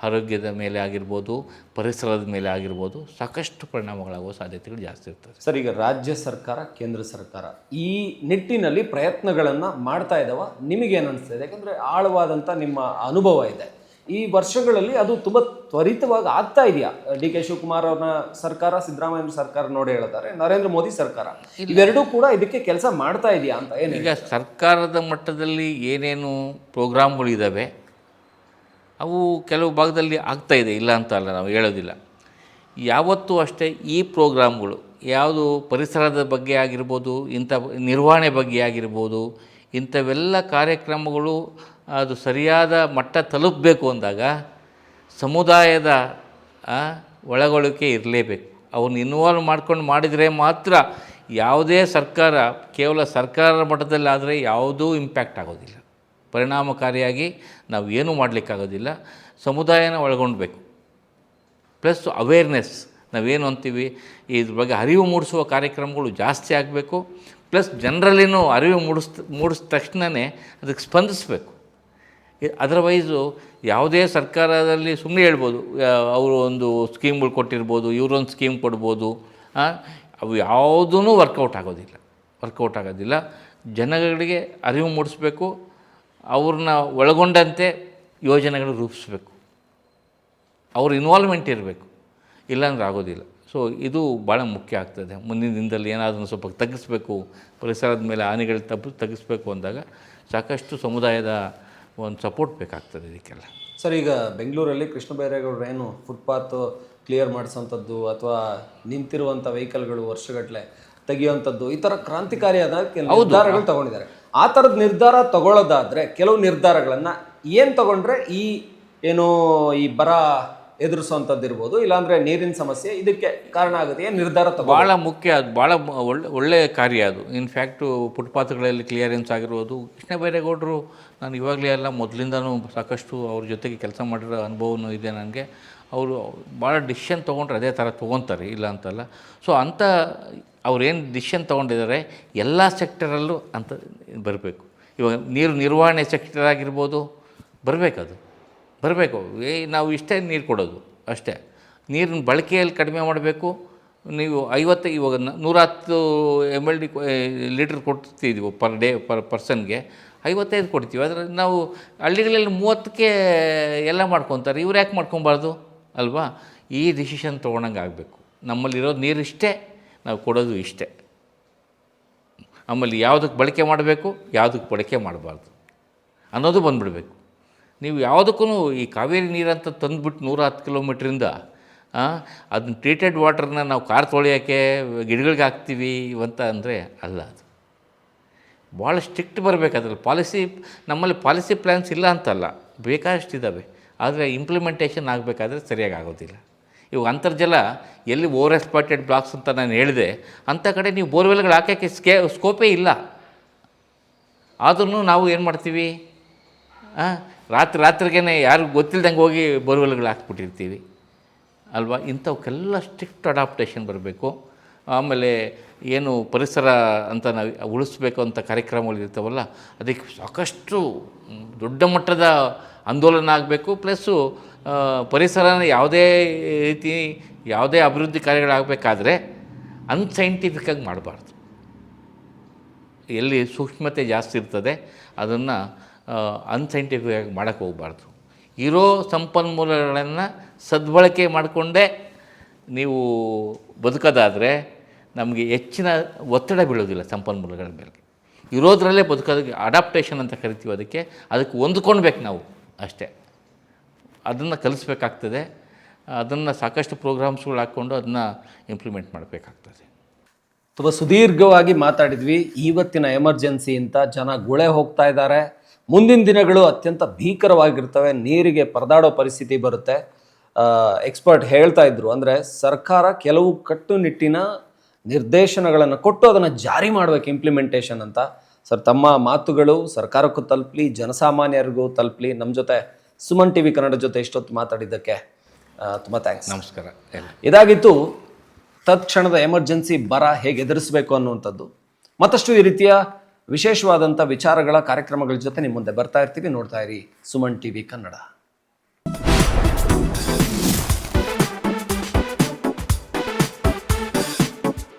ಆರೋಗ್ಯದ ಮೇಲೆ ಆಗಿರ್ಬೋದು, ಪರಿಸರದ ಮೇಲೆ ಆಗಿರ್ಬೋದು ಸಾಕಷ್ಟು ಪರಿಣಾಮಗಳಾಗುವ ಸಾಧ್ಯತೆಗಳು ಜಾಸ್ತಿ ಇರ್ತದೆ. ಸರ್, ಈಗ ರಾಜ್ಯ ಸರ್ಕಾರ, ಕೇಂದ್ರ ಸರ್ಕಾರ ಈ ನಿಟ್ಟಿನಲ್ಲಿ ಪ್ರಯತ್ನಗಳನ್ನು ಮಾಡ್ತಾ ಇದ್ದಾವ? ನಿಮಗೇನು ಅನಿಸ್ತಾ ಇದೆ? ಯಾಕಂದರೆ ಆಳವಾದಂಥ ನಿಮ್ಮ ಅನುಭವ ಇದೆ. ಈ ವರ್ಷಗಳಲ್ಲಿ ಅದು ತುಂಬ ತ್ವರಿತವಾಗಿ ಆಗ್ತಾ ಇದೆಯಾ? ಡಿ ಕೆ ಶಿವಕುಮಾರ್ ಅವ್ರನ್ನ ಸರ್ಕಾರ, ಸಿದ್ದರಾಮಯ್ಯ ಸರ್ಕಾರ ನೋಡಿ ಹೇಳ್ತಾರೆ, ನರೇಂದ್ರ ಮೋದಿ ಸರ್ಕಾರ ಇವೆರಡೂ ಕೂಡ ಇದಕ್ಕೆ ಕೆಲಸ ಮಾಡ್ತಾ ಇದೆಯಾ ಅಂತ ಏನು? ಈಗ ಸರ್ಕಾರದ ಮಟ್ಟದಲ್ಲಿ ಏನೇನು ಪ್ರೋಗ್ರಾಮ್ಗಳಿದ್ದಾವೆ ಅವು ಕೆಲವು ಭಾಗದಲ್ಲಿ ಆಗ್ತಾಯಿದೆ, ಇಲ್ಲ ಅಂತ ಅಲ್ಲ, ನಾವು ಹೇಳೋದಿಲ್ಲ. ಯಾವತ್ತೂ ಅಷ್ಟೇ ಈ ಪ್ರೋಗ್ರಾಮ್ಗಳು ಯಾವುದು ಪರಿಸರದ ಬಗ್ಗೆ ಆಗಿರ್ಬೋದು, ಇಂಥ ನಿರ್ವಹಣೆ ಬಗ್ಗೆ ಆಗಿರ್ಬೋದು, ಇಂಥವೆಲ್ಲ ಕಾರ್ಯಕ್ರಮಗಳು ಅದು ಸರಿಯಾದ ಮಟ್ಟ ತಲುಪಬೇಕು ಅಂದಾಗ ಸಮುದಾಯದ ಒಳಗೊಳಿಕೆ ಇರಲೇಬೇಕು. ಅವನ್ನ ಇನ್ವಾಲ್ವ್ ಮಾಡ್ಕೊಂಡು ಮಾಡಿದರೆ ಮಾತ್ರ ಯಾವುದೇ ಸರ್ಕಾರ ಕೇವಲ ಸರ್ಕಾರದ ಮಟ್ಟದಲ್ಲಿ ಆದರೆ ಯಾವುದೂ ಇಂಪ್ಯಾಕ್ಟ್ ಆಗೋದಿಲ್ಲ, ಪರಿಣಾಮಕಾರಿಯಾಗಿ ನಾವು ಏನೂ ಮಾಡಲಿಕ್ಕಾಗೋದಿಲ್ಲ. ಸಮುದಾಯನ ಒಳಗೊಳ್ಬೇಕು. ಪ್ಲಸ್ ಅವೇರ್ನೆಸ್, ನಾವೇನು ಅಂತೀವಿ ಇದ್ರ ಬಗ್ಗೆ ಅರಿವು ಮೂಡಿಸುವ ಕಾರ್ಯಕ್ರಮಗಳು ಜಾಸ್ತಿ ಆಗಬೇಕು. ಪ್ಲಸ್ ಜನರಲ್ಲಿನೂ ಅರಿವು ಮೂಡಿಸಿದ ತಕ್ಷಣವೇ ಅದಕ್ಕೆ ಸ್ಪಂದಿಸಬೇಕು. ಅದರ್ವೈಸು ಯಾವುದೇ ಸರ್ಕಾರದಲ್ಲಿ ಸುಮ್ಮನೆ ಹೇಳ್ಬೋದು, ಅವರು ಒಂದು ಸ್ಕೀಮ್ಗಳು ಕೊಟ್ಟಿರ್ಬೋದು, ಇವರೊಂದು ಸ್ಕೀಮ್ ಕೊಡ್ಬೋದು, ಅವು ಯಾವುದೂ ವರ್ಕೌಟ್ ಆಗೋದಿಲ್ಲ. ಜನಗಳಿಗೆ ಅರಿವು ಮೂಡಿಸ್ಬೇಕು, ಅವ್ರನ್ನ ಒಳಗೊಂಡಂತೆ ಯೋಜನೆಗಳು ರೂಪಿಸ್ಬೇಕು, ಅವ್ರ ಇನ್ವಾಲ್ವ್ಮೆಂಟ್ ಇರಬೇಕು, ಇಲ್ಲಾಂದ್ರೆ ಆಗೋದಿಲ್ಲ. ಸೊ ಇದು ಭಾಳ ಮುಖ್ಯ ಆಗ್ತದೆ. ಮುಂದಿನ ದಿನದಲ್ಲಿ ಏನಾದರೂ ಸ್ವಲ್ಪ ತಗ್ಗಿಸ್ಬೇಕು, ಪರಿಸರದ ಮೇಲೆ ಹಾನಿಗಳು ತಗ್ಗಿಸ್ಬೇಕು ಅಂದಾಗ ಸಾಕಷ್ಟು ಸಮುದಾಯದ ಒಂದು ಸಪೋರ್ಟ್ ಬೇಕಾಗ್ತದೆ ಇದಕ್ಕೆಲ್ಲ. ಸರ್, ಈಗ ಬೆಂಗಳೂರಲ್ಲಿ ಕೃಷ್ಣ ಬೈರೇಗೌಡರು ಏನು ಫುಟ್ಪಾತ್ ಕ್ಲಿಯರ್ ಮಾಡಿಸೋಂಥದ್ದು ಅಥವಾ ನಿಂತಿರುವಂಥ ವೆಹಿಕಲ್ಗಳು ವರ್ಷಗಟ್ಟಲೆ ತೆಗೆಯುವಂಥದ್ದು, ಈ ಥರ ಕ್ರಾಂತಿಕಾರಿಯಾದ ನಿರ್ಧಾರಗಳು ತಗೊಂಡಿದ್ದಾರೆ. ಆ ಥರದ ನಿರ್ಧಾರ ತಗೊಳ್ಳೋದಾದರೆ ಕೆಲವು ನಿರ್ಧಾರಗಳನ್ನು ಏನು ತಗೊಂಡ್ರೆ ಈ ಬರ ಎದುರಿಸುವಂಥದ್ದು ಇರ್ಬೋದು, ಇಲ್ಲಾಂದರೆ ನೀರಿನ ಸಮಸ್ಯೆ ಇದಕ್ಕೆ ಕಾರಣ ಆಗುತ್ತೆ, ಏನು ನಿರ್ಧಾರ ಭಾಳ ಮುಖ್ಯ. ಅದು ಭಾಳ ಒಳ್ಳೆಯ ಕಾರ್ಯ ಅದು. ಇನ್ಫ್ಯಾಕ್ಟು ಫುಟ್ಪಾತ್ಗಳಲ್ಲಿ ಕ್ಲಿಯರೆನ್ಸ್ ಆಗಿರ್ಬೋದು. ಕೃಷ್ಣ ಬೈರೇಗೌಡರು ನಾನು ಇವಾಗಲೇ ಅಲ್ಲ, ಮೊದಲಿಂದನೂ ಸಾಕಷ್ಟು ಅವ್ರ ಜೊತೆಗೆ ಕೆಲಸ ಮಾಡಿರೋ ಅನುಭವನೂ ಇದೆ ನನಗೆ. ಅವರು ಭಾಳ ಡಿಸಿಷನ್ ತೊಗೊಂಡ್ರೆ ಅದೇ ಥರ ತೊಗೊತಾರೆ, ಇಲ್ಲ ಅಂತಲ್ಲ. ಸೊ ಅಂಥ ಅವ್ರೇನು ಡಿಸಿಷನ್ ತೊಗೊಂಡಿದ್ದಾರೆ ಎಲ್ಲ ಸೆಕ್ಟರಲ್ಲೂ ಅಂತ ಬರಬೇಕು. ಇವಾಗ ನೀರು ನಿರ್ವಹಣೆ ಸೆಕ್ಟರ್ ಆಗಿರ್ಬೋದು, ಬರಬೇಕು. ನಾವು ಇಷ್ಟೇ ನೀರು ಕೊಡೋದು ಅಷ್ಟೇ. ನೀರಿನ ಬಳಕೆಯಲ್ಲಿ ಕಡಿಮೆ ಮಾಡಬೇಕು. ನೀವು ಇವಾಗ 110 ml ಲೀಟ್ರ್ ಕೊಡ್ತಿದ್ದೀವಿ ಪರ್ ಡೇ ಪರ್ಸನ್ಗೆ, 55 ಕೊಡ್ತೀವಿ. ಆದರೆ ನಾವು ಹಳ್ಳಿಗಳಲ್ಲಿ 30ಕ್ಕೆ ಎಲ್ಲ ಮಾಡ್ಕೊತಾರೆ. ಇವ್ರು ಯಾಕೆ ಮಾಡ್ಕೊಬಾರ್ದು ಅಲ್ವಾ? ಈ ಡಿಸಿಷನ್ ತೊಗೊಳಂಗೆ ಆಗಬೇಕು. ನಮ್ಮಲ್ಲಿರೋದು ನೀರು ಇಷ್ಟೇ, ನಾವು ಕೊಡೋದು ಇಷ್ಟೇ. ಆಮೇಲೆ ಯಾವುದಕ್ಕೆ ಬಳಕೆ ಮಾಡಬೇಕು, ಯಾವುದಕ್ಕೆ ಬಳಕೆ ಮಾಡಬಾರ್ದು ಅನ್ನೋದು ಬಂದುಬಿಡಬೇಕು. ನೀವು ಯಾವುದಕ್ಕೂ ಈ ಕಾವೇರಿ ನೀರಂತ ತಂದುಬಿಟ್ಟು 110 ಕಿಲೋಮೀಟ್ರಿಂದ ಅದನ್ನ ಟ್ರೀಟೆಡ್ ವಾಟರ್ನ ನಾವು ಕಾರ್ ತೊಳೆಯೋಕ್ಕೆ ಗಿಡಗಳಿಗೆ ಹಾಕ್ತೀವಿ ಅಂತ ಅಂದರೆ ಅಲ್ಲ. ಅದು ಭಾಳ ಸ್ಟ್ರಿಕ್ಟ್ ಬರಬೇಕು. ಅದರಲ್ಲಿ ನಮ್ಮಲ್ಲಿ ಪಾಲಿಸಿ ಪ್ಲ್ಯಾನ್ಸ್ ಇಲ್ಲ ಅಂತಲ್ಲ, ಬೇಕಾದಷ್ಟಿದ್ದಾವೆ. ಆದರೆ ಇಂಪ್ಲಿಮೆಂಟೇಷನ್ ಆಗಬೇಕಾದ್ರೆ ಸರಿಯಾಗಿ ಆಗೋದಿಲ್ಲ. ಇವಾಗ ಅಂತರ್ಜಲ ಎಲ್ಲಿ ಓವರ್ ಎಕ್ಸ್ಪ್ಲಾಯ್ಟೆಡ್ ಬ್ಲಾಕ್ಸ್ ಅಂತ ನಾನು ಹೇಳಿದೆ, ಅಂಥ ಕಡೆ ನೀವು ಬೋರ್ವೆಲ್ಗಳು ಹಾಕೋಕ್ಕೆ ಸ್ಕೋಪೇ ಇಲ್ಲ. ಆದ್ರೂ ನಾವು ಏನು ಮಾಡ್ತೀವಿ, ರಾತ್ರಿಗೇ ಯಾರು ಗೊತ್ತಿಲ್ದಂಗೆ ಹೋಗಿ ಬೋರ್ವೆಲ್ಗಳು ಹಾಕ್ಬಿಟ್ಟಿರ್ತೀವಿ ಅಲ್ವಾ? ಇಂಥವಕ್ಕೆಲ್ಲ ಸ್ಟ್ರಿಕ್ಟ್ ಅಡಾಪ್ಟೇಷನ್ ಬರಬೇಕು. ಆಮೇಲೆ ಏನು ಪರಿಸರ ಅಂತ ನಾವು ಉಳಿಸ್ಬೇಕು ಅಂತ ಕಾರ್ಯಕ್ರಮಗಳು ಇರ್ತಾವಲ್ಲ, ಅದಕ್ಕೆ ಸಾಕಷ್ಟು ದೊಡ್ಡ ಮಟ್ಟದ ಆಂದೋಲನ ಆಗಬೇಕು. ಪ್ಲಸ್ಸು ಪರಿಸರನ ಯಾವುದೇ ಅಭಿವೃದ್ಧಿ ಕಾರ್ಯಗಳಾಗಬೇಕಾದ್ರೆ ಅನ್ಸೈಂಟಿಫಿಕ್ಕಾಗಿ ಮಾಡಬಾರ್ದು. ಎಲ್ಲಿ ಸೂಕ್ಷ್ಮತೆ ಜಾಸ್ತಿ ಇರ್ತದೆ ಅದನ್ನು ಅನ್ಸೈಂಟಿಫಿಕ್ಕಾಗಿ ಮಾಡೋಕ್ಕೆ ಹೋಗಬಾರ್ದು. ಇರೋ ಸಂಪನ್ಮೂಲಗಳನ್ನು ಸದ್ಬಳಕೆ ಮಾಡಿಕೊಂಡೇ ನೀವು ಬದುಕೋದಾದರೆ ನಮಗೆ ಹೆಚ್ಚಿನ ಒತ್ತಡ ಬೀಳೋದಿಲ್ಲ ಸಂಪನ್ಮೂಲಗಳ ಮೇಲೆ. ಇರೋದ್ರಲ್ಲೇ ಬದುಕೋದಕ್ಕೆ ಅಡಾಪ್ಟೇಷನ್ ಅಂತ ಕರಿತೀವಿ. ಅದಕ್ಕೆ ಹೊಂದ್ಕೊಳ್ಬೇಕು ನಾವು ಅಷ್ಟೇ. ಅದನ್ನು ಕಲಿಸ್ಬೇಕಾಗ್ತದೆ. ಅದನ್ನು ಸಾಕಷ್ಟು ಪ್ರೋಗ್ರಾಮ್ಸ್ಗಳು ಹಾಕ್ಕೊಂಡು ಅದನ್ನು ಇಂಪ್ಲಿಮೆಂಟ್ ಮಾಡಬೇಕಾಗ್ತದೆ. ತುಂಬ ಸುದೀರ್ಘವಾಗಿ ಮಾತಾಡಿದ್ವಿ. ಇವತ್ತಿನ ಎಮರ್ಜೆನ್ಸಿ ಅಂತ ಜನ ಗುಳೆ ಹೋಗ್ತಾ ಇದ್ದಾರೆ. ಮುಂದಿನ ದಿನಗಳು ಅತ್ಯಂತ ಭೀಕರವಾಗಿರ್ತವೆ, ನೀರಿಗೆ ಪರದಾಡೋ ಪರಿಸ್ಥಿತಿ ಬರುತ್ತೆ. ಎಕ್ಸ್ಪರ್ಟ್ ಹೇಳ್ತಾ ಇದ್ರು, ಅಂದರೆ ಸರ್ಕಾರ ಕೆಲವು ಕಟ್ಟುನಿಟ್ಟಿನ ನಿರ್ದೇಶನಗಳನ್ನು ಕೊಟ್ಟು ಅದನ್ನು ಜಾರಿ ಮಾಡಬೇಕು, ಇಂಪ್ಲಿಮೆಂಟೇಷನ್ ಅಂತ. ಸರ್, ತಮ್ಮ ಮಾತುಗಳು ಸರ್ಕಾರಕ್ಕೂ ತಲುಪಲಿ, ಜನಸಾಮಾನ್ಯರಿಗೂ ತಲುಪಲಿ. ನಮ್ಮ ಜೊತೆ ಸುಮನ್ ಟಿವಿ ಕನ್ನಡ ಜೊತೆ ಇಷ್ಟೊತ್ತು ಮಾತಾಡಿದ್ದಕ್ಕೆ ತುಂಬ ಥ್ಯಾಂಕ್ಸ್. ನಮಸ್ಕಾರ. ಇದಾಗಿತ್ತು ತತ್ಕ್ಷಣದ ಎಮರ್ಜೆನ್ಸಿ ಬರ ಹೇಗೆ ಎದುರಿಸಬೇಕು ಅನ್ನುವಂಥದ್ದು. ಮತ್ತಷ್ಟು ಈ ರೀತಿಯ ವಿಶೇಷವಾದಂಥ ವಿಚಾರಗಳ ಕಾರ್ಯಕ್ರಮಗಳ ಜೊತೆ ನಿಮ್ಮ ಮುಂದೆ ಬರ್ತಾ ಇರ್ತೀವಿ. ನೋಡ್ತಾ ಇರಿ ಸುಮನ್ ಟಿವಿ ಕನ್ನಡ.